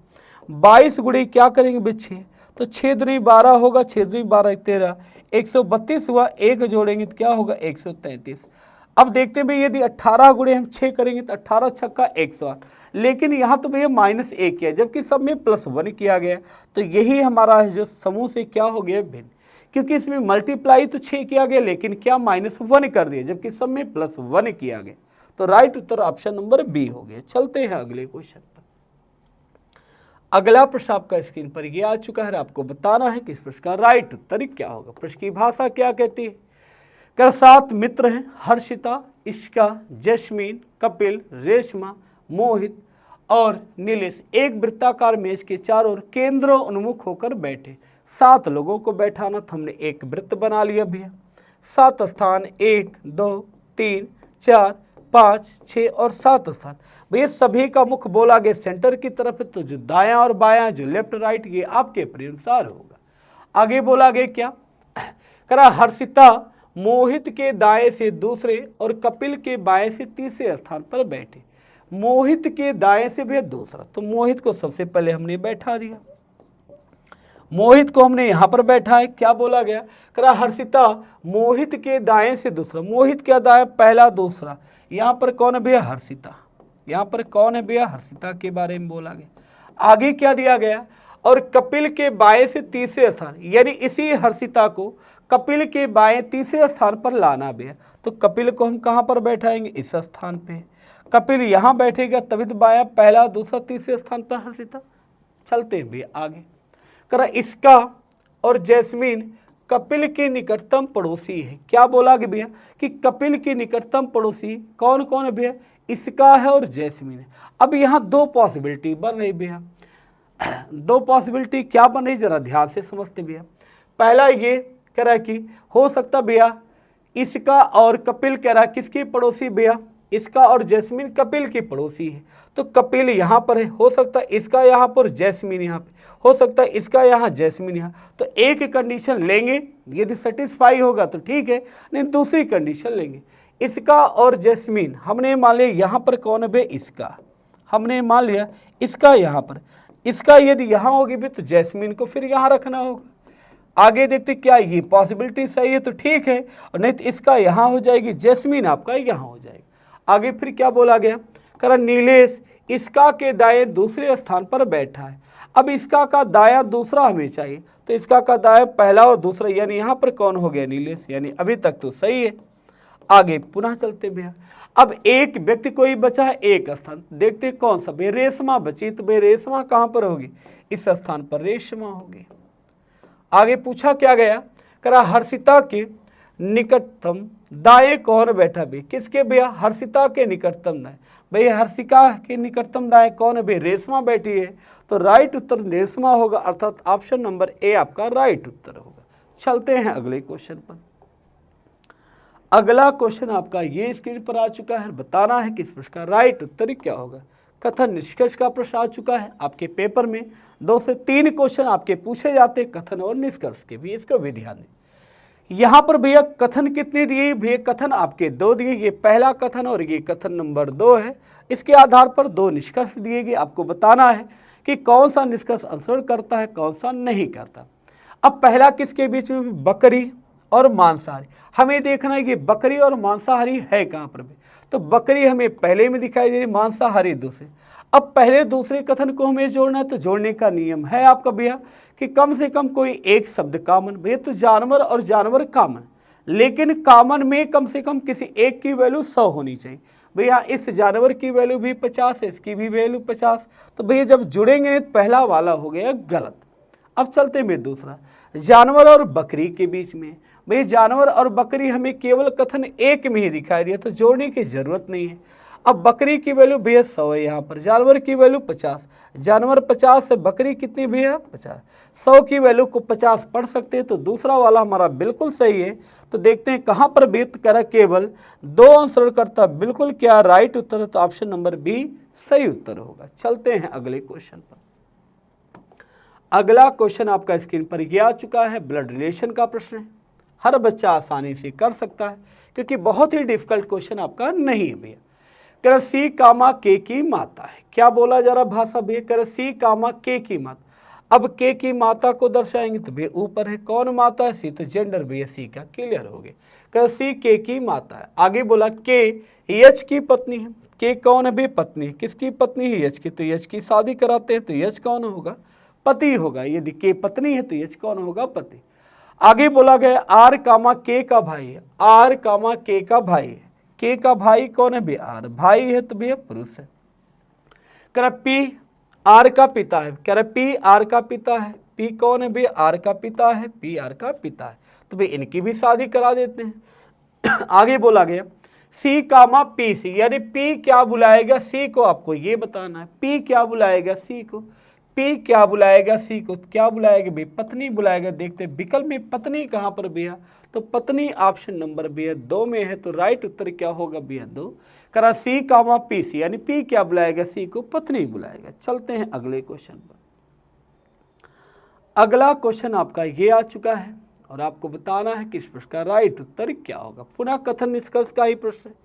22 गुणे क्या करेंगे भी 6, तो 6 दूनी 12 होगा, 6 दूनी 12 13, 132 हुआ, 1 जोड़ेंगे तो क्या होगा 133। अब देखते हैं भाई यदि 18 गुणे हम 6 करेंगे तो 18 छक्का 108, लेकिन यहाँ तो भैया -1 किया जबकि सब में +1 किया गया, तो यही हमारा जो समूह से क्या हो गया भिन्न, क्योंकि इसमें मल्टीप्लाई तो 6 किया गया लेकिन क्या -1 कर दिया जबकि सब में +1 किया गया। तो राइट उत्तर ऑप्शन नंबर बी हो गया। चलते हैं अगले क्वेश्चन पर। अगला प्रश्न आपका स्क्रीन पर यह आ चुका है, आपको बताना है कि इस प्रश्न का राइट उत्तर क्या होगा। प्रश्न की भाषा क्या कहती है, कर 7 मित्र हैं, हर्षिता, इश्का, जैस्मीन, कपिल, रेशमा, मोहित और नीलेश एक वृत्ताकार मेज के चारों ओर केंद्रों उन्मुख होकर बैठे। 7 लोगों को बैठाना, तो हमने एक वृत्त बना लिया भैया। 7 स्थान 1 2 3 4 5 6 और 7 स्थान, भैया सभी का मुख बोला गया सेंटर की तरफ है, तो जो दायां और बायां जो लेफ्ट राइट ये आपके अनुसार होगा। आगे बोला गया क्या, करा हर्षिता मोहित के दाएं से दूसरे और कपिल के बाएं से तीसरे स्थान पर बैठे। मोहित के दाएं से भी दूसरा, तो मोहित को सबसे पहले हमने बैठा दिया, मोहित को हमने यहां पर बैठा है। क्या बोला गया, करा हर्षिता मोहित के दाएं से दूसरा, मोहित क्या दाएं पहला दूसरा, यहां पर कौन है भैया हर्षिता, यहां पर कौन है भैया हर्षिता के बारे में बोला गया। आगे क्या दिया गया, और कपिल के बाएं से तीसरे स्थान, यानी इसी हर्षिता को कपिल के बाएं तीसरे स्थान पर लाना भी है, तो कपिल को हम कहां पर बैठाएंगे, इस स्थान पे। कपिल यहां बैठेगा तभी तो बायां पहला दूसरा तीसरे स्थान पर हर्षिता। चलते हैं भैया आगे, करा इसका और जैस्मीन कपिल के निकटतम पड़ोसी है। क्या बोला गया भैया कि कपिल के निकटतम पड़ोसी कौन कौन है भैया, इसका है और जैस्मीन है। अब यहाँ 2 पॉसिबिलिटी बन रही भैया, 2 पॉसिबिलिटी क्या बन रही जरा ध्यान से समझते भैया। पहला ये कह रहा है कि हो सकता भैया इसका और कपिल कह रहा है किसके पड़ोसी भैया, इसका और जैस्मीन कपिल की पड़ोसी है, तो कपिल यहाँ पर है, हो सकता है इसका यहाँ पर जैस्मीन यहाँ पे, हो सकता है इसका यहाँ जैस्मीन यहाँ। तो एक कंडीशन लेंगे, यदि सेटिस्फाई होगा तो ठीक है, नहीं दूसरी कंडीशन लेंगे। इसका और जैस्मीन हमने मान लिया यहाँ पर कौन है भैया, इसका हमने मान लिया, इसका यहाँ पर, इसका यदि यहाँ होगी भी तो जैस्मीन को फिर यहाँ रखना होगा। आगे देखते क्या ये पॉसिबिलिटी सही है तो ठीक है, और नहीं तो इसका यहाँ हो जाएगी, जैस्मीन आपका यहाँ हो जाएगी। आगे फिर क्या बोला गया, करा नीलेश इसका के दाएं दूसरे स्थान पर बैठा है। अब इसका का दायां दूसरा हमें चाहिए, तो इसका का दायां पहला और दूसरा, यानी यहाँ पर कौन हो गया नीलेश, यानी अभी तक तो सही है। आगे पुनः चलते भैया, अब एक व्यक्ति कोई बचा है एक स्थान, देखते कौन सा भैया, रेशमा बची, तो भैया रेशमा कहाँ पर होगी, इस स्थान पर रेशमा होगी। आगे पूछा क्या गया, करा हर्षिता के निकटतम दाएं कौन बैठा भी, किसके भैया हर्षिता के निकटतम दाएं, भैया हर्षिता के निकटतम दाएं कौन है भैया, रेशमा बैठी है, तो राइट उत्तर रेशमा होगा, अर्थात ऑप्शन नंबर ए आपका राइट उत्तर होगा। चलते हैं अगले क्वेश्चन पर। अगला क्वेश्चन आपका ये स्क्रीन पर आ चुका है, बताना है कि इस प्रश्न का राइट उत्तर क्या होगा। कथन निष्कर्ष का प्रश्न आ चुका है, आपके पेपर में 2 से 3 क्वेश्चन आपके पूछे जाते हैं, कथन और निष्कर्ष के भी, इसको भी ध्यान दें। यहाँ पर भैया कथन कितने दिए? भैया कथन आपके 2 दिए, ये पहला कथन और ये कथन नंबर 2 है। इसके आधार पर 2 निष्कर्ष दिए गए, आपको बताना है कि कौन सा निष्कर्ष अनुसरण करता है, कौन सा नहीं करता। अब पहला किसके बीच में? बकरी और मांसाहारी। हमें देखना है कि बकरी और मांसाहारी है कहाँ पर भी, तो बकरी हमें पहले में दिखाई दे रही, मांसाहारी दूसरे। अब पहले दूसरे कथन को हमें जोड़ना है, तो जोड़ने का नियम है आपका भैया कि कम से कम कोई एक शब्द कॉमन। भैया तो जानवर और जानवर कॉमन, लेकिन कॉमन में कम से कम किसी एक की वैल्यू 100 होनी चाहिए। भैया इस जानवर की वैल्यू भी 50 है, इसकी भी वैल्यू 50, तो भैया जब जुड़ेंगे तो पहला वाला हो गया गलत। अब चलते हैं दूसरा, जानवर और बकरी के बीच में। भैया जानवर और बकरी हमें केवल कथन एक में ही दिखाई दिया, तो जोड़ने की जरूरत नहीं है। अब बकरी की वैल्यू भैया 100 है, यहाँ पर जानवर की वैल्यू 50, जानवर 50 है, बकरी कितनी भैया 50, 100 की वैल्यू को 50 पढ़ सकते हैं, तो दूसरा वाला हमारा बिल्कुल सही है। तो देखते हैं कहाँ पर व्यक्त करा, केवल 2 अनुसरण करता, बिल्कुल क्या राइट उत्तर है, तो ऑप्शन नंबर बी सही उत्तर होगा। चलते हैं अगले क्वेश्चन पर। अगला क्वेश्चन आपका स्क्रीन पर ये आ चुका है, ब्लड रिलेशन का प्रश्न है। हर बच्चा आसानी से कर सकता है क्योंकि बहुत ही डिफिकल्ट क्वेश्चन आपका नहीं है भैया। कर सी कामा के की माता है, क्या बोला जा रहा भाषा भैया? कर सी कामा के की माता। अब के की माता को दर्शाएंगे तो भैया ऊपर है, कौन माता है? सी, तो जेंडर भैया सी का क्लियर हो गया। कर सी के की माता है। आगे बोला के यच की पत्नी है, के कौन है भैया? पत्नी। किसकी पत्नी है? यच की, तो यच की शादी कराते हैं, तो यच कौन होगा? पति होगा। यदि के पत्नी है तो यच कौन होगा? पति। आगे बोला गया आर कामा के का भाई है, आर कामा के का भाई है, के का भाई कौन है भैया? आर। भाई है तो भैया पुरुष है। कह पी आर का पिता है, कह पी आर का पिता है, पी कौन है भैया? आर का पिता है, पी आर का पिता है, तो भैया इनकी भी शादी करा देते हैं। आगे बोला गया सी कामा पी सी, यानी पी क्या बुलाएगा सी को, आपको ये बताना है। पी क्या बुलाएगा सी को? पी क्या बुलाएगा सी को? क्या बुलाएगा भाई? पत्नी बुलाएगा। देखते विकल्प में पत्नी कहाँ पर भैया? तो पत्नी ऑप्शन नंबर भैया 2 में है, तो राइट उत्तर क्या होगा भैया? 2। करा सी कामा पी सी, यानी पी क्या बुलाएगा सी को? पत्नी बुलाएगा। चलते हैं अगले क्वेश्चन पर। अगला क्वेश्चन आपका ये आ चुका है और आपको बताना है कि इस प्रश्न का राइट उत्तर क्या होगा। पुनः कथन निष्कर्ष का ही प्रश्न है,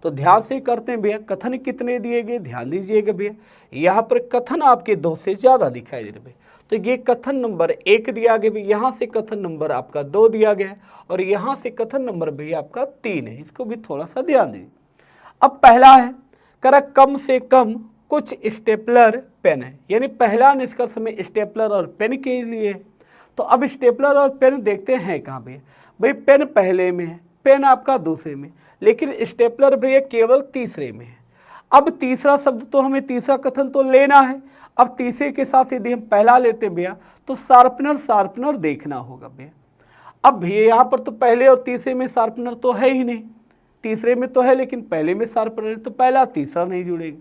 तो ध्यान से करते हैं भैया। कथन कितने दिए गए ध्यान दीजिएगा भैया। यहाँ पर कथन आपके 2 से ज़्यादा दिखाई दे रहे भैया, तो ये कथन नंबर 1 दिया गया भैया, यहाँ से कथन नंबर आपका 2 दिया गया है और यहाँ से कथन नंबर भैया आपका 3 है। इसको भी थोड़ा सा ध्यान दीजिए। अब पहला है कर कम से कम कुछ स्टेपलर पेन है, यानी पहला निष्कर्ष में स्टेपलर और पेन के लिए है। तो अब स्टेपलर और पेन देखते हैं कहाँ पे भाई? पेन पहले में है, पेन आपका दूसरे में, लेकिन स्टेपलर भैया केवल तीसरे में है। अब तीसरा शब्द तो हमें तीसरा कथन तो लेना है। अब तीसरे के साथ यदि हम पहला लेते भैया तो शार्पनर, शार्पनर देखना होगा भैया। अब भैया यहाँ पर तो पहले और तीसरे में शार्पनर तो है ही नहीं, तीसरे में तो है लेकिन पहले में शार्पनर, तो पहला तीसरा नहीं जुड़ेगा।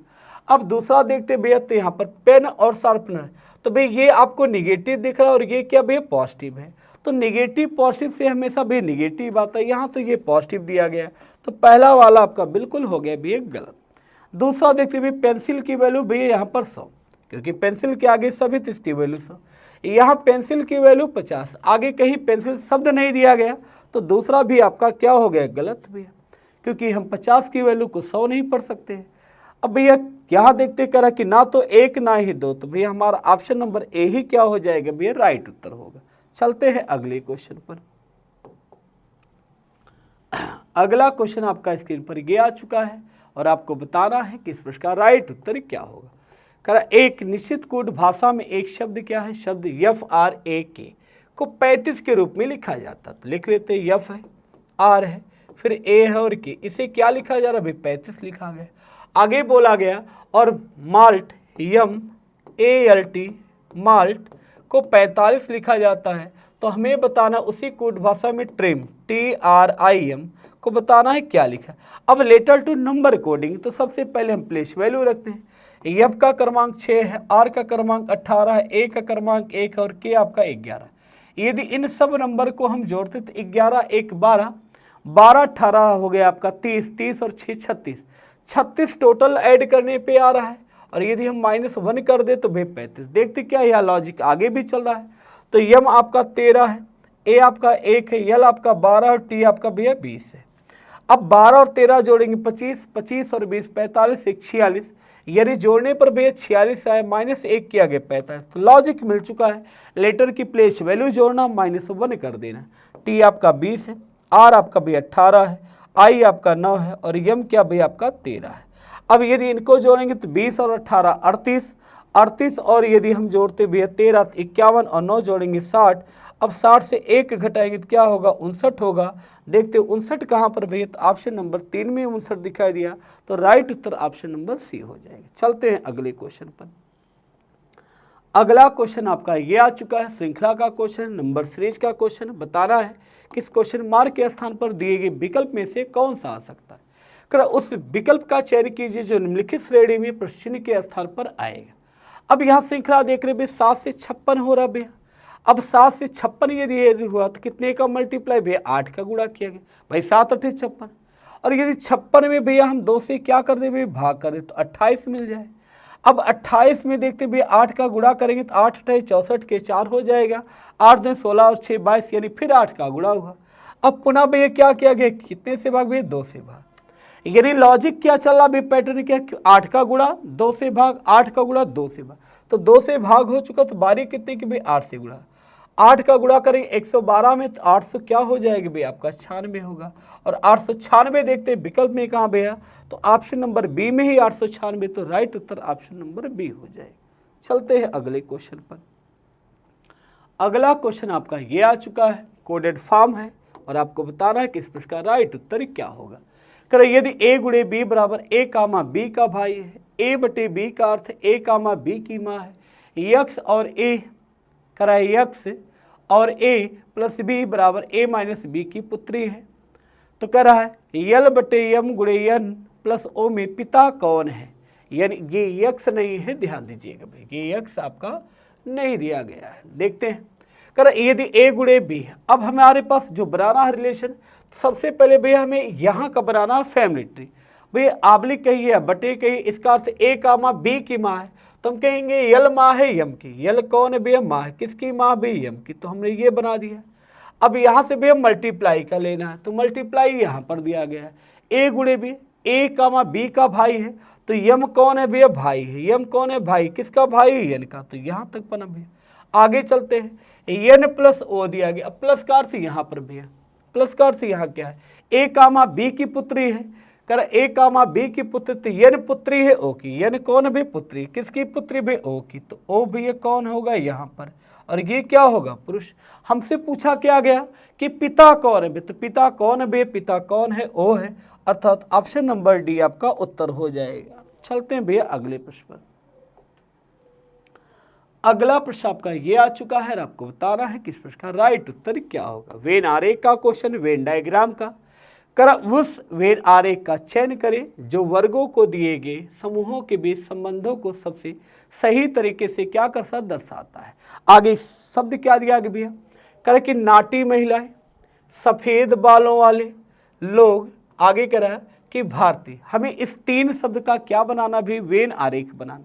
अब दूसरा देखते भैया तो यहाँ पर पेन और शार्पनर, तो भैया ये आपको निगेटिव दिख रहा है और ये क्या भैया? पॉजिटिव है। तो निगेटिव पॉजिटिव से हमेशा भैया निगेटिव आता है, यहाँ तो ये पॉजिटिव दिया गया, तो पहला वाला आपका बिल्कुल हो गया भैया गलत। दूसरा देखते भैया पेंसिल की वैल्यू भैया यहाँ पर 100, क्योंकि पेंसिल के आगे सभी तो इसकी वैल्यू 100, यहाँ पेंसिल की वैल्यू 50, आगे कहीं पेंसिल शब्द नहीं दिया गया, तो दूसरा भी आपका क्या हो गया? गलत भैया, क्योंकि हम 50 की वैल्यू को 100 नहीं पढ़ सकते हैं। अब भैया यहाँ देखते करा कि ना तो 1 ना ही 2, तो भैया हमारा ऑप्शन नंबर ए ही क्या हो जाएगा भैया? राइट उत्तर होगा। चलते हैं अगले क्वेश्चन पर। अगला क्वेश्चन आपका स्क्रीन पर ये आ चुका है और आपको बताना है कि इस प्रश्न का राइट उत्तर क्या होगा। करा एक निश्चित कोड भाषा में एक शब्द क्या है? शब्द FRAK को 35 के रूप में लिखा जाता, तो लिख लेते हैं F है, R है, फिर A है और K, इसे क्या लिखा जा रहा है भाई? 35 लिखा गया। आगे बोला गया और माल्ट MALT माल्ट को 45 लिखा जाता है, तो हमें बताना उसी कोड भाषा में ट्रिम TRIM को बताना है क्या लिखा। अब लेटर टू नंबर कोडिंग, तो सबसे पहले हम प्लेस वैल्यू रखते हैं। F का क्रमांक 6 है, R का क्रमांक 18 है, A का क्रमांक 1 और K आपका 11। यदि इन सब नंबर को हम जोड़ते तो 11 1 12, 12 18 हो गया आपका 30, 30 और 6 36, 36 टोटल ऐड करने पे आ रहा है। और यदि हम -1 कर दे तो भाई 35। देखते क्या यह लॉजिक आगे भी चल रहा है। तो यम आपका 13 है, ए आपका 1 है, यल आपका 12 और टी आपका भैया 20 है। अब 12 और 13 जोड़ेंगे 25, 25 और 20 45, 1 46, यानी जोड़ने पर भैया 46 आए, -1 किया गया 45। तो लॉजिक मिल चुका है, लेटर की प्लेस वैल्यू जोड़ना, -1 कर देना। टी आपका 20 है, आर आपका भैया 18 है, आई आपका 9 है और यम क्या भैया आपका 13 है। अब यदि इनको जोड़ेंगे तो 20 और 18 38, 38 और यदि हम जोड़ते भैया 13 51 और 9 जोड़ेंगे 60। अब 60 से 1 घटाएंगे तो क्या होगा, 59 होगा। देखते 59 कहाँ पर भैया, तो ऑप्शन नंबर 3 में 59 दिखाई दिया, तो राइट उत्तर ऑप्शन नंबर सी हो जाएगा। चलते हैं अगले क्वेश्चन पर। अगला क्वेश्चन आपका ये आ चुका है, श्रृंखला का क्वेश्चन, नंबर सीरीज का क्वेश्चन। बताना है कि इस क्वेश्चन मार्क के स्थान पर दिए गए विकल्प में से कौन सा आ सकता है। उस विकल्प का चयन कीजिए जो निम्नलिखित श्रेणी में प्रश्न के स्थान पर आएगा। अब यहाँ श्रृंखला देख रहे भैया 7 से 56 हो रहा भैया। अब 7 से 56 यदि हुआ तो कितने का मल्टीप्लाई भैया, 8 का गुणा किया गया भाई, 7 8 56। और यदि 56 में भैया हम 2 से क्या कर दे भैया, भाग कर दे तो 28 मिल जाए। अब 28 में देखते भैया 8 का गुणा करेंगे तो 8 8 64 के 4 हो जाएगा, 8 2 16 और 6 22, यानी फिर 8 का गुणा हुआ। अब पुनः भैया क्या किया गया, कितने से भाग भैया, 2 से भाग। यानी लॉजिक क्या चल रहा भैया, पैटर्न क्या, 8 का गुणा 2 से भाग, 8 का गुणा 2 से भाग, तो 2 से भाग हो चुका, तो बारी कितने की भैया, 8 से गुणा। 8 का गुणा करेंगे 112 में तो 800 क्या हो जाएगा भैया आपका 96 होगा। और 896 देखते हैं विकल्प में कहाँ भैया, तो ऑप्शन नंबर बी में ही 896, तो राइट उत्तर ऑप्शन नंबर बी हो जाएगा। चलते हैं अगले क्वेश्चन पर। अगला क्वेश्चन आपका ये आ चुका है, कोडेड फॉर्म है और आपको बताना है कि इस प्रश्न का राइट उत्तर क्या होगा। यदि a गुणे बी बराबर a कामा बी का भाई है, a बटे बी का अर्थ a कामा बी की माँ है, यक्स और a यक्स और a प्लस बी बराबर a माइनस बी की पुत्री है, तो कह रहा है यल बटे यम गुणे यन प्लस ओ में पिता कौन है। यानी ये यक्स नहीं है, ध्यान दीजिएगा भाई, ये यक्स आपका नहीं दिया गया है। देखते हैं, यदि a गुणे बी है, अब हमारे पास जो बनाना है रिलेशन, सबसे पहले भैया हमें यहाँ का बनाना फैमिली ट्री। भैया आबलिक कही है, बटे कही, इसका अर्थ a का माँ b की माँ है, तो हम कहेंगे यल माँ है यम की। यल कौन है भैया, माँ है, किसकी माँ भी यम की, तो हमने ये बना दिया। अब यहाँ से भैया मल्टीप्लाई का लेना है, तो मल्टीप्लाई यहाँ पर दिया गया है, a गुणे बी, a का माँ b का भाई है, तो यम कौन है भैया, भाई है। यम कौन है, भाई, किसका भाई, यन का, तो यहाँ तक बना भैया। आगे चलते हैं, यन प्लस ओ दिया गया। अब प्लस का अर्थ यहाँ पर भैया, प्लस का अर्थ यहाँ क्या है, ए कामा बी की पुत्री है, ए कामा बी की पुत्री, तो यन पुत्री है ओ की। यन कौन है भाई, पुत्री, किसकी पुत्री भाई, ओ की, तो ओ भैया कौन होगा यहाँ पर, और ये क्या होगा, पुरुष। हमसे पूछा क्या गया कि पिता कौन है, तो पिता कौन है भैया, पिता कौन है, ओ है, अर्थात ऑप्शन नंबर डी आपका उत्तर हो जाएगा। चलते हैं भैया अगले प्रश्न पर। अगला प्रश्न आपका ये आ चुका है, आपको बताना है कि इस प्रश्न का राइट उत्तर क्या होगा। वेन आरेख का क्वेश्चन, वेन डायग्राम का। उस वेन आरेख का चयन करें जो वर्गों को दिए गए समूहों के बीच संबंधों को सबसे सही तरीके से क्या कर सकता दर्शाता है। आगे शब्द क्या दिया गया भैया, कि नाटी महिलाएं, सफ़ेद बालों वाले लोग, आगे कह रहा है कि भारतीय। हमें इस 3 शब्द का क्या बनाना भी, वेन आरेख बनाना।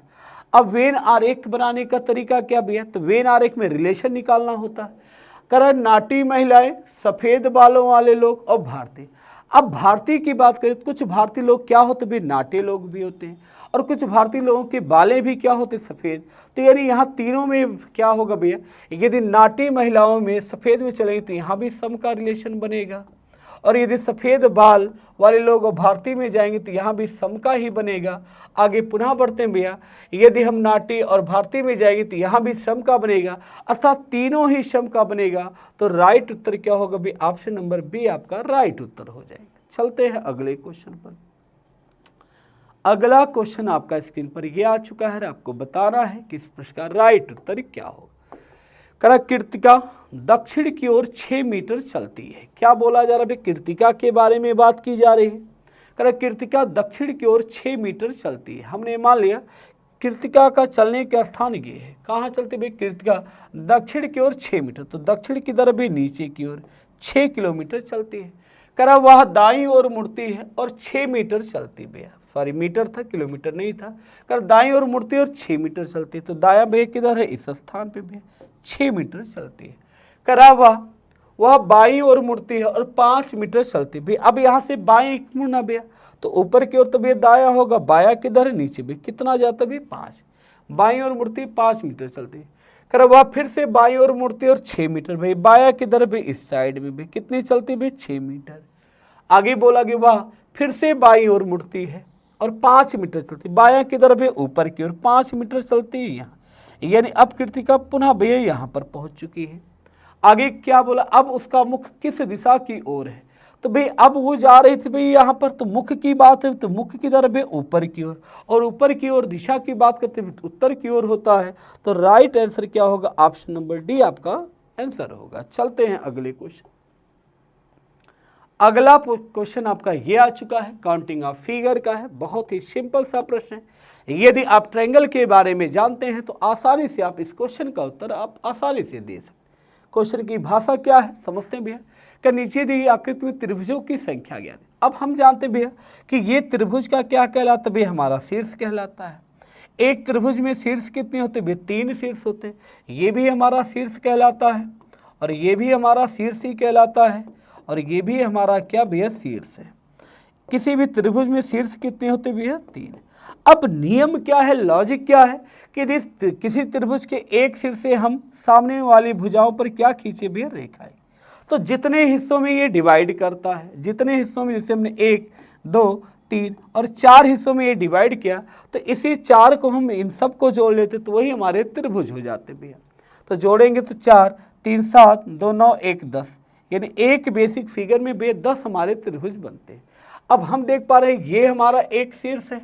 अब वेन आरेख बनाने का तरीका क्या भैया, तो वेन आरेख में रिलेशन निकालना होता है। नाटी महिलाएं, सफ़ेद बालों वाले लोग और भारतीय। अब भारतीय की बात करें तो कुछ भारतीय लोग क्या होते भी, नाटे लोग भी होते हैं, और कुछ भारतीय लोगों के बालें भी क्या होते, सफ़ेद। तो यानी यहाँ तीनों में क्या होगा भैया, यदि नाटी महिलाओं में सफ़ेद में चलेंगे तो यहाँ भी सम का रिलेशन बनेगा, और यदि सफ़ेद बाल वाले लोग भारतीय में जाएंगे तो यहाँ भी सम का ही बनेगा। आगे पुनः बढ़ते हैं भैया, यदि हम नाटी और भारतीय में जाएंगे तो यहाँ भी सम का बनेगा, अर्थात तीनों ही सम का बनेगा। तो राइट उत्तर क्या होगा भी, ऑप्शन नंबर बी आपका राइट उत्तर हो जाएगा। चलते हैं अगले क्वेश्चन पर। अगला क्वेश्चन आपका स्क्रीन पर यह आ चुका है, आपको बताना है कि इस प्रश्न का राइट उत्तर क्या होगा। कृतिका दक्षिण की ओर 6 मीटर चलती है। क्या बोला जा रहा है, कृतिका के बारे में बात की जा रही है। कृतिका दक्षिण की ओर 6 मीटर चलती है। हमने मान लिया कृतिका का चलने का स्थान ये है, कहाँ चलती है भाई, कृतिका दक्षिण की ओर 6 मीटर, तो दक्षिण की तरफ भी नीचे की ओर 6 किलोमीटर चलती है। वह दाईं ओर मुड़ती है और 6 मीटर चलती भैया, सॉरी मीटर था, किलोमीटर नहीं था। दाईं ओर मुड़ती है और 6 मीटर चलती है, तो दायां भैया किधर है, इस स्थान पे भैया 6 मीटर चलती है। वह वह बाईं ओर मुड़ती है और 5 मीटर चलती है। भाई अब यहाँ से बाएं मुड़ना भैया, तो ऊपर की ओर तो भैया दाया होगा, बाया किधर है, नीचे भी कितना जाता है भैया 5, बाईं ओर मुड़ती 5 मीटर चलती है। कर वह फिर से बाईं ओर मुड़ती है और 6 मीटर, भाई बाया किधर भी, इस साइड में भी कितनी चलती है भाई 6 मीटर। आगे बोला कि वह फिर से बाईं ओर मुड़ती है और 5 मीटर चलती, बाया किधर भी, ऊपर की ओर 5 मीटर चलती है यहाँ, यानी अब कृतिका पुनः भैया यहाँ पर पहुँच चुकी है। आगे क्या बोला, अब उसका मुख किस दिशा की ओर है, तो भाई अब वो जा रही थी भाई यहाँ पर, तो मुख की बात है, तो मुख की तरफ है ऊपर की ओर, और ऊपर की ओर दिशा की बात करते हैं उत्तर की ओर होता है। तो राइट आंसर क्या होगा, ऑप्शन नंबर डी आपका आंसर होगा। चलते हैं अगले क्वेश्चन। अगला क्वेश्चन आपका ये आ चुका है, काउंटिंग ऑफ फिगर का है, बहुत ही सिंपल सा प्रश्न है। यदि आप ट्रायंगल के बारे में जानते हैं तो आसानी से आप इस क्वेश्चन का उत्तर आप आसानी से दे सकते। क्वेश्चन की भाषा क्या है समझते हैं भैया, कि नीचे दी गई आकृति में त्रिभुजों की संख्या ज्ञात है। अब हम जानते हैं भैया कि ये त्रिभुज का क्या कहलाता है भैया, हमारा शीर्ष कहलाता है। एक त्रिभुज में शीर्ष कितने होते हैं भैया, 3 शीर्ष होते हैं, ये भी हमारा शीर्ष कहलाता है, और ये भी हमारा शीर्ष ही कहलाता है, और ये भी हमारा क्या भैया शीर्ष है। किसी भी त्रिभुज में शीर्ष कितने होते भैया, 3। अब नियम क्या है, लॉजिक क्या है कि किसी त्रिभुज के एक सिर से हम सामने वाली भुजाओं पर क्या खींचे भैया, रेखाएं। तो जितने हिस्सों में ये डिवाइड करता है, जितने हिस्सों में, जैसे हमने 1 2 3 और 4 हिस्सों में ये डिवाइड किया, तो इसी 4 को हम इन सब को जोड़ लेते तो वही हमारे त्रिभुज हो जाते भैया। तो जोड़ेंगे तो 4 3 7 2 9 1 10, यानी एक बेसिक फिगर में भैया 10 हमारे त्रिभुज बनते हैं। अब हम देख पा रहे हैं ये हमारा एक शीर्ष है,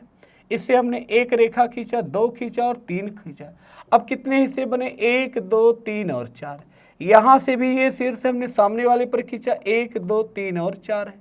इससे हमने एक रेखा खींचा, 2 खींचा और 3 खींचा। अब कितने हिस्से बने, 1 2 3 और 4। यहाँ से भी ये शीर्ष हमने सामने वाले पर खींचा, 1 2 3 और 4 है।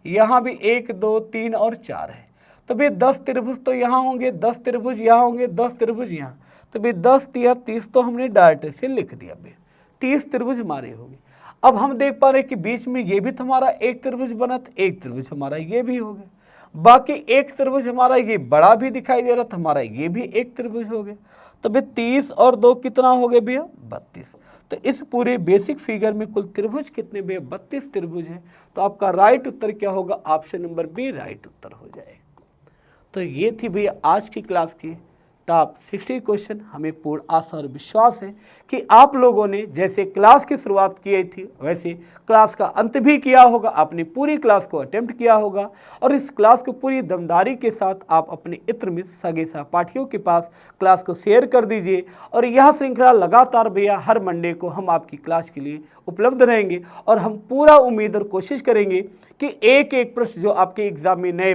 यहाँ भी 1 2 3 और 4 है। तो भाई 10 त्रिभुज तो यहाँ होंगे, 10 त्रिभुज यहाँ होंगे, 10 त्रिभुज यहाँ। तो भाई 10 या 30 तो हमने डायरेक्ट से लिख दिया भाई, 30 त्रिभुज हमारे हो गए। अब हम देख पा रहे हैं कि बीच में ये भी तो हमारा एक त्रिभुज बना, तो एक त्रिभुज हमारा ये भी हो गया। बाकी एक त्रिभुज हमारा ये बड़ा भी दिखाई दे रहा था, हमारा ये भी एक त्रिभुज हो गया। तो भाई 30 और 2 कितना हो गया भैया, 32। तो इस पूरे बेसिक फिगर में कुल त्रिभुज कितने भैया, 32 त्रिभुज हैं। तो आपका राइट उत्तर क्या होगा, ऑप्शन नंबर बी राइट उत्तर हो जाएगा। तो ये थी भैया आज की क्लास की टॉप 60 क्वेश्चन। हमें पूर्ण आशा और विश्वास है कि आप लोगों ने जैसे क्लास की शुरुआत की थी वैसे क्लास का अंत भी किया होगा, आपने पूरी क्लास को अटेम्प्ट किया होगा, और इस क्लास को पूरी दमदारी के साथ आप अपने इत्र मित्र सगे सहपाठियों के पास क्लास को शेयर कर दीजिए। और यह श्रृंखला लगातार भैया हर मंडे को हम आपकी क्लास के लिए उपलब्ध रहेंगे, और हम पूरा उम्मीद और कोशिश करेंगे कि एक एक प्रश्न जो आपके एग्जाम में नए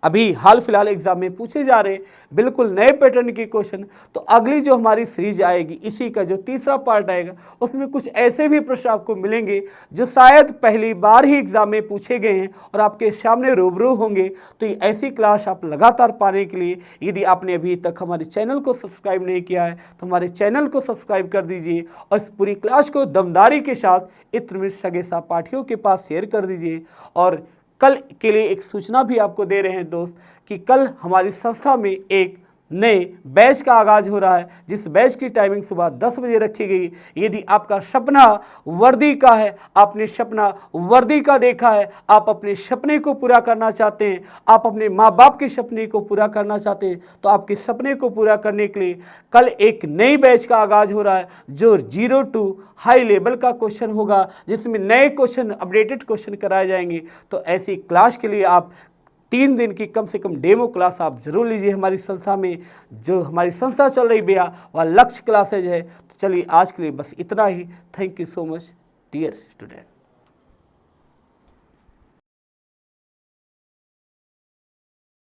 अभी हाल फिलहाल एग्जाम में पूछे जा रहे बिल्कुल नए पैटर्न के क्वेश्चन, तो अगली जो हमारी सीरीज आएगी इसी का जो तीसरा पार्ट आएगा उसमें कुछ ऐसे भी प्रश्न आपको मिलेंगे जो शायद पहली बार ही एग्जाम में पूछे गए हैं और आपके सामने रूबरू होंगे। तो ये ऐसी क्लास आप लगातार पाने के लिए यदि आपने अभी तक हमारे चैनल को सब्सक्राइब नहीं किया है तो हमारे चैनल को सब्सक्राइब कर दीजिए, और इस पूरी क्लास को दमदारी के साथ इत्र मित्र सगे सहपाठियों के पास शेयर कर दीजिए। और कल के लिए एक सूचना भी आपको दे रहे हैं दोस्त कि कल हमारी संस्था में एक नए बैच का आगाज़ हो रहा है, जिस बैच की टाइमिंग सुबह 10 बजे रखी गई। यदि आपका सपना वर्दी का है, आपने सपना वर्दी का देखा है, आप अपने सपने को पूरा करना चाहते हैं, आप अपने माँ बाप के सपने को पूरा करना चाहते हैं, तो आपके सपने को पूरा करने के लिए कल एक नई बैच का आगाज़ हो रहा है जो 0 to हाई लेवल का क्वेश्चन होगा, जिसमें नए क्वेश्चन अपडेटेड क्वेश्चन कराए जाएंगे। तो ऐसी क्लास के लिए आप 3 दिन की कम से कम डेमो क्लास आप जरूर लीजिए। हमारी संस्था में जो हमारी संस्था चल रही भैया वह लक्ष्य क्लासेज है। तो चलिए आज के लिए बस इतना ही। Thank you so much dear student.